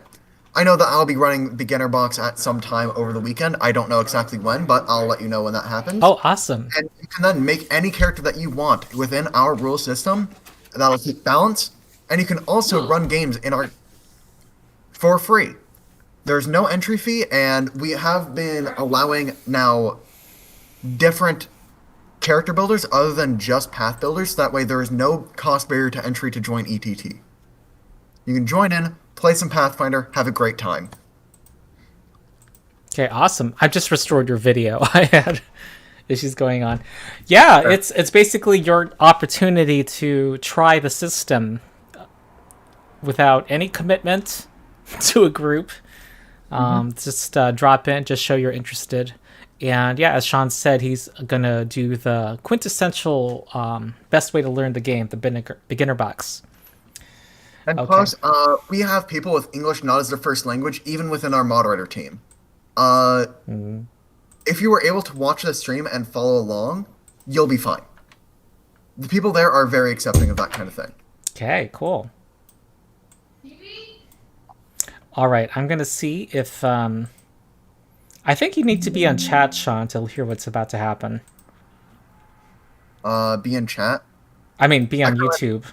I know that I'll be running Beginner Box at some time over the weekend. I don't know exactly when, but I'll let you know when that happens. Oh, awesome. And you can then make any character that you want within our rule system. That'll keep balance. And you can also run games in our for free. There's no entry fee, and we have been allowing now different character builders other than just path builders. So that way there is no cost barrier to entry to join ETT. You can join in, play some Pathfinder, have a great time. Okay, awesome. I just restored your video. I had issues going on. Yeah, Sure. it's basically your opportunity to try the system without any commitment to a group. Just drop in, just show you're interested. And yeah, as Sean said, he's gonna do the quintessential best way to learn the game, the beginner box. And Okay. plus, we have people with English not as their first language, even within our moderator team. If you were able to watch the stream and follow along, you'll be fine. The people there are very accepting of that kind of thing. Okay, cool. All right, I'm gonna see if I think you need to be on chat, Sean, to hear what's about to happen. Be in chat. I mean, be on I got it. YouTube.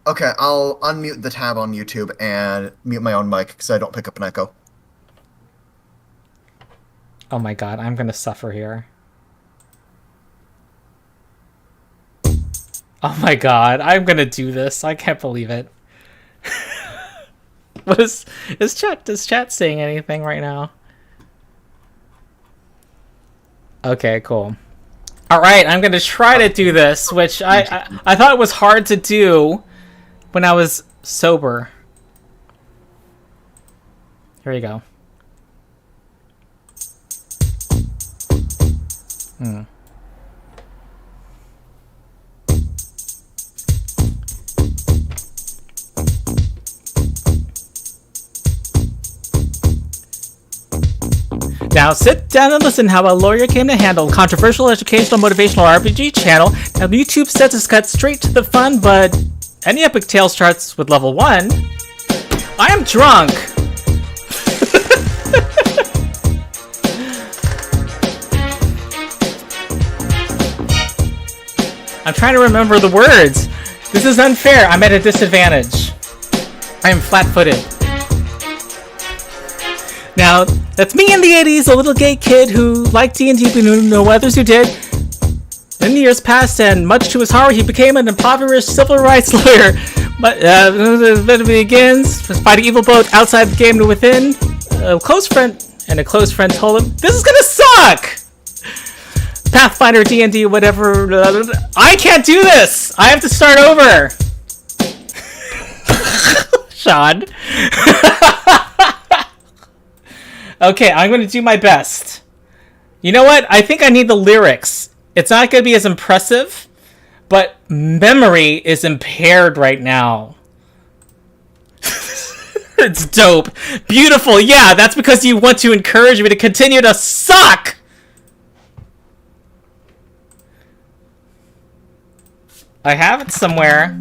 Okay, I'll unmute the tab on YouTube and mute my own mic because I don't pick up an echo. Oh my god, I'm gonna suffer here. Oh my god, I'm gonna do this. I can't believe it. What is chat saying anything right now? Okay, cool. All right, I'm gonna try to do this, which I thought it was hard to do when I was sober. Here you go. Now sit down and listen how a lawyer came to handle controversial educational motivational RPG channel. Now YouTube says it's cut straight to the fun, but any epic tale starts with level 1. I am drunk! I'm trying to remember the words. This is unfair. I'm at a disadvantage. I am flat-footed. Now, that's me in the 80s, a little gay kid who liked D&D but knew no others who did. In the years past, and much to his horror, he became an impoverished civil rights lawyer. But it begins, fighting evil both outside the game and within. A close friend told him, "This is gonna suck! Pathfinder, D&D, whatever. I can't do this! I have to start over!" Sean. Okay, I'm going to do my best. You know what? I think I need the lyrics. It's not going to be as impressive, but memory is impaired right now. It's dope. Beautiful. Yeah, that's because you want to encourage me to continue to suck! I have it somewhere.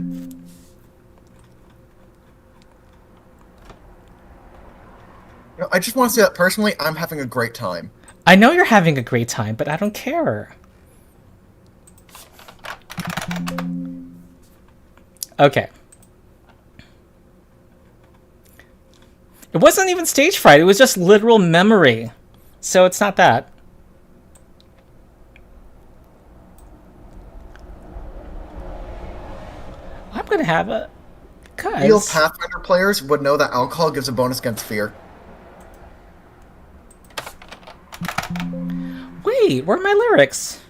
I just want to say that personally, I'm having a great time. I know you're having a great time, but I don't care. Okay. It wasn't even stage fright, it was just literal memory. So it's not that. I'm gonna have a... Real Pathfinder players would know that alcohol gives a bonus against fear. Wait, where are my lyrics?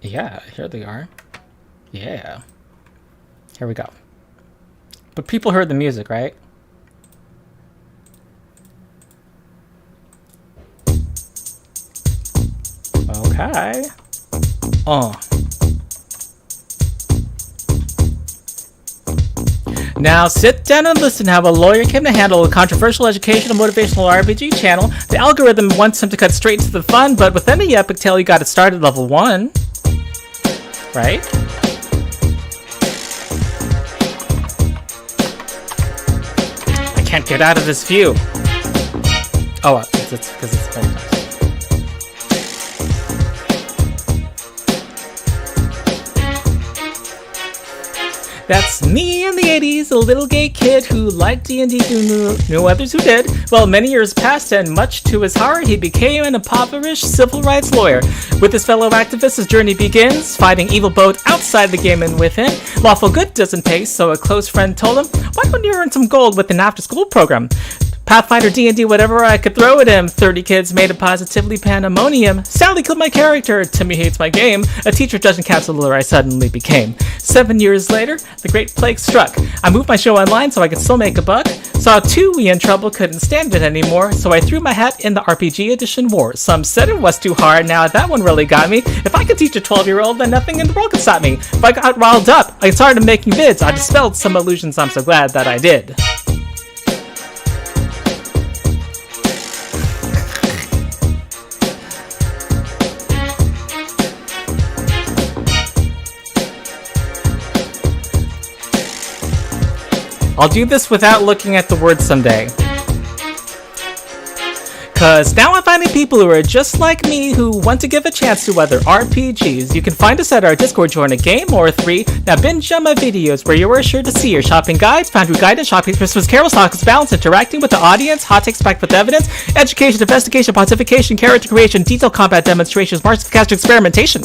Yeah, here they are. Yeah. Here we go. But people heard the music, right? Okay. Now sit down and listen how a lawyer came to handle a controversial educational motivational RPG channel. The algorithm wants him to cut straight into the fun, but with any epic tale you got it started at level 1. Right? I can't get out of this view. Oh, it's because it's very nice. That's me in the 80s, a little gay kid who liked D&D who knew others who did. Well, many years passed, and much to his horror, he became an impoverished civil rights lawyer. With his fellow activists, his journey begins, fighting evil both outside the game and within. Lawful good doesn't pay, so a close friend told him, "Why don't you earn some gold with an after-school program?" Pathfinder, D&D, whatever I could throw at him. 30 kids made a positively pandemonium. Sadly killed my character. Timmy hates my game. A teacher, judge, and counselor I suddenly became. 7 years later, the Great Plague struck. I moved my show online so I could still make a buck. Saw 2 we in trouble, couldn't stand it anymore, so I threw my hat in the RPG edition war. Some said it was too hard, now that one really got me. If I could teach a 12-year-old, then nothing in the world could stop me. If I got riled up, I started making vids. I dispelled some illusions, I'm so glad that I did. I'll do this without looking at the words someday. Cause now I'm finding people who are just like me who want to give a chance to other RPGs. You can find us at our Discord, join a game or 3. Now binge on my videos where you are sure to see your shopping guides, foundry guidance, shopping Christmas carols, talks, balance, interacting with the audience, hot takes backed with evidence, education, investigation, pontification, character creation, detailed combat demonstrations, marks of cast experimentation.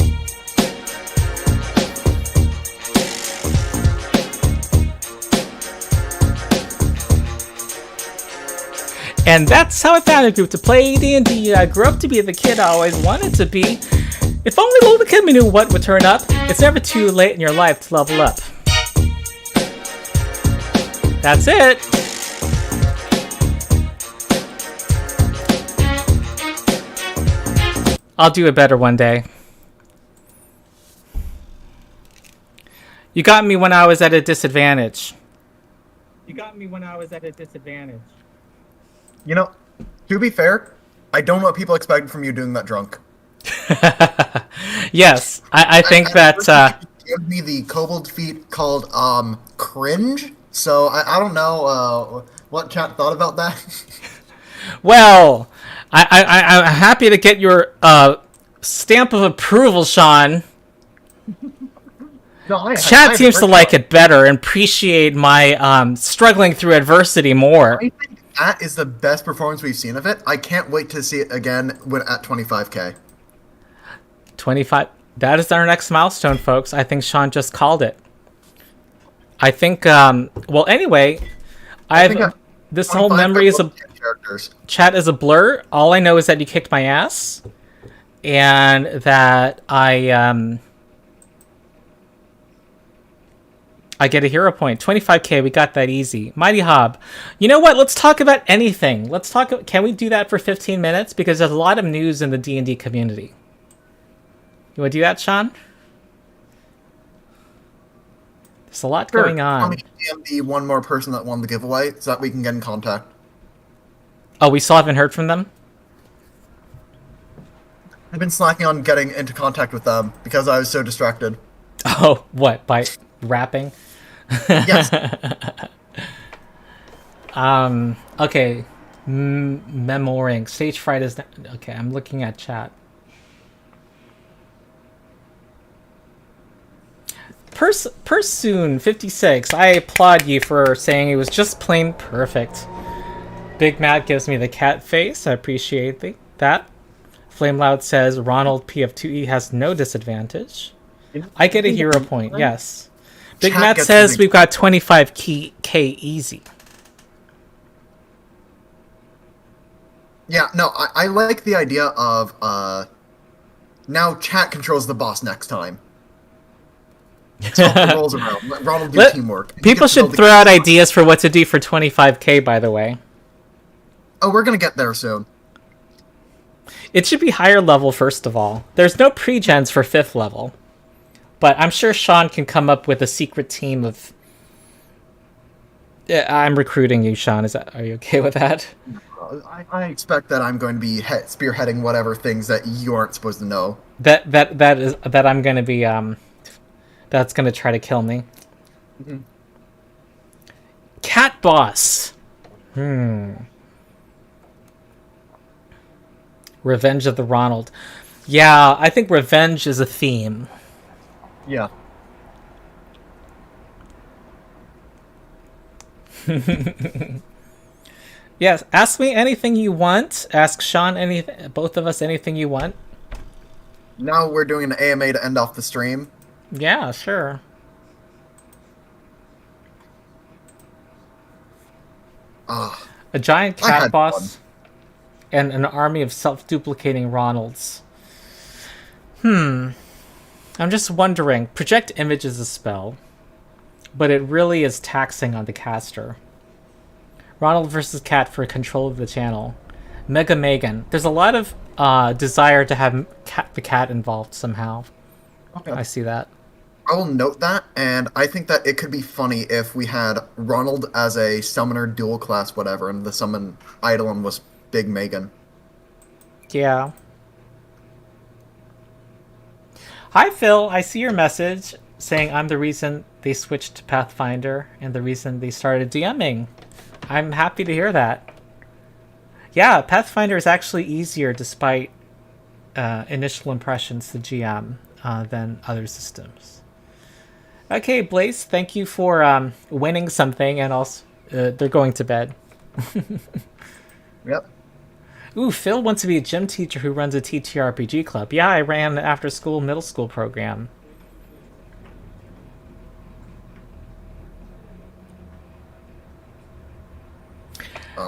And that's how I found a group to play D&D. I grew up to be the kid I always wanted to be. If only little kid me knew what would turn up. It's never too late in your life to level up. That's it. I'll do it better one day. You got me when I was at a disadvantage. You know, to be fair, I don't know what people expected from you doing that drunk. Yes, I think that... Give me the kobold feat called, cringe, so I don't know, what chat thought about that. Well, I'm happy to get your, stamp of approval, Sean. No, I Chat seems to like it better and appreciate my struggling through adversity more. I think that is the best performance we've seen of it. I can't wait to see it again when at 25k. 25. That is our next milestone, folks. I think Sean just called it. I think. Well, anyway, this whole memory is a characters. Chat is a blur. All I know is that you kicked my ass, and that I get a hero point. 25k, we got that easy. Mighty Hob. You know what? Let's talk about anything. Can we do that for 15 minutes? Because there's a lot of news in the D&D community. You want to do that, Sean? There's a lot going on. Tell me the one more person that won the giveaway so that we can get in contact. Oh, we still haven't heard from them? I've been slacking on getting into contact with them because I was so distracted. Oh, what? By rapping? Yes. Okay. Memoring. Stage fright is... Okay, I'm looking at chat. Pursoon56, I applaud you for saying it was just plain perfect. Big Matt gives me the cat face. I appreciate that. Flame Loud says Ronald PF2E has no disadvantage. I get a hero point, yes. Big Matt says we've got 25k easy. Yeah, no, I like the idea of now chat controls the boss next time. Swap the roles around. Let Ronald do teamwork. People should throw out ideas for what to do for 25k, by the way. Oh, we're gonna get there soon. It should be higher level, first of all. There's no pregens for 5th level. But I'm sure Sean can come up with a secret team of... I'm recruiting you, Sean. Are you okay with that? I expect that I'm going to be spearheading whatever things that you aren't supposed to know. That I'm going to be... That's going to try to kill me. Mm-hmm. Cat Boss. Revenge of the Ronald. Yeah, I think revenge is a theme. Yeah. Yes, ask me anything you want. Ask Sean anything. Both of us anything you want. Now we're doing an AMA to end off the stream. Yeah, sure. A giant cat boss and an army of self-duplicating Ronalds. I'm just wondering. Project image is a spell, but it really is taxing on the caster. Ronald versus Cat for control of the channel. Mega Megan. There's a lot of desire to have the cat involved somehow. Okay. I see that. I will note that, and I think that it could be funny if we had Ronald as a summoner, dual class, whatever, and the summon Eidolon was Big Megan. Yeah. Hi, Phil. I see your message saying I'm the reason they switched to Pathfinder and the reason they started DMing. I'm happy to hear that. Yeah, Pathfinder is actually easier despite initial impressions to GM than other systems. Okay, Blaze, thank you for winning something, and also they're going to bed. Yep. Ooh, Phil wants to be a gym teacher who runs a TTRPG club. Yeah, I ran the after-school middle school program.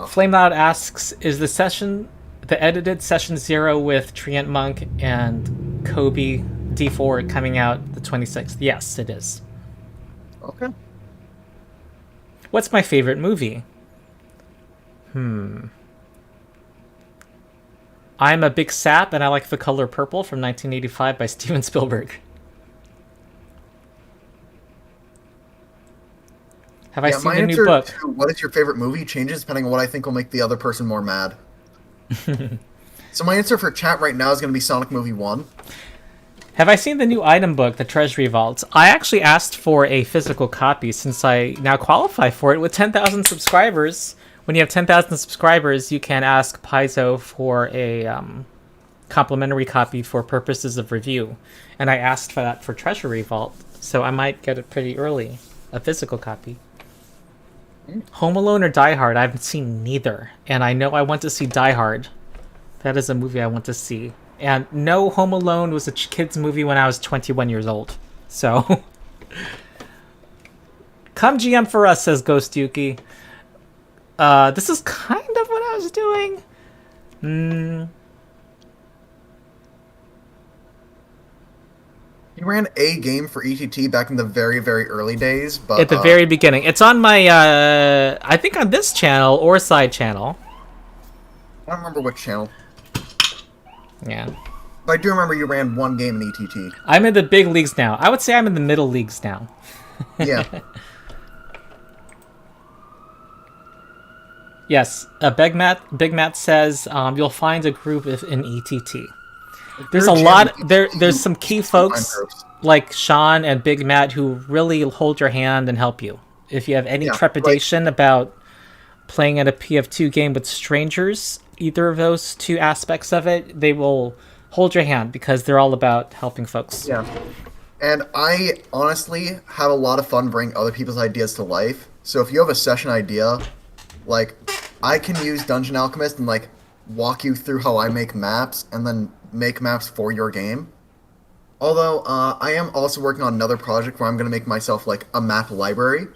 Flame Loud asks, is the edited session 0 with Treant Monk and Kobe D4 coming out the 26th? Yes, it is. Okay. What's my favorite movie? I'm a big sap and I like The Color Purple from 1985 by Steven Spielberg. Have I seen a new book? To what is your favorite movie changes depending on what I think will make the other person more mad. So my answer for chat right now is going to be Sonic Movie 1. Have I seen the new item book, The Treasury Vault? I actually asked for a physical copy since I now qualify for it with 10,000 subscribers. When you have 10,000 subscribers, you can ask Paizo for a complimentary copy for purposes of review, and I asked for that for Treasury Vault, so I might get it pretty early, a physical copy. Home Alone or Die Hard? I haven't seen neither, and I know I want to see Die Hard. That is a movie I want to see. And no, Home Alone was a kid's movie when I was 21 years old. So, come GM for us, says Ghost Yuki. This is kind of what I was doing. You ran a game for ETT back in the very, very early days, but At the very beginning. It's on my, I think on this channel or side channel. I don't remember which channel. Yeah. But I do remember you ran one game in ETT. I'm in the big leagues now. I would say I'm in the middle leagues now. Yeah. Yes. Big Matt says you'll find a group in ETT. There's a lot. There's some key folks like Sean and Big Matt who really hold your hand and help you. If you have any trepidation about playing at a PF2 game with strangers, either of those two aspects of it, they will hold your hand because they're all about helping folks. Yeah. And I honestly have a lot of fun bringing other people's ideas to life. So if you have a session idea, like, I can use Dungeon Alchemist and, like, walk you through how I make maps and then make maps for your game. Although, I am also working on another project where I'm going to make myself, like, a map library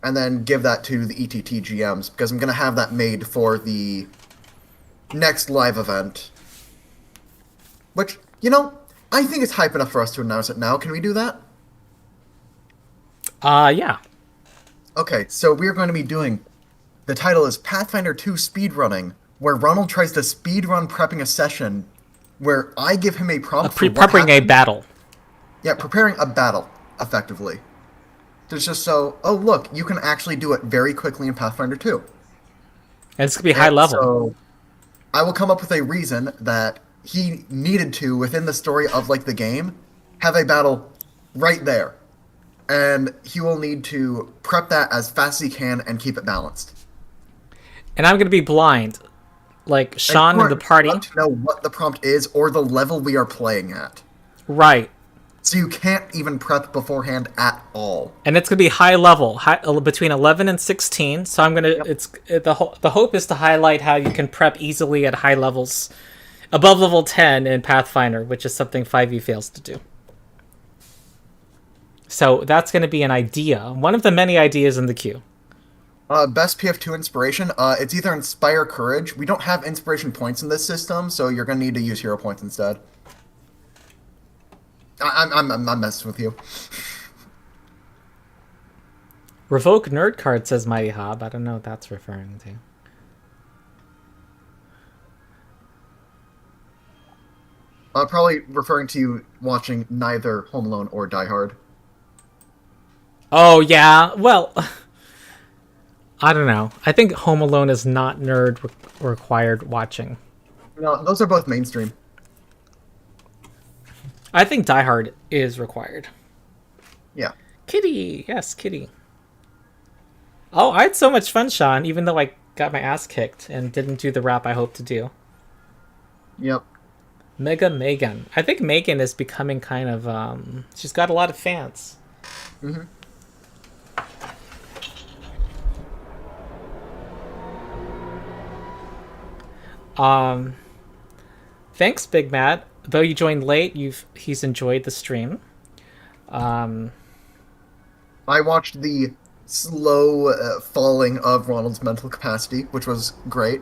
and then give that to the ETT GMs because I'm going to have that made for the next live event. Which, you know, I think it's hype enough for us to announce it now. Can we do that? Yeah. Okay, so we're going to be doing... The title is Pathfinder 2 Speedrunning, where Ronald tries to speedrun prepping a session where I give him a prompt for preparing a battle. Yeah, preparing a battle, effectively. There's just so, oh look, you can actually do it very quickly in Pathfinder 2. And it's going to be high level. So I will come up with a reason that he needed to, within the story of, like, the game, have a battle right there. And he will need to prep that as fast as he can and keep it balanced. And I'm going to be blind. Like Sean and the party. Want to know what the prompt is or the level we are playing at. Right. So you can't even prep beforehand at all. And it's going to be high level, between 11 and 16. So I'm going to... The hope is to highlight how you can prep easily at high levels. Above level 10 in Pathfinder, which is something 5e fails to do. So that's going to be an idea. One of the many ideas in the queue. Best PF2 inspiration. It's either Inspire or Courage. We don't have inspiration points in this system, so you're going to need to use hero points instead. I'm messing with you. Revoke nerd card, says Mighty Hob. I don't know what that's referring to. Probably referring to you watching neither Home Alone or Die Hard. Oh, yeah. Well, I don't know. I think Home Alone is not nerd required watching. No, those are both mainstream. I think Die Hard is required. Yeah. Kitty! Yes, Kitty. Oh, I had so much fun, Sean, even though I got my ass kicked and didn't do the rap I hoped to do. Yep. Mega Megan. I think Megan is becoming kind of, she's got a lot of fans. Mm-hmm. Thanks, Big Matt. Though you joined late, he's enjoyed the stream. I watched the slow falling of Ronald's mental capacity, which was great.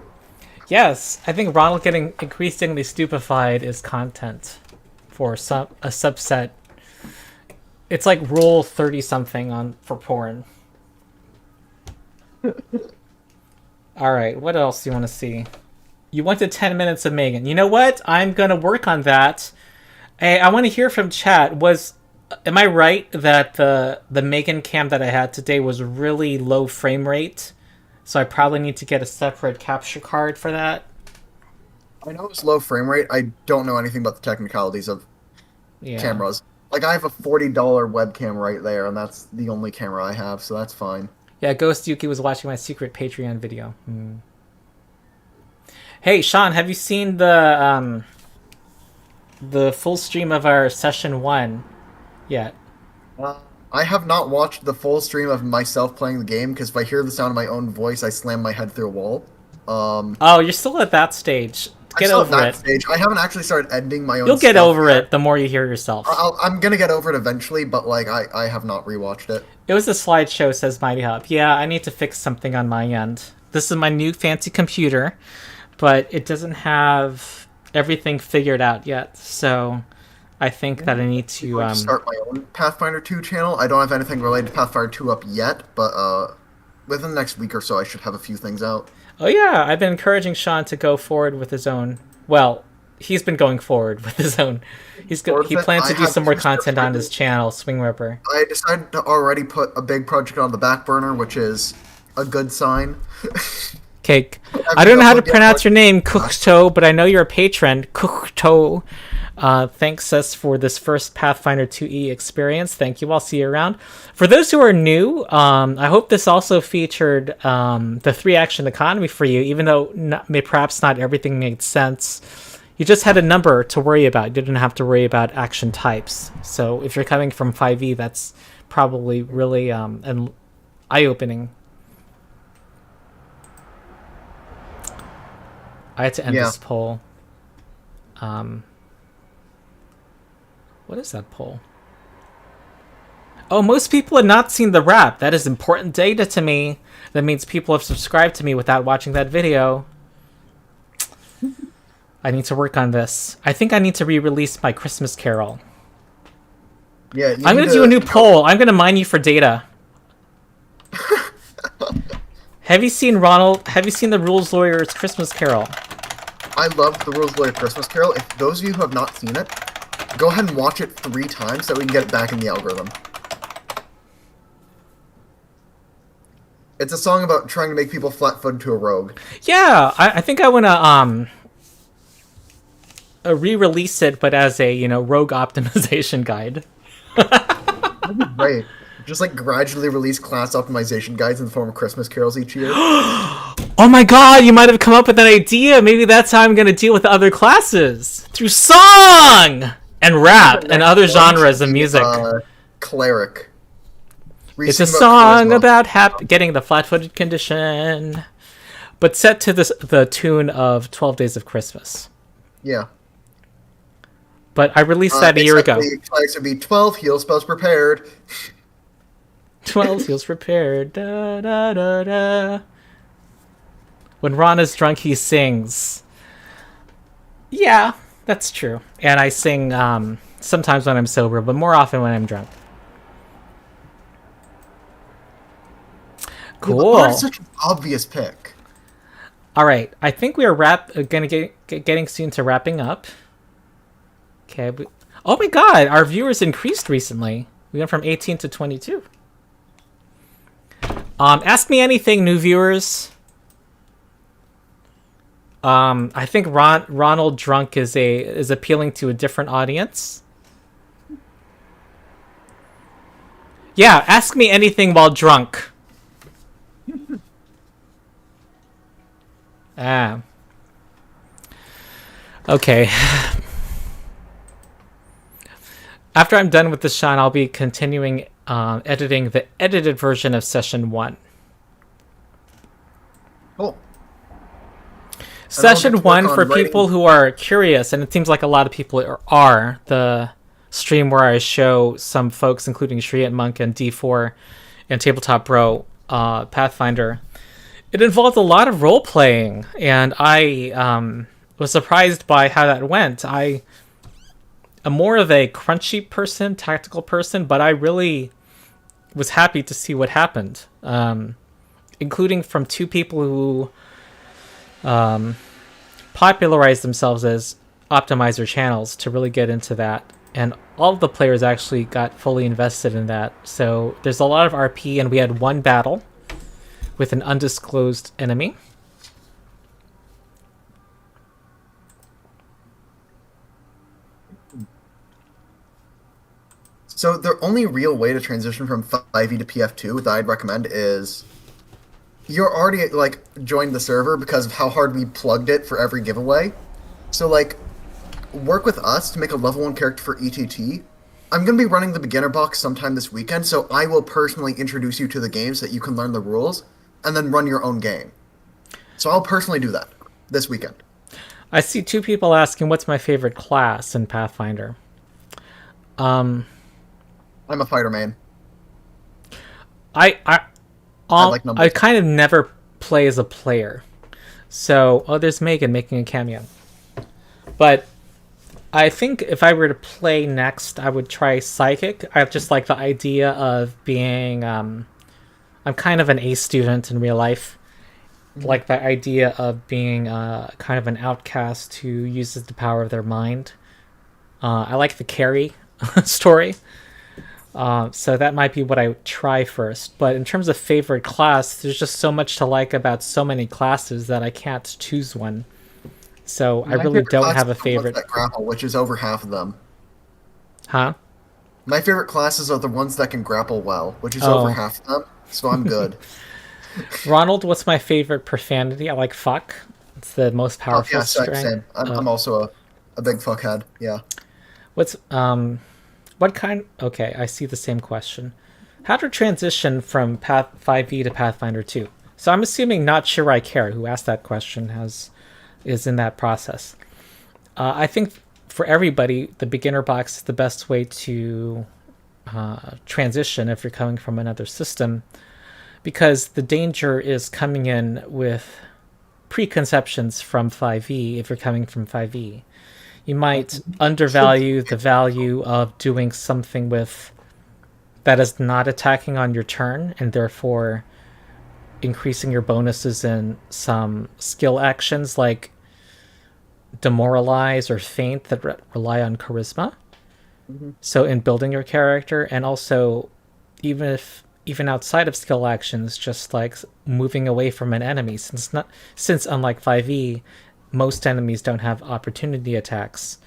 Yes, I think Ronald getting increasingly stupefied is content for a subset. It's like rule 30-something for porn. All right, what else do you want to see? You wanted 10 minutes of Megan. You know what? I'm going to work on that. Hey, I want to hear from chat. Am I right that the Megan cam that I had today was really low frame rate? So I probably need to get a separate capture card for that? I know it's low frame rate. I don't know anything about the technicalities of cameras. Like, I have a $40 webcam right there, and that's the only camera I have, so that's fine. Yeah, Ghost Yuki was watching my secret Patreon video. Hey, Sean, have you seen the the full stream of our session 1 yet. I have not watched the full stream of myself playing the game because if I hear the sound of my own voice, I slam my head through a wall. Oh, you're still at that stage. Get over it. Stage. I haven't actually started editing my own. You'll get over it the more you hear yourself. I'm gonna get over it eventually, but like I have not rewatched it. It was a slideshow, says Mighty Hub. Yeah, I need to fix something on my end. This is my new fancy computer, but it doesn't have everything figured out yet. So I think that I need to start my own Pathfinder 2 channel. I don't have anything related to Pathfinder 2 up yet, but within the next week or so, I should have a few things out. Oh yeah, I've been encouraging Sean to go forward with his own. Well, he's been going forward with his own. He plans to do some more content on his channel, SwingRIpper. I decided to already put a big project on the back burner, which is a good sign. Cake. I don't know how to pronounce your name, Cookto, but I know you're a patron, Cookto. Thanks us for this first Pathfinder 2E experience. Thank you. I'll see you around. For those who are new, I hope this also featured the 3-action economy for you, even though perhaps not everything made sense. You just had a number to worry about. You didn't have to worry about action types. So if you're coming from 5e, that's probably really an eye-opening. I had to end this poll. What is that poll? Oh, most people have not seen the wrap. That is important data to me. That means people have subscribed to me without watching that video. I need to work on this. I think I need to re-release my Christmas Carol. Yeah, I'm going to do a new poll. I'm going to mine you for data. Have you seen the Rules Lawyer's Christmas Carol? I love the Rules Lawyer Christmas Carol. If those of you who have not seen it, go ahead and watch it 3 times so we can get it back in the algorithm. It's a song about trying to make people flat-footed to a rogue. Yeah, I think I want to re-release it, but as a rogue optimization guide. That'd be great. Just like gradually release class optimization guides in the form of Christmas carols each year. Oh my god, you might have come up with an idea. Maybe that's how I'm going to deal with the other classes. Through song! And rap and other genres of music. Cleric. It's a song about getting the flat-footed condition, but set to the tune of 12 Days of Christmas. Yeah. But I released that a year ago. Clerics would be 12 heal spells prepared. 12 heals prepared. Da, da, da, da. When Ron is drunk, he sings. Yeah, that's true. And I sing sometimes when I'm sober, but more often when I'm drunk. Cool. That's such an obvious pick. All right, I think we are getting soon to wrapping up. Okay. Oh my God, our viewers increased recently. We went from 18 to 22. Ask me anything, new viewers. I think Ronald drunk is appealing to a different audience. Yeah, ask me anything while drunk. Okay. After I'm done with this, Sean, I'll be continuing editing the edited version of Session 1. Cool. Session 1, for people who are curious, and it seems like a lot of people are, the stream where I show some folks, including Shriat Monk and D4 and Tabletop Bro, Pathfinder. It involved a lot of role-playing, and I was surprised by how that went. I am more of a crunchy person, tactical person, but I really was happy to see what happened, including from 2 people who popularized themselves as optimizer channels to really get into that. And all of the players actually got fully invested in that. So there's a lot of RP, and we had 1 battle with an undisclosed enemy. So the only real way to transition from 5e to PF2 that I'd recommend is you're already joined the server because of how hard we plugged it for every giveaway. So work with us to make a level 1 character for ETT. I'm going to be running the beginner box sometime this weekend, so I will personally introduce you to the game so that you can learn the rules and then run your own game. So I'll personally do that this weekend. I see 2 people asking what's my favorite class in Pathfinder. I'm a fighter main. I like numbers. I kind of never play as a player. So, there's Megan making a cameo. But I think if I were to play next, I would try Psychic. I just like the idea of being... I'm kind of an A student in real life. Like the idea of being kind of an outcast who uses the power of their mind. I like the carry story. So that might be what I try first. But in terms of favorite class, there's just so much to like about so many classes that I can't choose one. So I really don't have a favorite. That grapple, which is over half of them. Huh? My favorite classes are the ones that can grapple well, which is over half of them. So I'm good. Ronald, what's my favorite profanity? I like fuck. It's the most powerful strength. Same. I'm also a big fuckhead. Yeah. What's what kind? Okay, I see the same question. How to transition from Path 5e to Pathfinder 2? So I'm assuming Not Sure I Care, who asked that question, is in that process. I think for everybody, the beginner box is the best way to transition if you're coming from another system, because the danger is coming in with preconceptions from 5e if you're coming from 5e. You might undervalue the value of doing something with that is not attacking on your turn, and therefore increasing your bonuses in some skill actions like Demoralize or Feint that rely on charisma. So in building your character, and also even outside of skill actions, just like moving away from an enemy, since unlike 5e, most enemies don't have opportunity attacks.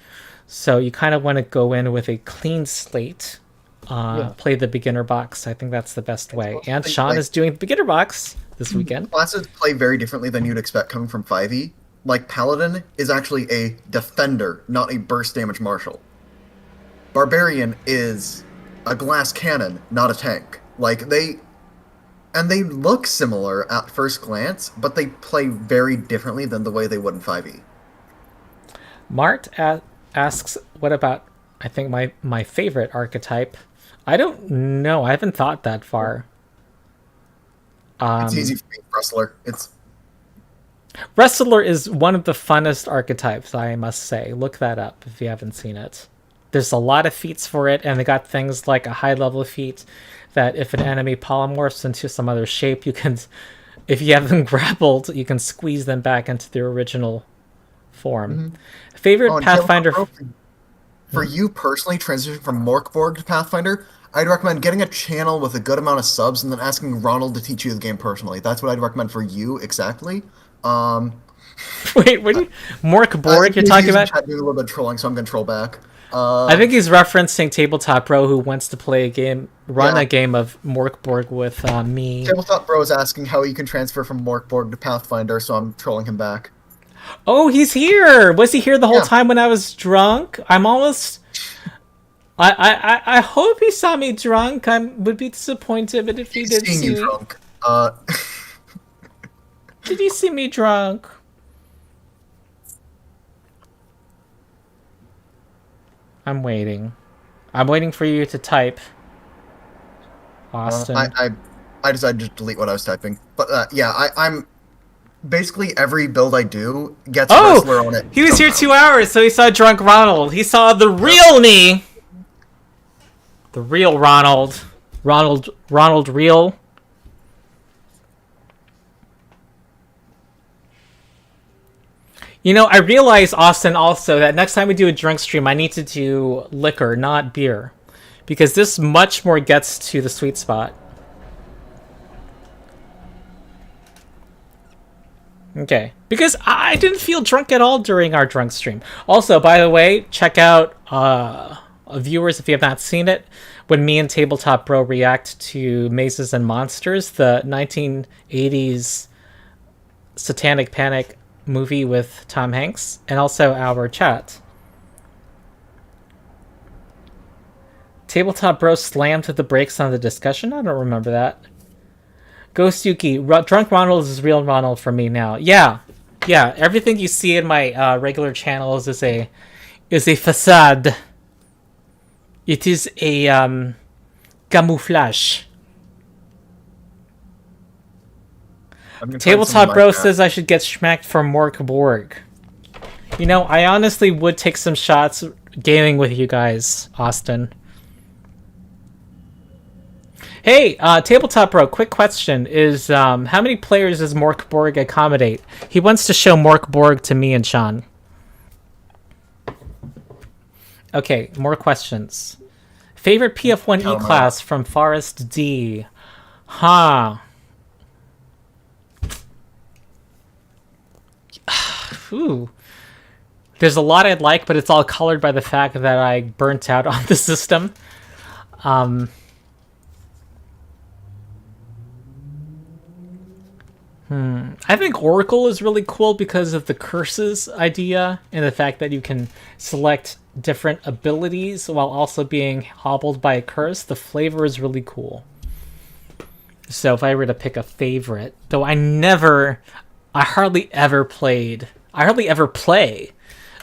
So you kind of want to go in with a clean slate, play the beginner box. I think that's the best way. And Sean is doing the beginner box this weekend. Classes play very differently than you'd expect coming from 5e. Like, Paladin is actually a defender, not a burst damage marshal. Barbarian is a glass cannon, not a tank. And they look similar at first glance, but they play very differently than the way they would in 5e. Mart asks, what about, I think, my favorite archetype? I don't know. I haven't thought that far. It's easy for me, Wrestler. Wrestler is one of the funnest archetypes, I must say. Look that up if you haven't seen it. There's a lot of feats for it, and they got things like a high-level feat that if an enemy polymorphs into some other shape, you can, if you have them grappled, you can squeeze them back into their original form. Favorite Pathfinder... For you personally, transitioning from Morkborg to Pathfinder, I'd recommend getting a channel with a good amount of subs and then asking Ronald to teach you the game personally. That's what I'd recommend for you, exactly. Wait, what are you... Morkborg you're talking about? Doing a little bit of trolling, so I'm going to troll back. I think he's referencing Tabletop Bro, who wants to play a game, a game of Morkborg with me. Tabletop Bro is asking how you can transfer from Morkborg to Pathfinder, so I'm trolling him back. Oh, he's here! Was he here the whole time when I was drunk? I'm almost... I hope he saw me drunk. I would be disappointed, but if he did see me... drunk. Did he see me drunk? I'm waiting. I'm waiting for you to type. Austin. I decided to delete what I was typing. But I'm... Basically, every build I do gets Wrestler on it. He was here 2 hours, so he saw Drunk Ronald. He saw the real me! The real Ronald. Ronald real. You know, I realize, Austin, also, that next time we do a drunk stream, I need to do liquor, not beer. Because this much more gets to the sweet spot. Okay. Because I didn't feel drunk at all during our drunk stream. Also, by the way, check out, viewers, if you have not seen it, when me and Tabletop Bro react to Mazes and Monsters, the 1980s Satanic Panic movie with Tom Hanks, and also our chat. Tabletop Bro slammed the brakes on the discussion? I don't remember that. Ghost Yuki, Drunk Ronald is real Ronald for me now. Yeah. Everything you see in my regular channels is a facade. It is a camouflage. Tabletop Bro says I should get smacked for Mork Borg. You know, I honestly would take some shots gaming with you guys, Austin. Hey, Tabletop Bro, quick question is, how many players does Mork Borg accommodate? He wants to show Mork Borg to me and Sean. Okay, more questions. Favorite PF1E class from Forest D? Ooh. There's a lot I'd like, but it's all colored by the fact that I burnt out on the system. I think Oracle is really cool because of the curses idea and the fact that you can select different abilities while also being hobbled by a curse. The flavor is really cool. So if I were to pick a favorite, though I hardly ever play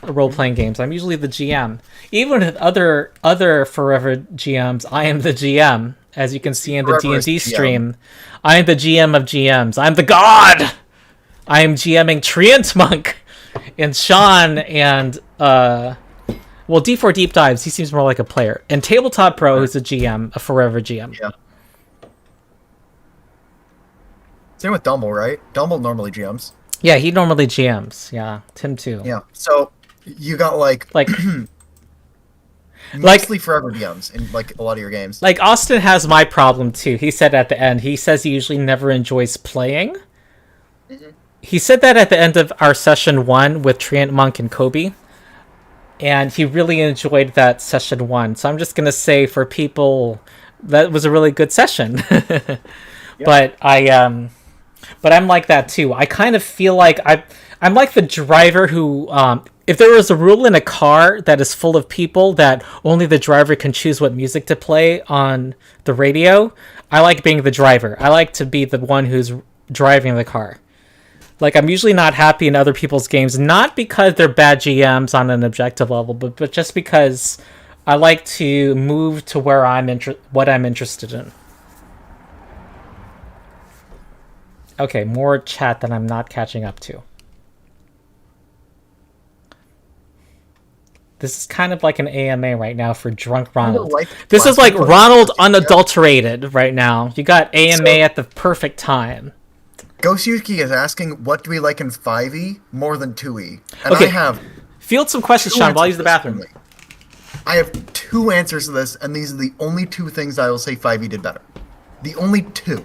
role-playing games. I'm usually the GM. Even with other Forever GMs, I am the GM. As you can see in the D&D stream, I am the GM of GMs. I'm the god! I am GMing Treant Monk and Sean and, D4 Deep Dives. He seems more like a player. And Tabletop Pro, who's a GM, a Forever GM. Yeah. Same with Dumble, right? Dumble normally GMs. Yeah, he normally GMs. Yeah, Tim too. Yeah, so you got like mostly forever DMs in like a lot of your games. Like Austin has my problem too. He said at the end, he says he usually never enjoys playing. Mm-hmm. He said that at the end of our session 1 with Treant Monk and Kobe, and he really enjoyed that session 1. So I'm just gonna say for people, that was a really good session. Yep. But I'm like that too. I kind of feel like I'm like the driver who, if there was a rule in a car that is full of people that only the driver can choose what music to play on the radio, I like being the driver. I like to be the one who's driving the car. Like, I'm usually not happy in other people's games, not because they're bad GMs on an objective level, but just because I like to move to where what I'm interested in. Okay, more chat that I'm not catching up to. This is kind of like an AMA right now for Drunk Ronald. This is like Ronald unadulterated right now. You got AMA at the perfect time. Ghost Yuki is asking, what do we like in 5e more than 2e? And okay. I have... Field some questions, Sean, while I use the bathroom. I have 2 answers to this, and these are the only 2 things I will say 5e did better. The only 2.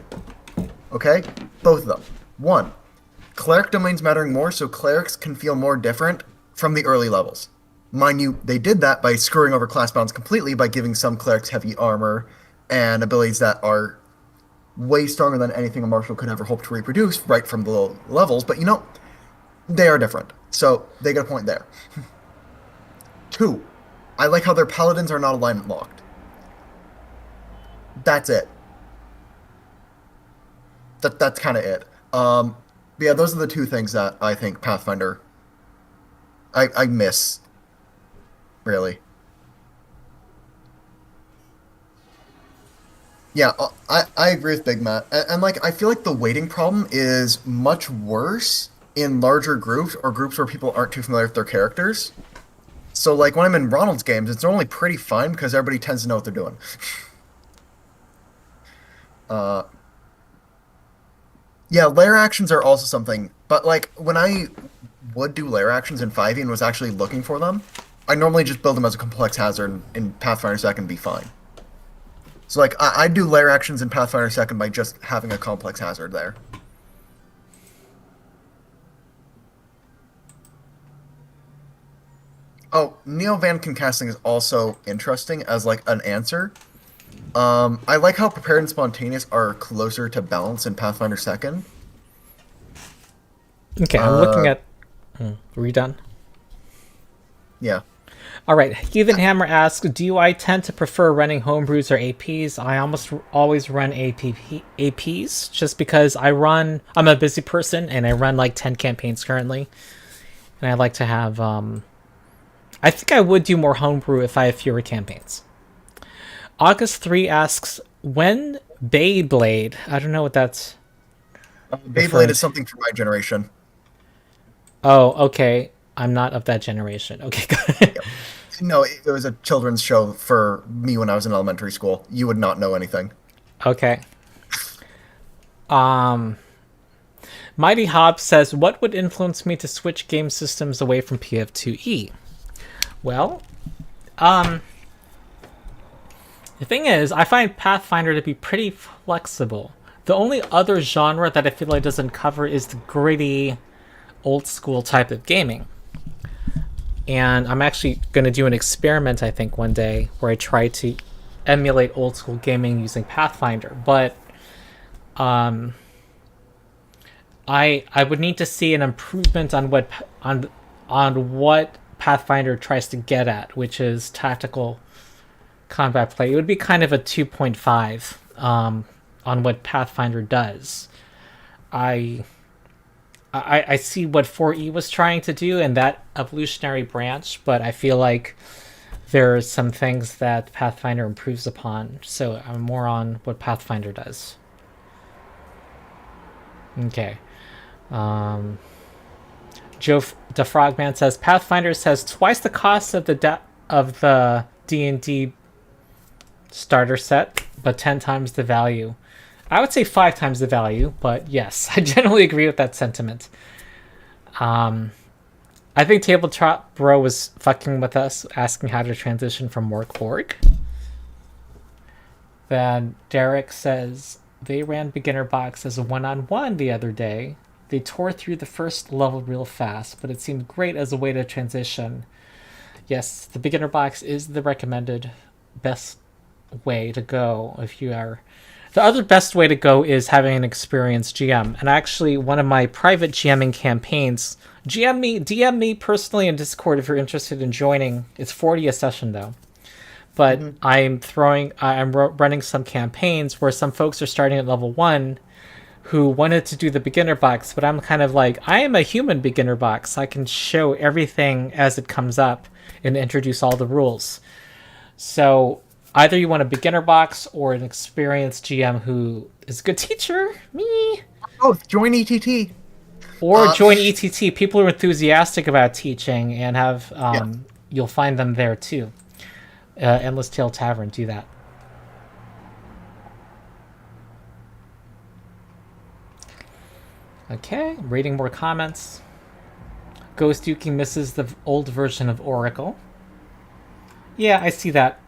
Okay? Both of them. 1, cleric domains mattering more, so clerics can feel more different from the early levels. Mind you, they did that by screwing over class bounds completely by giving some clerics heavy armor and abilities that are way stronger than anything a marshal could ever hope to reproduce right from the low levels, but you know, they are different. So they get a point there. 2, I like how their paladins are not alignment locked. That's it. That's kind of it. Yeah, those are the 2 things that I think Pathfinder I miss, really. Yeah, I agree with Big Matt. And like, I feel like the waiting problem is much worse in larger groups or groups where people aren't too familiar with their characters. So like, when I'm in Ronald's games, it's normally pretty fine because everybody tends to know what they're doing. Yeah, lair actions are also something, but like, when I would do lair actions in 5e and was actually looking for them, I normally just build them as a complex hazard in Pathfinder 2nd and be fine. So like, I do lair actions in Pathfinder 2nd by just having a complex hazard there. Oh, Neo-Van Concasting is also interesting as like an answer. I like how prepared and spontaneous are closer to balance in Pathfinder 2nd. Okay, I'm looking at... Are we done? Yeah. All right, Heathen Hammer asks, do I tend to prefer running homebrews or APs? I almost always run APs just because I'm a busy person and I run like 10 campaigns currently. And I like to have, I think I would do more homebrew if I have fewer campaigns. August 3 asks, when Beyblade? I don't know what that's. Beyblade is something from my generation. Oh, okay. I'm not of that generation. Okay, good. Yep. No, it was a children's show for me when I was in elementary school. You would not know anything. Okay. Mighty Hobbs says, what would influence me to switch game systems away from PF2E? Well, the thing is, I find Pathfinder to be pretty flexible. The only other genre that I feel like doesn't cover is the gritty, old school type of gaming. And I'm actually going to do an experiment, I think, one day where I try to emulate old school gaming using Pathfinder. But I would need to see an improvement on what Pathfinder tries to get at, which is tactical combat play. It would be kind of a 2.5 on what Pathfinder does. I see what 4E was trying to do in that evolutionary branch, but I feel like there are some things that Pathfinder improves upon, so I'm more on what Pathfinder does. Okay. Joe the Frogman says, Pathfinder says twice the cost of the D&D starter set, but 10 times the value. I would say 5 times the value, but yes, I generally agree with that sentiment. I think Tabletop Bro was fucking with us, asking how to transition from Mork-Borg. Then Derek says, they ran Beginner Box as a one-on-one the other day. They tore through the first level real fast, but it seemed great as a way to transition. Yes, the Beginner Box is the recommended best way to go if you are... The other best way to go is having an experienced GM. And actually, one of my private GMing campaigns, DM me personally in Discord if you're interested in joining. It's 40 a session though. But I'm running some campaigns where some folks are starting at level 1 who wanted to do the beginner box, but I'm kind of like, I am a human beginner box. I can show everything as it comes up and introduce all the rules. So either you want a beginner box or an experienced GM who is a good teacher, me. Both. Join ETT. Or join ETT. People who are enthusiastic about teaching and have, you'll find them there too. Endless Tale Tavern, do that. Okay, reading more comments. Ghost Yuki misses the old version of Oracle. Yeah, I see that.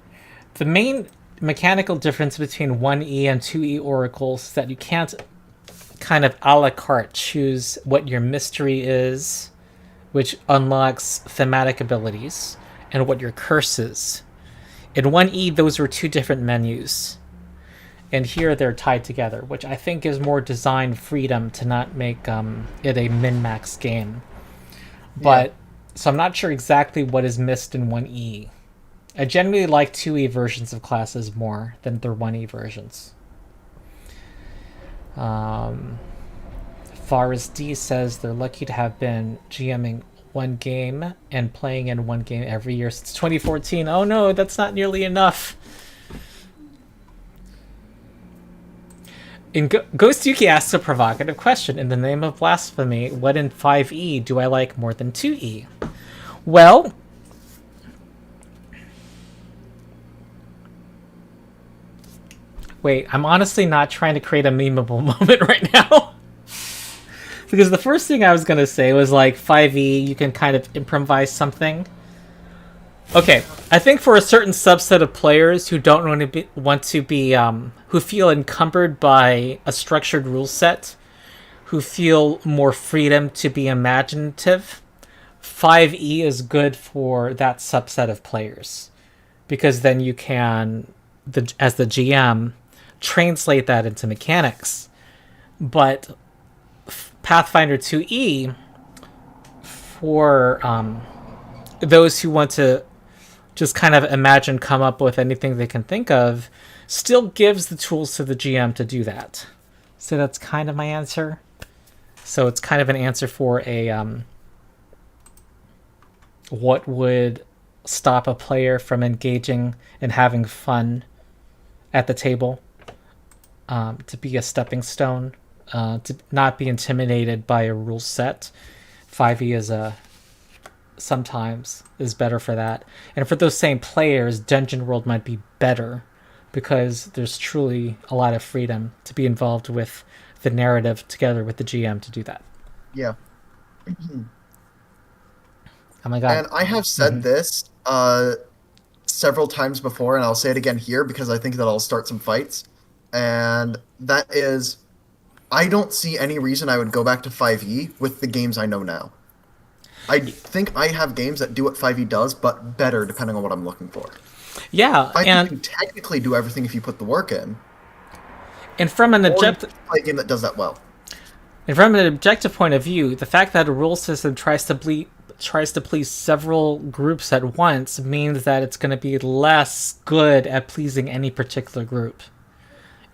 The main mechanical difference between 1E and 2E oracles is that you can't kind of a la carte choose what your mystery is, which unlocks thematic abilities, and what your curse is. In 1E, those were two different menus. And here they're tied together, which I think is more design freedom to not make it a min-max game. But, so I'm not sure exactly what is missed in 1E. I generally like 2E versions of classes more than their 1E versions. Forrest D says they're lucky to have been GMing one game and playing in one game every year since 2014. Oh no, that's not nearly enough. Ghost Yuki asks a provocative question. In the name of blasphemy, what in 5E do I like more than 2E? Well, wait, I'm honestly not trying to create a memeable moment right now. Because the first thing I was going to say was like 5E, you can kind of improvise something. Okay, I think for a certain subset of players who don't want to be who feel encumbered by a structured rule set, who feel more freedom to be imaginative, 5E is good for that subset of players. Because then you can, as the GM, translate that into mechanics. But Pathfinder 2E, for those who want to just kind of imagine, come up with anything they can think of, still gives the tools to the GM to do that. So that's kind of my answer. So it's kind of an answer for a what would stop a player from engaging and having fun at the table, to be a stepping stone, to not be intimidated by a rule set. 5e is sometimes is better for that. And for those same players, Dungeon World might be better because there's truly a lot of freedom to be involved with the narrative together with the GM to do that. Yeah. Oh my god. And I have said this several times before, and I'll say it again here because I think that'll start some fights. And that is, I don't see any reason I would go back to 5e with the games I know now. I think I have games that do what 5e does, but better depending on what I'm looking for. Yeah, I and think you can technically do everything if you put the work in. And from an Or you objective play a game that does that well. And from an objective point of view, the fact that a rule system tries to please several groups at once means that it's going to be less good at pleasing any particular group.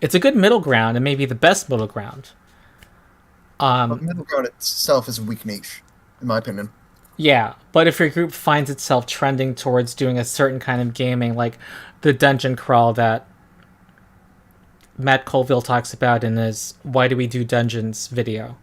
It's a good middle ground, and maybe the best middle ground. But middle ground itself is a weak niche, in my opinion. Yeah, but if your group finds itself trending towards doing a certain kind of gaming, like the dungeon crawl that Matt Colville talks about in his Why Do We Do Dungeons video,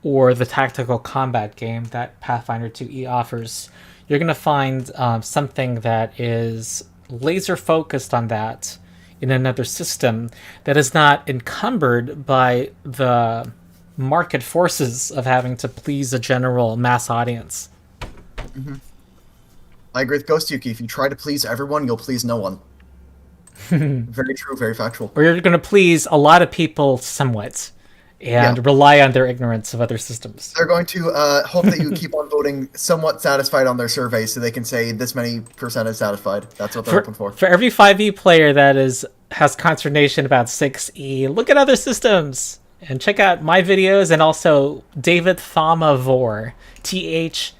or the tactical combat game that Pathfinder 2e offers, you're going to find something that is laser focused on that in another system that is not encumbered by the market forces of having to please a general mass audience. Mm-hmm. I agree with Ghost Yuki. If you try to please everyone, you'll please no one. Very true, very factual. Or you're going to please a lot of people somewhat and rely on their ignorance of other systems. They're going to hope that you keep on voting somewhat satisfied on their survey so they can say this many % is satisfied. That's what they're hoping for. For every 5e player that has consternation about 6e, look at other systems and check out my videos and also David Thamavore, Thaumavore,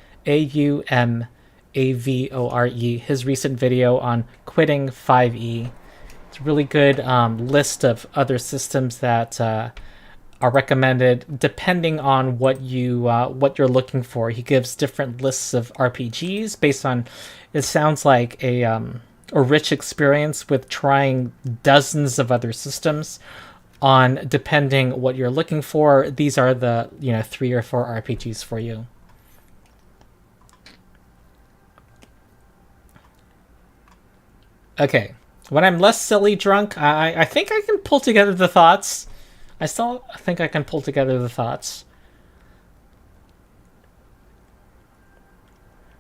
his recent video on quitting 5e. It's a really good list of other systems that are recommended depending on what you're looking for. He gives different lists of RPGs based on, it sounds like a rich experience with trying dozens of other systems on depending what you're looking for. These are the 3 or 4 RPGs for you. Okay, when I'm less silly drunk, I think I can pull together the thoughts. I still think I can pull together the thoughts.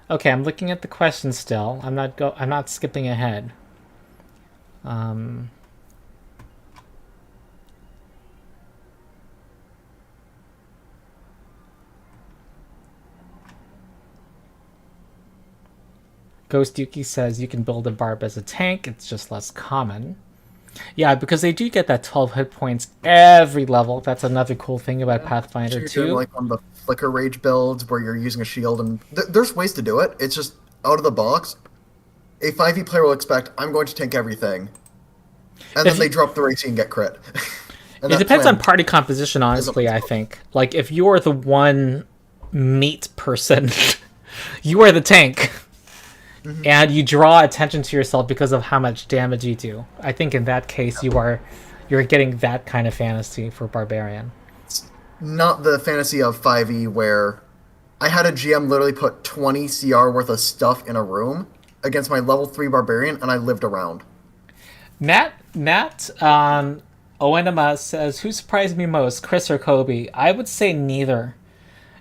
Okay, I'm looking at the question still. I'm not skipping ahead. Ghost Yuki says you can build a barb as a tank. It's just less common. Yeah, because they do get that 12 hit points every level. That's another cool thing about Pathfinder You're 2. doing like on the Flicker Rage builds where you're using a shield, and there's ways to do it. It's just out of the box. A 5e player will expect, I'm going to tank everything. And then they drop the racy and get crit. It depends on party composition, honestly, I think. Like, if you're the one meat person, you are the tank. Mm-hmm. And you draw attention to yourself because of how much damage you do. I think in that case, you're getting that kind of fantasy for Barbarian. It's not the fantasy of 5e where I had a GM literally put 20 CR worth of stuff in a room against my level 3 Barbarian, and I lived around. Matt Oenema says, who surprised me most, Chris or Kobe? I would say neither.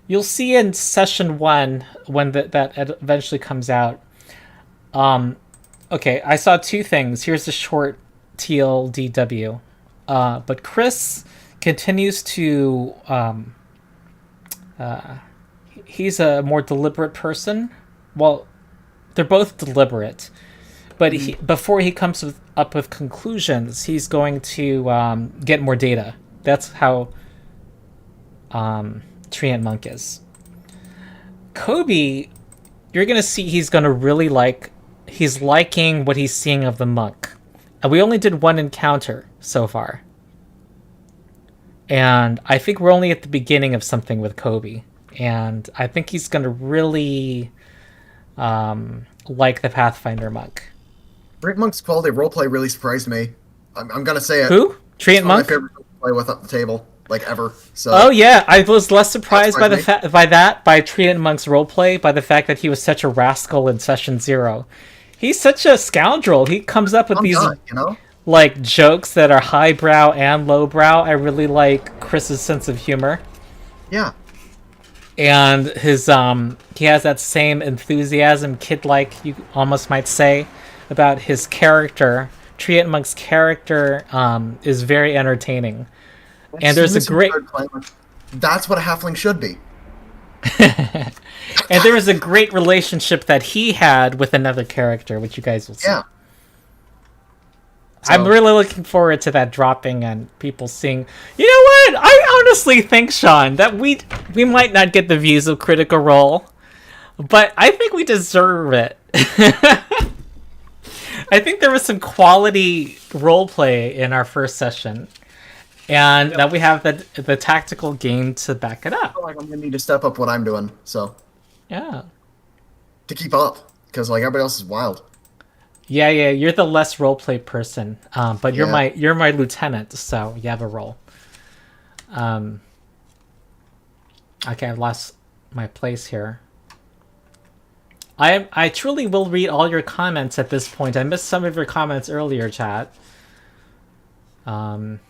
You'll see in session 1 when that eventually comes out. Okay, I saw 2 things. Here's the short TLDW. But Chris continues to... he's a more deliberate person. Well, they're both deliberate. But before he comes up with conclusions, he's going to get more data. That's how Treant Monk is. Kobe, you're going to see he's going to really like he's liking what he's seeing of the monk. And we only did one encounter so far. And I think we're only at the beginning of something with Kobe. And I think he's going to really like the Pathfinder monk. Great Monk's quality of roleplay really surprised me. I'm gonna say it. Who? Treant Monk? My favorite to play with at the table, like ever. So. Oh yeah, I was less surprised by by Treant Monk's roleplay, by the fact that he was such a rascal in session 0. He's such a scoundrel. He comes up with these like jokes that are highbrow and lowbrow. I really like Chris's sense of humor. Yeah. And his he has that same enthusiasm, kid-like, you almost might say, about his character. Treant Monk's character is very entertaining. And there's a great... That's what a halfling should be. And there was a great relationship that he had with another character, which you guys will see. Yeah. So, I'm really looking forward to that dropping and people seeing... You know what? I honestly think, Sean, that we might not get the views of Critical Role, but I think we deserve it. I think there was some quality roleplay in our first session, and that we have the tactical game to back it up. I feel like I'm going to need to step up what I'm doing, so... Yeah. To keep up, because like everybody else is wild. Yeah, you're the less roleplay person, but you're my lieutenant, so you have a role. Okay, I've lost my place here. I truly will read all your comments at this point. I missed some of your comments earlier, chat. Do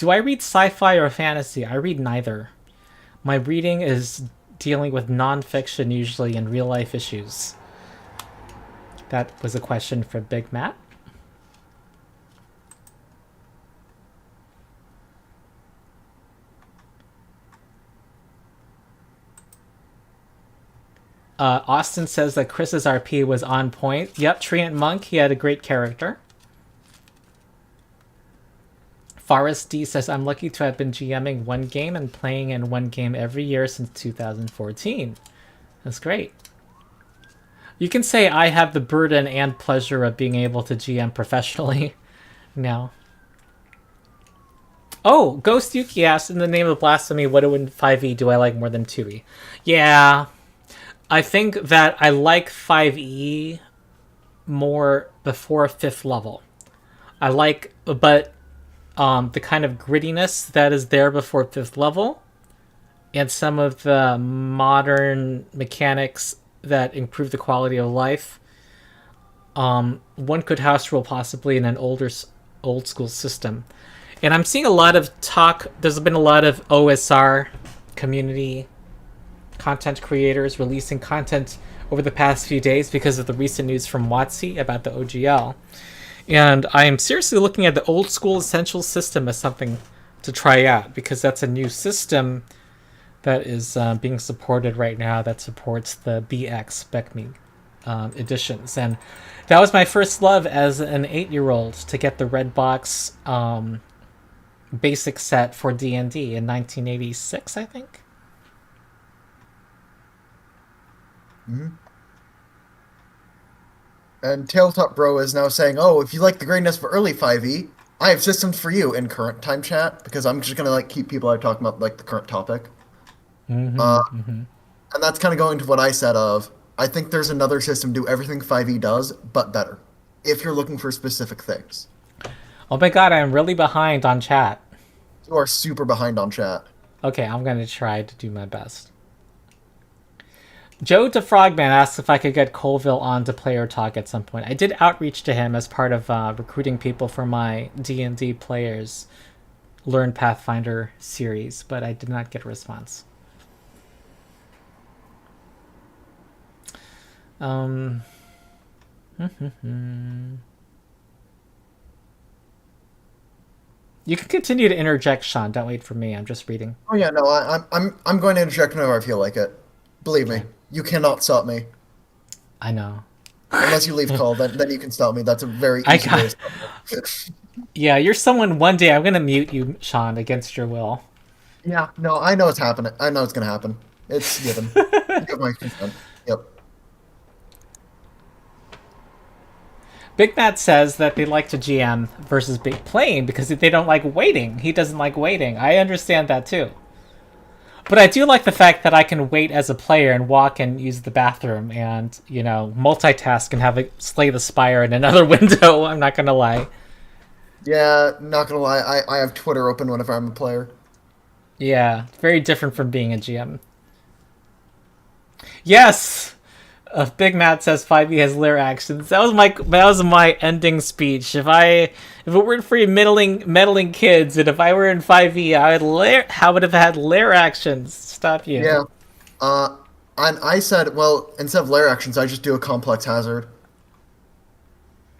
I read sci-fi or fantasy? I read neither. My reading is dealing with non-fiction usually and real-life issues. That was a question for Big Matt. Austin says that Chris's RP was on point. Yep, Treant Monk, he had a great character. Forrest D says, I'm lucky to have been GMing one game and playing in one game every year since 2014. That's great. You can say I have the burden and pleasure of being able to GM professionally now. Oh, Ghost Yuki asked, in the name of blasphemy, what in 5e do I like more than 2e? Yeah, I think that I like 5e more before 5th level. I like, but the kind of grittiness that is there before 5th level and some of the modern mechanics that improve the quality of life, one could house rule possibly in an old school system. And I'm seeing a lot of talk, there's been a lot of OSR community content creators releasing content over the past few days because of the recent news from WotC about the OGL. And I am seriously looking at the old school essential system as something to try out, because that's a new system that is being supported right now that supports the BX BECME editions. And that was my first love as an 8-year-old, to get the red box basic set for D&D in 1986, I think. Mm-hmm. And Tabletop Bro is now saying, oh, if you like the greatness of early 5e, I have systems for you in current time chat, because I'm just going to like keep people out talking about like the current topic. Mm-hmm, And that's kind of going to what I said of, I think there's another system do everything 5e does, but better, if you're looking for specific things. Oh my god, I'm really behind on chat. You are super behind on chat. Okay, I'm going to try to do my best. Joe the Frogman asks if I could get Colville on to Player Talk at some point. I did outreach to him as part of recruiting people for my D&D Players Learn Pathfinder series, but I did not get a response. You can continue to interject, Sean. Don't wait for me. I'm just reading. Oh yeah, no, I'm going to interject whenever I feel like it. Believe me, you cannot stop me. I know. Unless you leave call, then you can stop me. That's a very easy way to stop me. Yeah, you're someone. One day I'm gonna mute you, Sean, against your will. Yeah, no, I know it's happening. I know it's gonna happen. It's given. You have my consent. Yep. Big Matt says that they like to GM versus Big Plane because they don't like waiting. He doesn't like waiting. I understand that too. But I do like the fact that I can wait as a player and walk and use the bathroom and, multitask and have a slay the spire in another window. I'm not going to lie. Yeah, not gonna lie, I have Twitter open whenever I'm a player. Yeah, very different from being a GM. Yes! Big Matt says 5e has lair actions. That was my ending speech. If it weren't for meddling kids, and if I were in 5e, I would have had lair actions. Stop you. Yeah. And I said, well, instead of lair actions, I just do a complex hazard.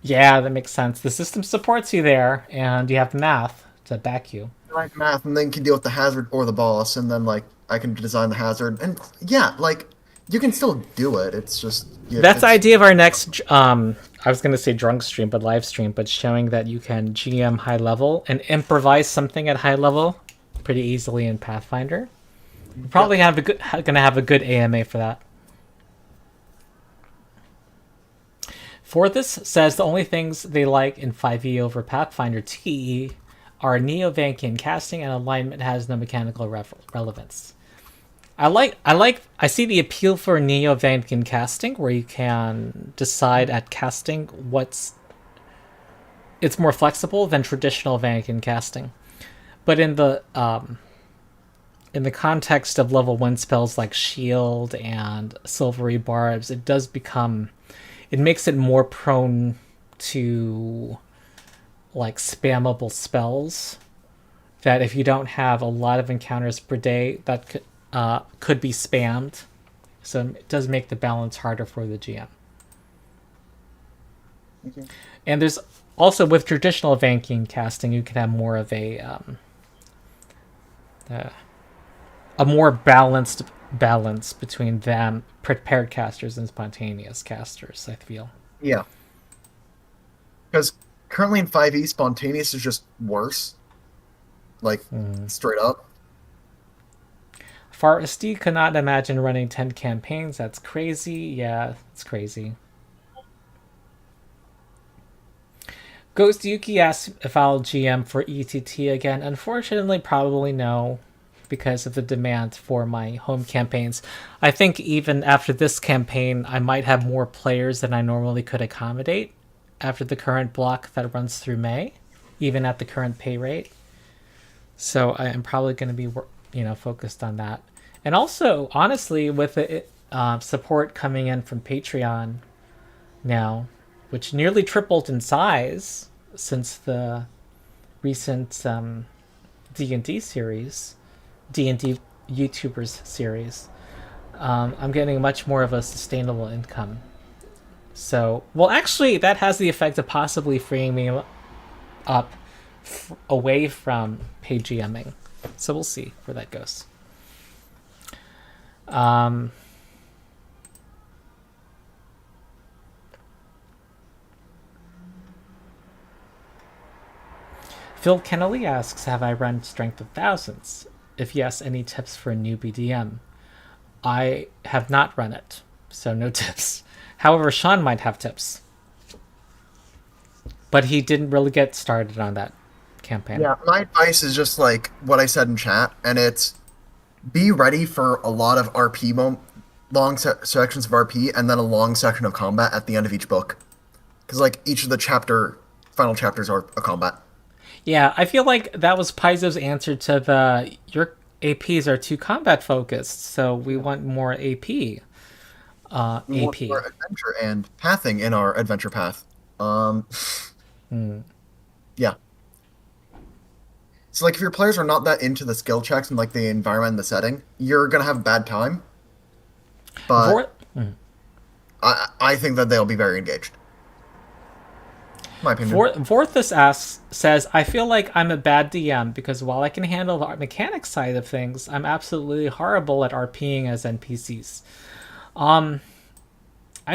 Yeah, that makes sense. The system supports you there, and you have math to back you. Like math, and then you can deal with the hazard or the boss, and then I can design the hazard, and yeah, you can still do it. It's just that's the idea of our next. I was going to say drunk stream, but live stream, but showing that you can GM high level and improvise something at high level pretty easily in Pathfinder. We're probably going to have a good AMA for that. Forthus says the only things they like in 5e over Pathfinder TE are Neo-Vankian casting, and alignment has no mechanical relevance. I see the appeal for Neo-Vankian casting, where you can decide at casting it's more flexible than traditional Vankian casting. But in the context of level 1 spells like Shield and Silvery Barbs, it makes it more prone to spammable spells that if you don't have a lot of encounters per day, that could be spammed. So it does make the balance harder for the GM. Okay. And there's also, with traditional Vankian casting, you can have more of a more balanced balance between them, prepared casters and spontaneous casters, I feel. Yeah. Because currently in 5e, spontaneous is just worse. Straight up. Farsty could not imagine running 10 campaigns. That's crazy. Yeah, it's crazy. Ghost Yuki asks if I'll GM for ETT again. Unfortunately, probably no, because of the demand for my home campaigns. I think even after this campaign, I might have more players than I normally could accommodate after the current block that runs through May, even at the current pay rate. So I am probably going to be, focused on that. And also, honestly, with the support coming in from Patreon now, which nearly tripled in size since the recent D&D series, D&D YouTubers series, I'm getting much more of a sustainable income. So, well, actually, that has the effect of possibly freeing me up away from paid GMing. So we'll see where that goes. Phil Kennelly asks, have I run Strength of Thousands? If yes, any tips for a new BDM? I have not run it, so no tips. However, Sean might have tips. But he didn't really get started on that campaign. Yeah, my advice is just what I said in chat, and it's be ready for a lot of RP long sections of RP, and then a long section of combat at the end of each book. Because each of the final chapters are a combat. Yeah, I feel like that was Paizo's answer to your APs are too combat focused, so we want more AP. We want more adventure and pathing in our adventure path. Yeah. So if your players are not that into the skill checks and the environment and the setting, you're gonna have a bad time. But I think that they'll be very engaged. My opinion. Vorthus says, I feel like I'm a bad DM because while I can handle the mechanics side of things, I'm absolutely horrible at RPing as NPCs. I'm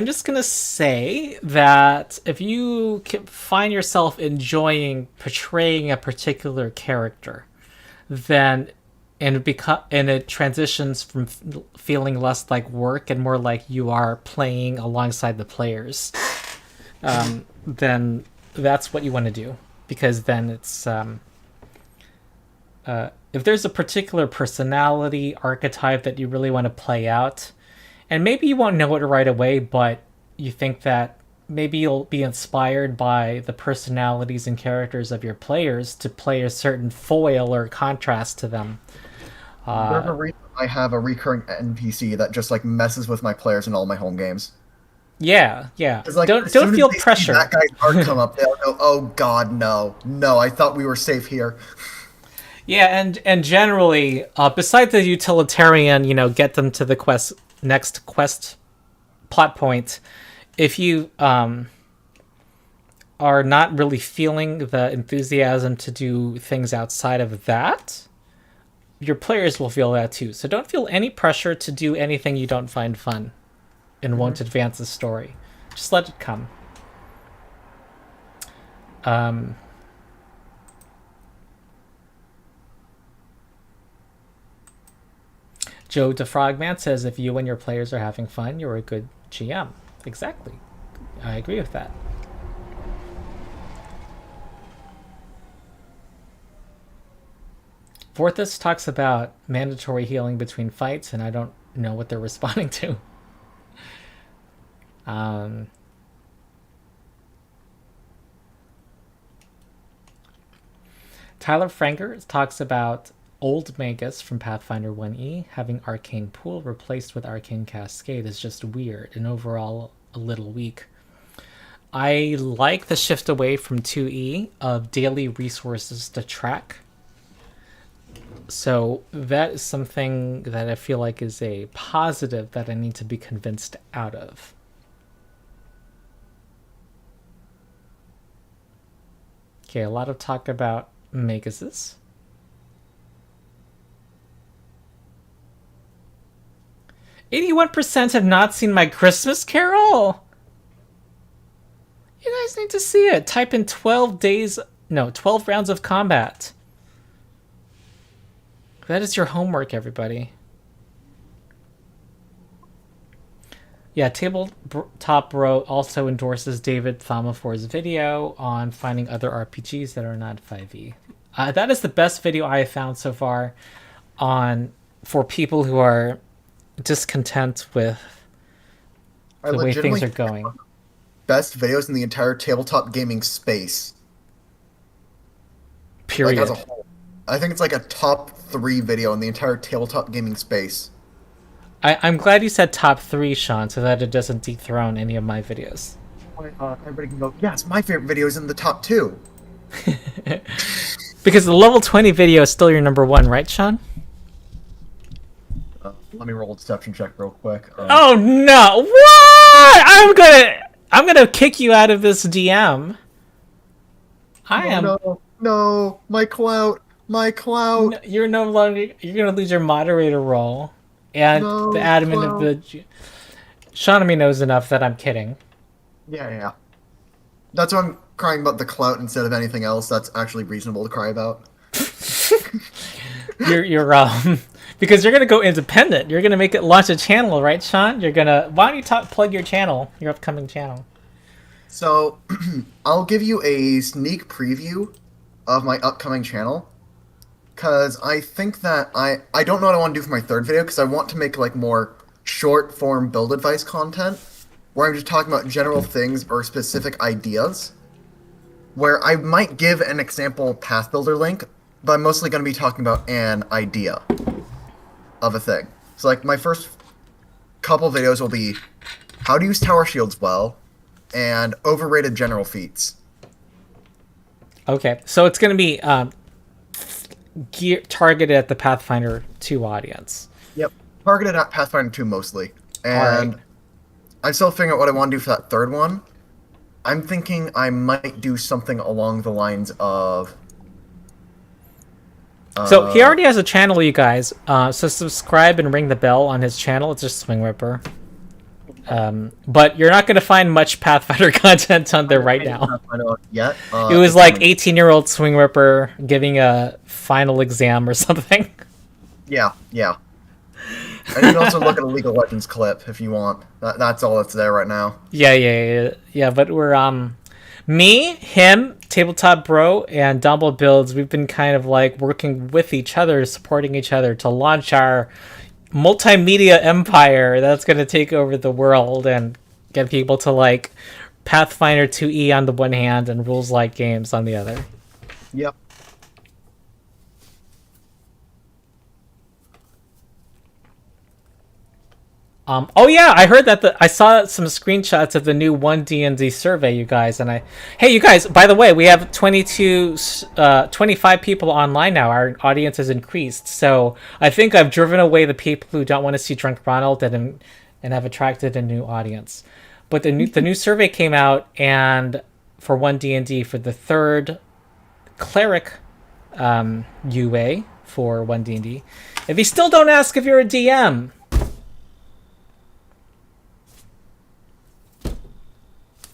just going to say that if you find yourself enjoying portraying a particular character, then and it transitions from feeling less like work and more like you are playing alongside the players, then that's what you want to do, because then it's if there's a particular personality archetype that you really want to play out, and maybe you won't know it right away, but you think that maybe you'll be inspired by the personalities and characters of your players to play a certain foil or contrast to them. There's a reason I have a recurring NPC that just like messes with my players in all my home games. Yeah. It's like, Don't as soon as feel they see pressure. that guy's art come up, they'll go, "Oh God, no! I thought we were safe here." Yeah, and generally, besides the utilitarian, get them to the next quest plot point, if you are not really feeling the enthusiasm to do things outside of that, your players will feel that too. So don't feel any pressure to do anything you don't find fun and won't advance the story. Just let it come. Joe the Frogman says, if you and your players are having fun, you're a good GM. Exactly. I agree with that. Vorthus talks about mandatory healing between fights, and I don't know what they're responding to. Tyler Franger talks about Old Magus from Pathfinder 1E having Arcane Pool replaced with Arcane Cascade is just weird and overall a little weak. I like the shift away from 2E of daily resources to track. So that is something that I feel like is a positive that I need to be convinced out of. Okay, a lot of talk about Maguses. 81% have not seen My Christmas Carol. You guys need to see it. Type in 12 rounds of combat. That is your homework, everybody. Yeah, Tabletop Bro also endorses David Thamafor's video on finding other RPGs that are not 5e. That is the best video I have found so far for people who are discontent with the way things are going. Best videos in the entire tabletop gaming space. Period. Like, as a whole. I think it's like a top 3 video in the entire tabletop gaming space. I'm glad you said top 3, Sean, so that it doesn't dethrone any of my videos. Everybody can go, yes, my favorite video is in the top 2. Because the level 20 video is still your number 1, right, Sean? Let me roll a deception check real quick. Oh no! What? I'm gonna kick you out of this DM. No, my clout. No, you're no longer. You're gonna lose your moderator role, and the admin of the. Shawnami knows enough that I'm kidding. Yeah. That's why I'm crying about the clout instead of anything else. That's actually reasonable to cry about. You're because you're gonna go independent. You're gonna launch a channel, right, Sean? Why don't you plug your channel, your upcoming channel? So, I'll give you a sneak preview of my upcoming channel, because I think that I don't know what I want to do for my third video, because I want to make like more short form build advice content, where I'm just talking about general things or specific ideas, where I might give an example path builder link, but I'm mostly going to be talking about an idea of a thing. So like my first couple videos will be how to use tower shields well and overrated general feats. Okay, so it's going to be targeted at the Pathfinder 2 audience. Yep, targeted at Pathfinder 2 mostly. And right. I'm still figuring out what I want to do for that third one. I'm thinking I might do something along the lines of... So he already has a channel, you guys. So subscribe and ring the bell on his channel. It's just SwingRIpper. But you're not going to find much Pathfinder content on there right now. Yet. It was like 18-year-old SwingRIpper giving a final exam or something. Yeah, yeah. And you can also look at a League of Legends clip if you want. That's all that's there right now. Yeah. But we're me, him, Tabletop Bro, and Dumble Builds. We've been kind of like working with each other, supporting each other to launch our multimedia empire that's going to take over the world and get people to like Pathfinder 2E on the one hand and rules like games on the other. Yep. Oh yeah, I heard that I saw some screenshots of the new 1D&D survey, you guys, and hey, you guys, by the way, we have 25 people online now. Our audience has increased, so I think I've driven away the people who don't want to see Drunk Ronald and have attracted a new audience. But the new survey came out, and for 1D&D for the third cleric UA for 1D&D, if they still don't ask if you're a DM.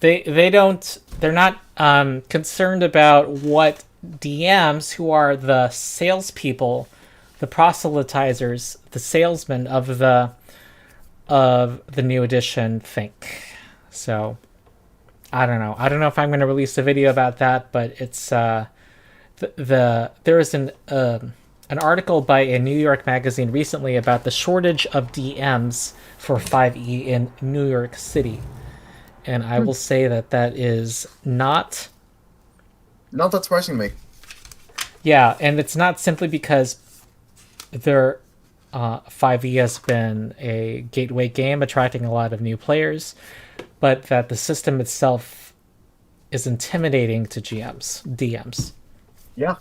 They're not concerned about what DMs, who are the salespeople, the proselytizers, the salesmen of the new edition, think. So I don't know if I'm going to release a video about that, but it's there is an article by a New York magazine recently about the shortage of DMs for 5e in New York City. And I will say that is not that surprising to me. Yeah, and it's not simply because their 5e has been a gateway game attracting a lot of new players, but that the system itself is intimidating to DMs. Yeah.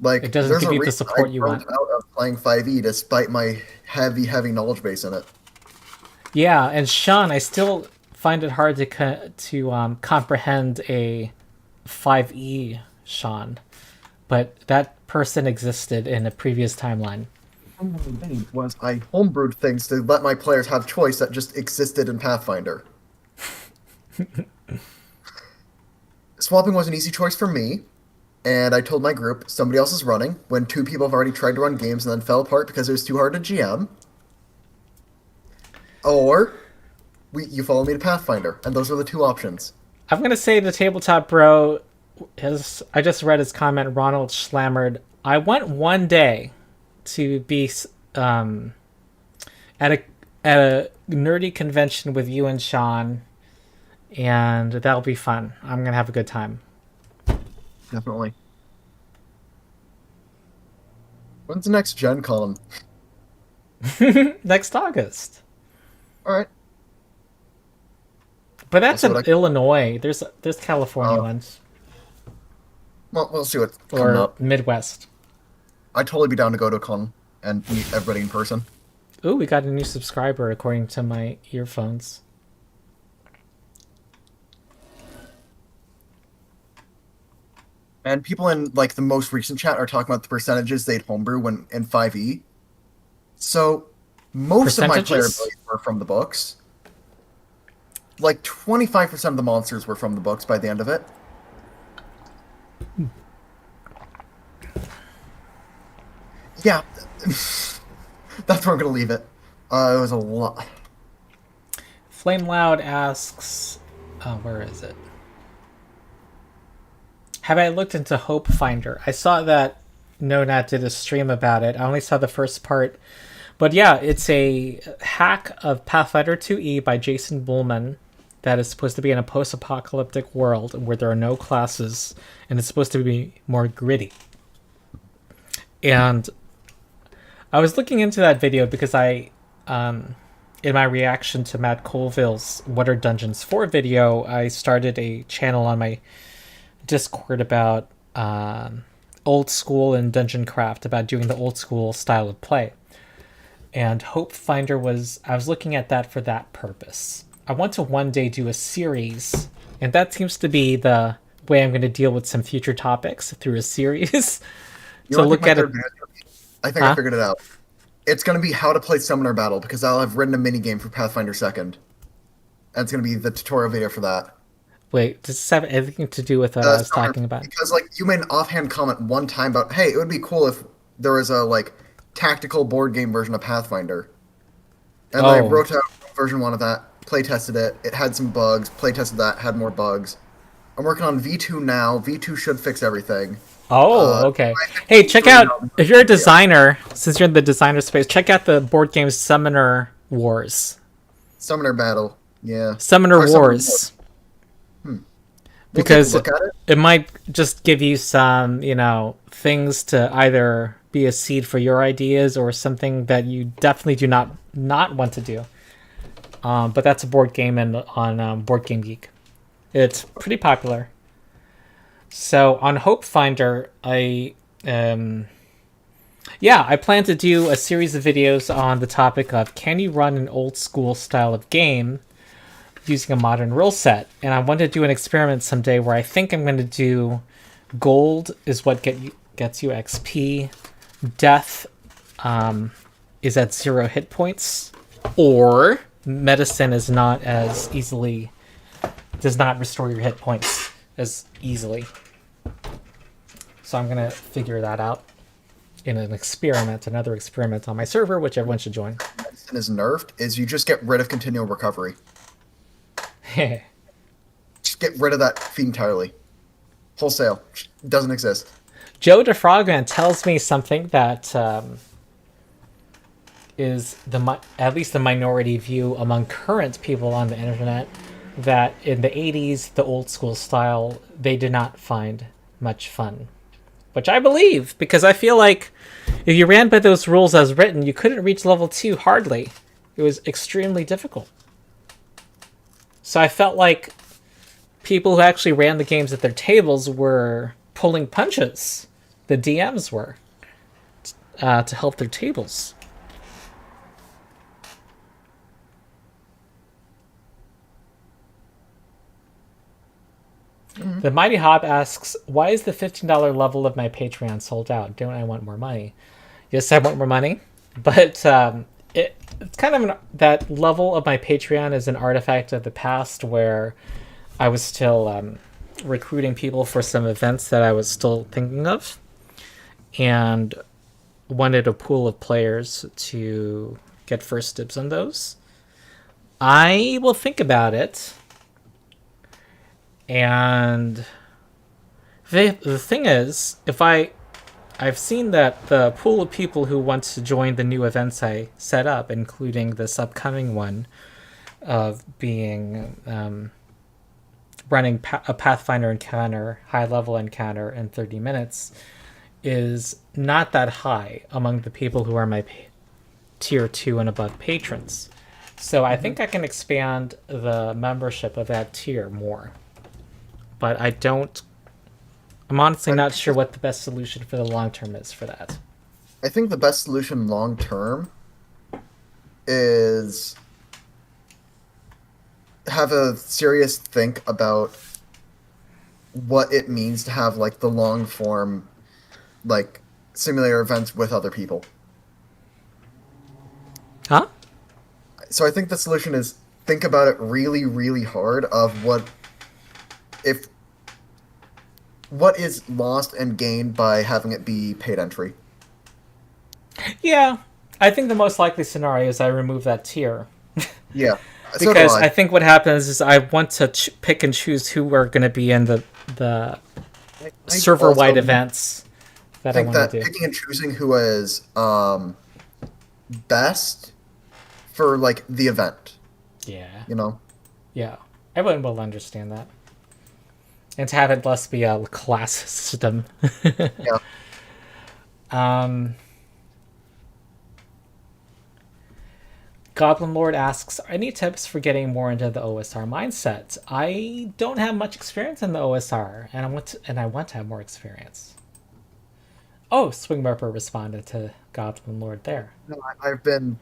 Like, it doesn't there's give a you the reason support I you dropped want. out of playing 5e despite my heavy knowledge base in it. Yeah, and Sean, I still find it hard to comprehend a 5e Sean, but that person existed in a previous timeline. Was I homebrewed things to let my players have choice that just existed in Pathfinder. Swapping was an easy choice for me, and I told my group somebody else is running when 2 people have already tried to run games and then fell apart because it was too hard to GM. Or you follow me to Pathfinder, and those are the 2 options. I'm gonna say the Tabletop Bro I just read his comment. Ronald Schlammered. I want one day to be at a nerdy convention with you and Sean, and that'll be fun. I'm gonna have a good time. Definitely. When's the next Gen Con? Next August. All right. But that's in Illinois. There's California ones. Well, we'll see what's or coming up. Midwest. I'd totally be down to go to a con and meet everybody in person. Ooh, we got a new subscriber according to my earphones. And people in like the most recent chat are talking about the percentages they'd homebrew when in 5e. So most of my player abilities were from the books. Like 25% of the monsters were from the books by the end of it. Yeah, that's where I'm gonna leave it. It was a lot. Flame Loud asks, where is it? Have I looked into Hope Finder? I saw that NoNat did a stream about it. I only saw the first part. But yeah, it's a hack of Pathfinder 2E by Jason Bullman that is supposed to be in a post-apocalyptic world where there are no classes, and it's supposed to be more gritty. And I was looking into that video because in my reaction to Matt Colville's What Are Dungeons For video, I started a channel on my Discord about old school and dungeon craft, about doing the old school style of play. And Hope Finder I was looking at that for that purpose. I want to one day do a series, and that seems to be the way I'm going to deal with some future topics, through a series. To look at it. I think I figured it out. It's going to be how to play Summoner Battle, because I'll have written a mini game for Pathfinder 2nd. And it's going to be the tutorial video for that. Wait, does this have anything to do with what I was talking about? Because, like, you made an offhand comment one time about, hey, it would be cool if there was a, like, tactical board game version of Pathfinder. And I Oh. wrote out version 1 of that, play tested it. It had some bugs. Play tested that, had more bugs. I'm working on V2 now. V2 should fix everything. Oh, okay. Hey, check out, if you're a designer, since you're in the designer space, check out the board game Summoner Wars. Summoner Battle. Yeah. Summoner Or Summoner Wars. We'll Because take a look at it might just give you some, things to either be a seed for your ideas or something that you definitely do not want to do. But that's a board game on Board Game Geek. It's pretty popular. So on Hope Finder, I plan to do a series of videos on the topic of can you run an old school style of game using a modern rule set? And I want to do an experiment someday where I think I'm going to do gold is what gets you XP, death is at 0 hit points, or medicine is not as easily, does not restore your hit points as easily. So I'm going to figure that out in another experiment on my server, which everyone should join. Medicine is nerfed, is you just get rid of continual recovery. Just get rid of that feat entirely. Wholesale. Doesn't exist. Joe DeFrogman tells me something that is at least the minority view among current people on the internet, that in the 80s, the old school style, they did not find much fun. Which I believe, because I feel like if you ran by those rules as written, you couldn't reach level 2 hardly. It was extremely difficult. So I felt like people who actually ran the games at their tables were pulling punches. The DMs were, to help their tables. Mm-hmm. The Mighty Hob asks, why is the $15 level of my Patreon sold out? Don't I want more money? Yes, I want more money, but it's kind of that level of my Patreon is an artifact of the past where I was still recruiting people for some events that I was still thinking of, and wanted a pool of players to get first dibs on those. I will think about it. And the thing is, I've seen that the pool of people who want to join the new events I set up, including this upcoming one of being running a Pathfinder encounter, high-level encounter in 30 minutes, is not that high among the people who are my tier 2 and above patrons. So I think I can expand the membership of that tier more. But I'm honestly not sure what the best solution for the long term is for that. I think the best solution long term is have a serious think about what it means to have like the long form like simulator events with other people. Huh? So I think the solution is think about it really, really hard of what is lost and gained by having it be paid entry. Yeah, I think the most likely scenario is I remove that tier. Yeah, so because I think what happens is I want to pick and choose who are going to be in the server-wide events that I want to do. Picking and choosing who is best for like the event. Yeah. Yeah, everyone will understand that. And to have it less be a class system. Yeah. Goblin Lord asks, any tips for getting more into the OSR mindset? I don't have much experience in the OSR, and I want to have more experience. Oh, SwingRIpper responded to Goblin Lord there. No, I've been...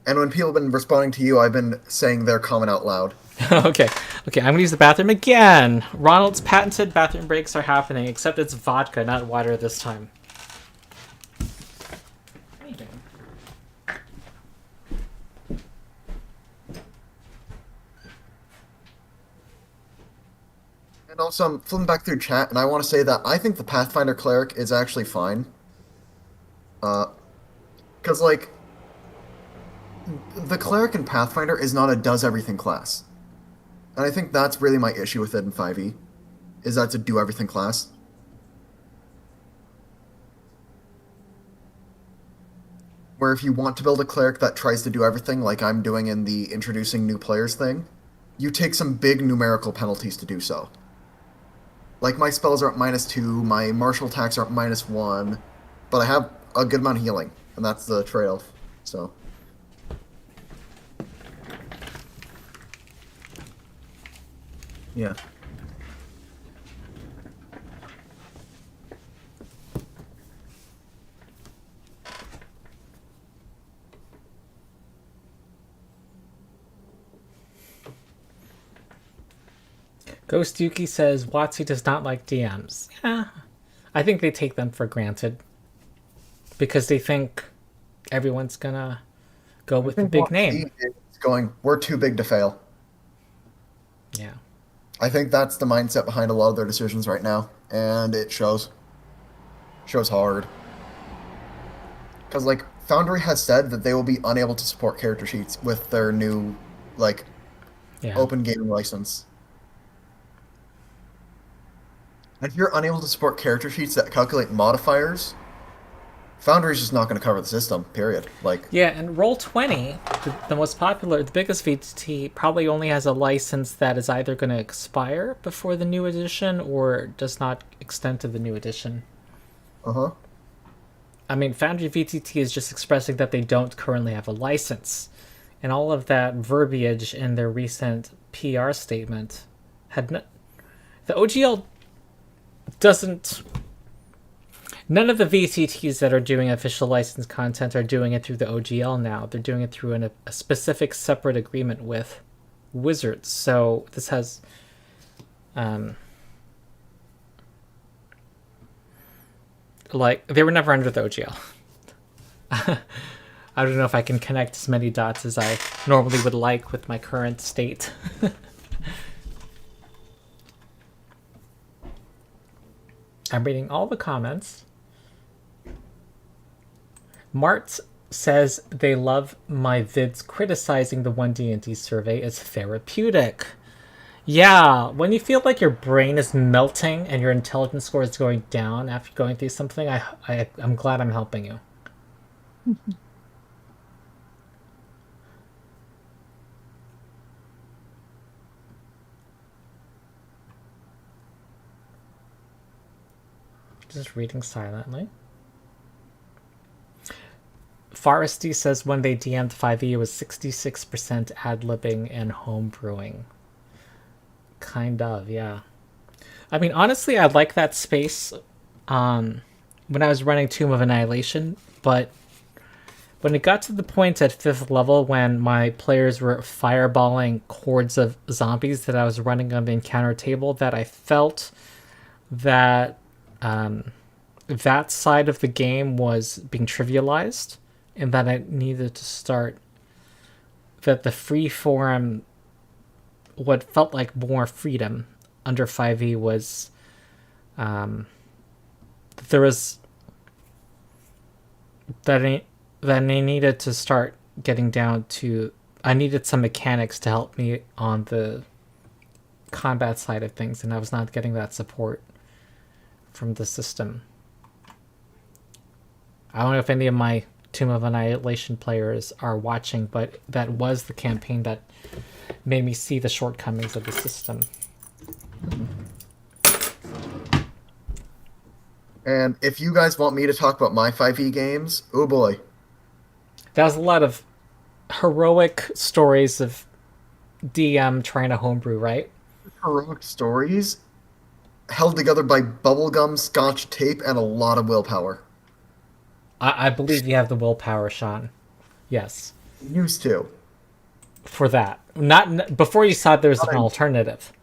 And when people have been responding to you, I've been saying their comment out loud. Okay, I'm going to use the bathroom again. Ronald's patented bathroom breaks are happening, except it's vodka, not water this time. And also, I'm flipping back through chat, and I want to say that I think the Pathfinder cleric is actually fine. Because, like, the cleric in Pathfinder is not a does everything class. And I think that's really my issue with it in 5e, is that it's a do everything class. Where if you want to build a cleric that tries to do everything, like I'm doing in the introducing new players thing, you take some big numerical penalties to do so. Like, my spells are at -2, my martial attacks are at -1, but I have a good amount of healing, and that's the trade-off, so... Yeah. Ghost Yuki says WotC does not like DMs. Yeah, I think they take them for granted because they think everyone's gonna go with the big name. It's going, we're too big to fail. Yeah. I think that's the mindset behind a lot of their decisions right now, and it shows. Shows hard. Because, like, Foundry has said that they will be unable to support character sheets with their new, like, open gaming license. And if you're unable to support character sheets that calculate modifiers, Foundry's just not going to cover the system, period. Like, yeah, and Roll20, the most popular, the biggest VTT, probably only has a license that is either going to expire before the new edition or does not extend to the new edition. Uh-huh. I mean, Foundry VTT is just expressing that they don't currently have a license. And all of that verbiage in their recent PR statement had no... The OGL doesn't... None of the VTTs that are doing official licensed content are doing it through the OGL now. They're doing it through a specific separate agreement with Wizards. So this has... like, they were never under the OGL. I don't know if I can connect as many dots as I normally would like with my current state. I'm reading all the comments. Mart says they love my vids criticizing the 1D&D survey as therapeutic. Yeah, when you feel like your brain is melting and your intelligence score is going down after going through something, I'm glad I'm helping you. Just reading silently. Foresty says when they DM'd 5e, it was 66% ad-libbing and homebrewing. Kind of, yeah. I mean, honestly, I like that space when I was running Tomb of Annihilation, but when it got to the point at 5th level when my players were fireballing hordes of zombies that I was running on the encounter table, that I felt that that side of the game was being trivialized, and that I needed to start that the free form, what felt like more freedom under 5e was there was that I needed to start getting down to, I needed some mechanics to help me on the combat side of things, and I was not getting that support from the system. I don't know if any of my Tomb of Annihilation players are watching, but that was the campaign that made me see the shortcomings of the system. and if you guys want me to talk about my 5e games, oh boy. That was a lot of heroic stories of DM trying to homebrew, right? Heroic stories held together by bubblegum, scotch tape, and a lot of willpower. I believe you have the willpower, Sean. Yes. Used to. For that. Not before you saw there's an alternative.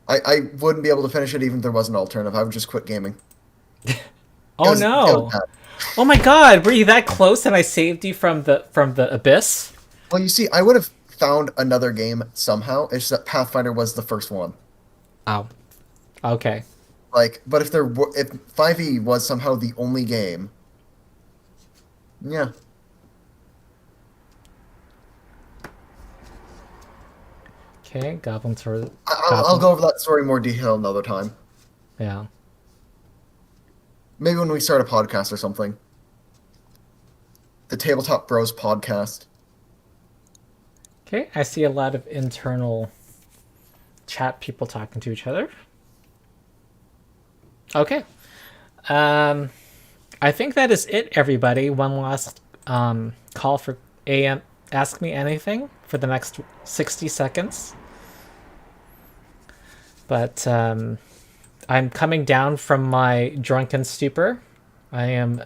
I wouldn't be able to finish it even if there was an alternative. I would just quit gaming. Oh no. Oh my god, were you that close and I saved you from the abyss? Well, you see, I would have found another game somehow. It's just that Pathfinder was the first one. Oh. Okay. Like, but if 5e was somehow the only game, Yeah. Okay, goblins for I'll goblin. go over that story in more detail another time. Yeah. Maybe when we start a podcast or something. The Tabletop Bros podcast. Okay, I see a lot of internal chat people talking to each other. Okay. I think that is it, everybody. One last call for AM Ask Me Anything for the next 60 seconds. But I'm coming down from my drunken stupor. I am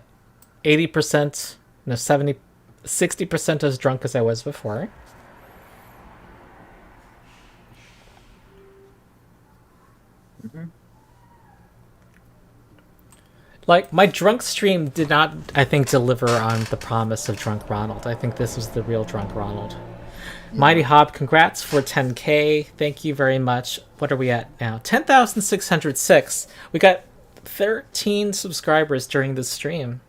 80%, no, 70, 60% as drunk as I was before. Like, my drunk stream did not, I think, deliver on the promise of Drunk Ronald. I think this was the real Drunk Ronald. Yeah. Mighty Hob, congrats for 10K. Thank you very much. What are we at now? 10,606. We got 13 subscribers during the stream.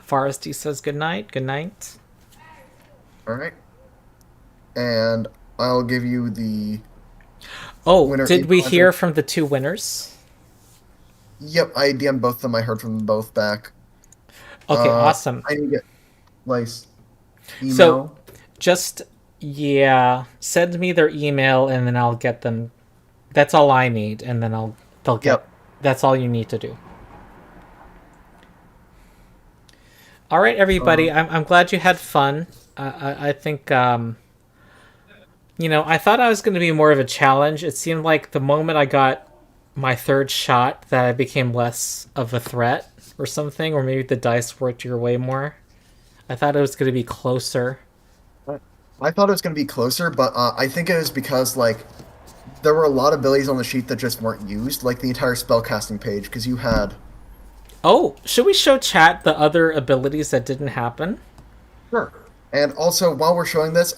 Foresty says good night. Good night. All right. And I'll give you the Oh, winner. did we hear from the two winners? Yep, I DM'd both of them. I heard from them both back. Okay, awesome. I need to get Lice email. So, just, yeah, send me their email and then I'll get them. That's all I need, and then they'll get. Yep. That's all you need to do. All right, everybody. I'm glad you had fun. I think I thought I was going to be more of a challenge. It seemed like the moment I got my third shot that I became less of a threat or something, or maybe the dice worked your way more. I thought it was going to be closer. I thought it was going to be closer, but I think it was because there were a lot of abilities on the sheet that just weren't used, like the entire spellcasting page, because you had. Oh, should we show chat the other abilities that didn't happen? Sure. And also, while we're showing this,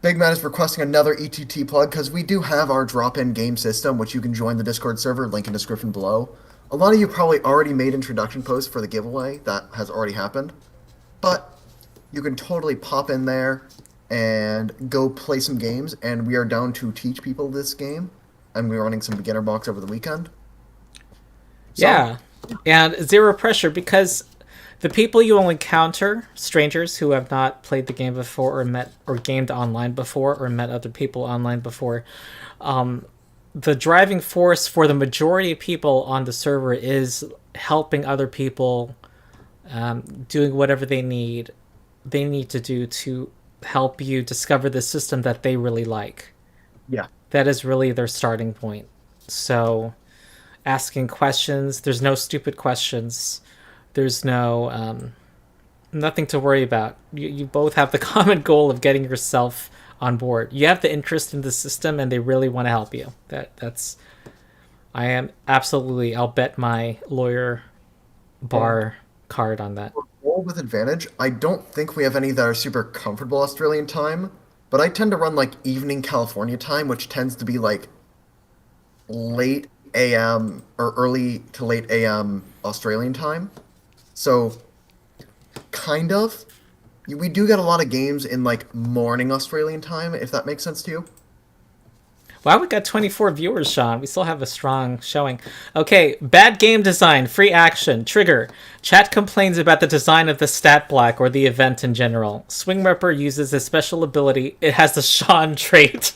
Big Man is requesting another ETT plug because we do have our drop-in game system, which you can join the Discord server, link in description below. A lot of you probably already made introduction posts for the giveaway. That has already happened. But you can totally pop in there and go play some games, and we are down to teach people this game, and we're running some beginner box over the weekend. So, yeah, and zero pressure, because the people you will encounter, strangers who have not played the game before or met or gamed online before or met other people online before, the driving force for the majority of people on the server is helping other people, doing whatever they need to do to help you discover the system that they really like. yeah. That is really their starting point. So, asking questions, there's no stupid questions. There's no nothing to worry about. You both have the common goal of getting yourself on board. You have the interest in the system, and they really want to help you. That's. I am absolutely. I'll bet my lawyer bar card on that. Roll with advantage. I don't think we have any that are super comfortable Australian time, but I tend to run evening California time, which tends to be late AM or early to late AM Australian time. So, kind of. We do get a lot of games in morning Australian time, if that makes sense to you. Wow, we got 24 viewers, Sean. We still have a strong showing. Okay, bad game design, free action, trigger. Chat complains about the design of the stat block or the event in general. SwingRIpper uses a special ability. It has the Sean trait.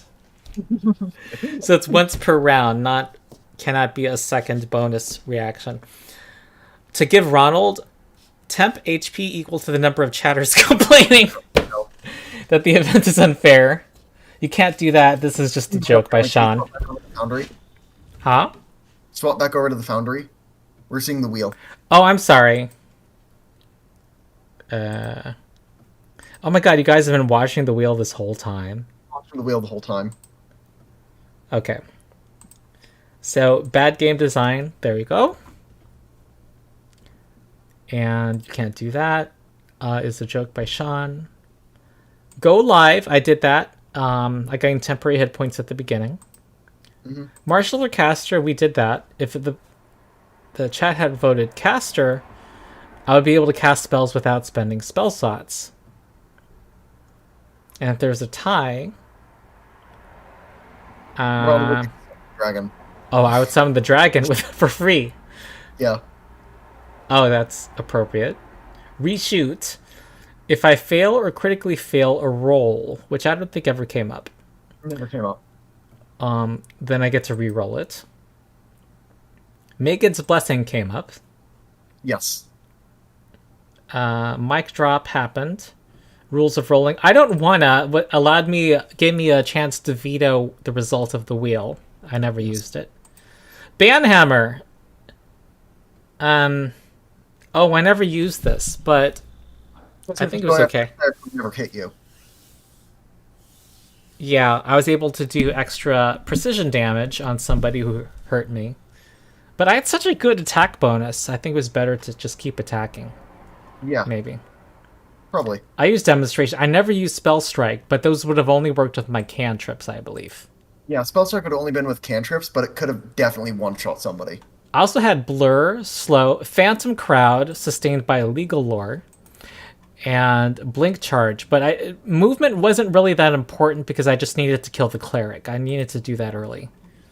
So it's once per round, cannot be a second bonus reaction. To give Ronald temp HP equal to the number of chatters complaining that the event is unfair. You can't do that. This is just a joke by Sean. Foundry. Huh? Swap back over to the Foundry. We're seeing the wheel. Oh, I'm sorry. Oh my god, you guys have been watching the wheel this whole time. Watching the wheel the whole time. Okay. So, bad game design. There we go. And you can't do that. Is a joke by Sean. Go live. I did that. I gained temporary hit points at the beginning. Mm-hmm. Marshall or Caster, we did that. If the chat had voted Caster, I would be able to cast spells without spending spell slots. And if there's a tie, Dragon. oh, I would summon the dragon for free. Yeah. Oh, that's appropriate. Reshoot. If I fail or critically fail a roll, which I don't think ever came up, Never came up. then I get to re-roll it. Megan's Blessing came up. Yes. Mic drop happened. Rules of rolling. I don't wanna. What gave me a chance to veto the result of the wheel. I never used it. Banhammer. Oh, I never used this, but I think it was okay. Never hit you. Yeah, I was able to do extra precision damage on somebody who hurt me. But I had such a good attack bonus, I think it was better to just keep attacking. Yeah. Maybe. Probably. I used Demonstration. I never used Spell Strike, but those would have only worked with my cantrips, I believe. Yeah, Spell Strike would have only been with cantrips, but it could have definitely one-shot somebody. I also had Blur, Slow, Phantom Crowd, sustained by Legal Lore, and Blink Charge. But movement wasn't really that important because I just needed to kill the cleric. I needed to do that early.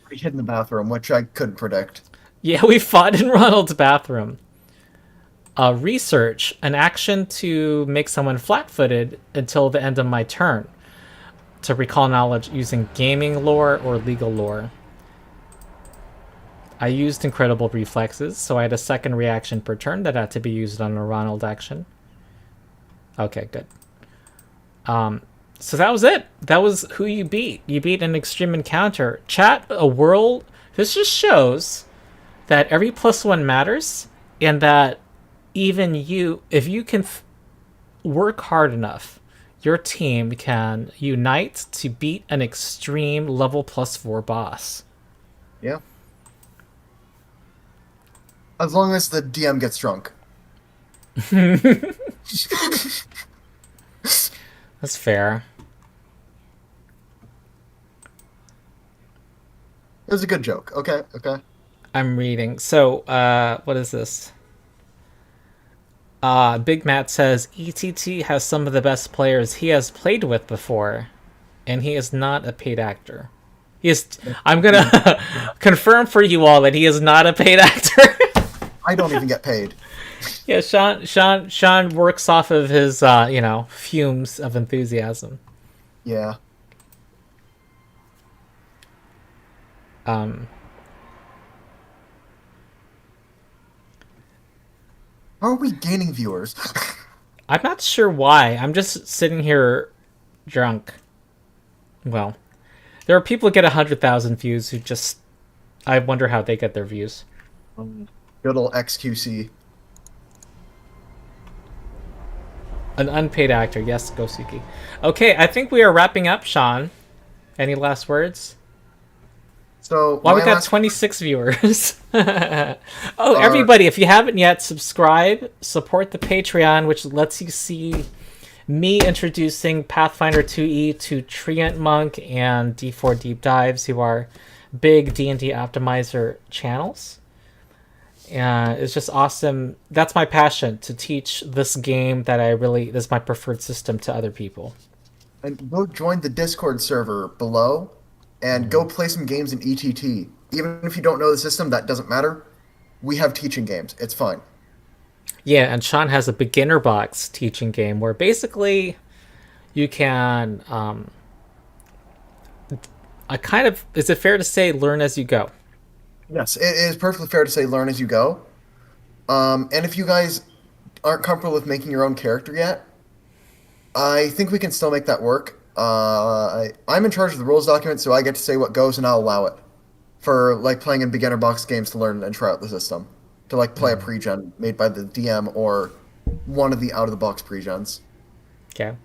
We hid in the bathroom, which I couldn't predict. Yeah, we fought in Ronald's bathroom. Research, an action to make someone flat-footed until the end of my turn. To recall knowledge using gaming lore or legal lore. I used incredible reflexes, so I had a second reaction per turn that had to be used on a Ronald action. Okay, good. So that was it. That was who you beat. You beat an extreme encounter. Chat, a world... This just shows that every +1 matters, and that even you, if you can work hard enough, your team can unite to beat an extreme level +4 boss. Yeah. As long as the DM gets drunk. That's fair. It was a good joke. Okay, okay. I'm reading. So, what is this? Big Matt says, ETT has some of the best players he has played with before, and he is not a paid actor. He is. I'm gonna confirm for you all that he is not a paid actor. I don't even get paid. Yeah, Sean works off of his, fumes of enthusiasm. Yeah. How are we gaining viewers? I'm not sure why. I'm just sitting here drunk. Well, there are people who get 100,000 views who just... I wonder how they get their views. Good old XQC. An unpaid actor. Yes, Gosuki. Okay, I think we are wrapping up, Sean. Any last words? So, we got 26 viewers. Everybody, if you haven't yet, subscribe, support the Patreon, which lets you see me introducing Pathfinder 2e to Treant Monk and D4 Deep Dives, who are big D&D optimizer channels. And it's just awesome. That's my passion, to teach this game that this is my preferred system to other people. And go join the Discord server below. And go play some games in ETT. Even if you don't know the system, that doesn't matter. We have teaching games. It's fine. Yeah, and Sean has a beginner box teaching game where basically you can, is it fair to say learn as you go? Yes, it is perfectly fair to say learn as you go. And if you guys aren't comfortable with making your own character yet, I think we can still make that work. I'm in charge of the rules document, so I get to say what goes, and I'll allow it for playing in beginner box games to learn and try out the system, to play a pregen made by the DM or one of the out of the box pregens. Okay,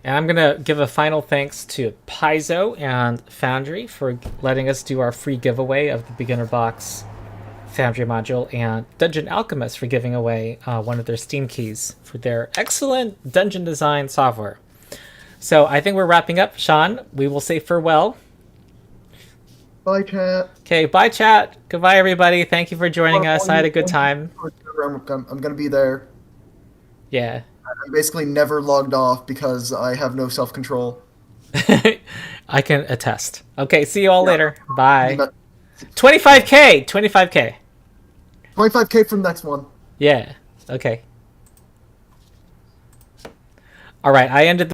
and I'm gonna give a final thanks to Paizo and Foundry for letting us do our free giveaway of the beginner box Foundry module, and Dungeon Alchemist for giving away one of their Steam keys for their excellent dungeon design software. So I think we're wrapping up. Sean, we will say farewell. Bye, chat. Okay, bye, chat. Goodbye, everybody. Thank you for joining us. I had a good time. I'm going to be there. Yeah. I'm basically never logged off because I have no self-control. I can attest. Okay, see you all later. Bye. But 25K! 25K. 25K for the next one. Yeah. Okay. All right, I ended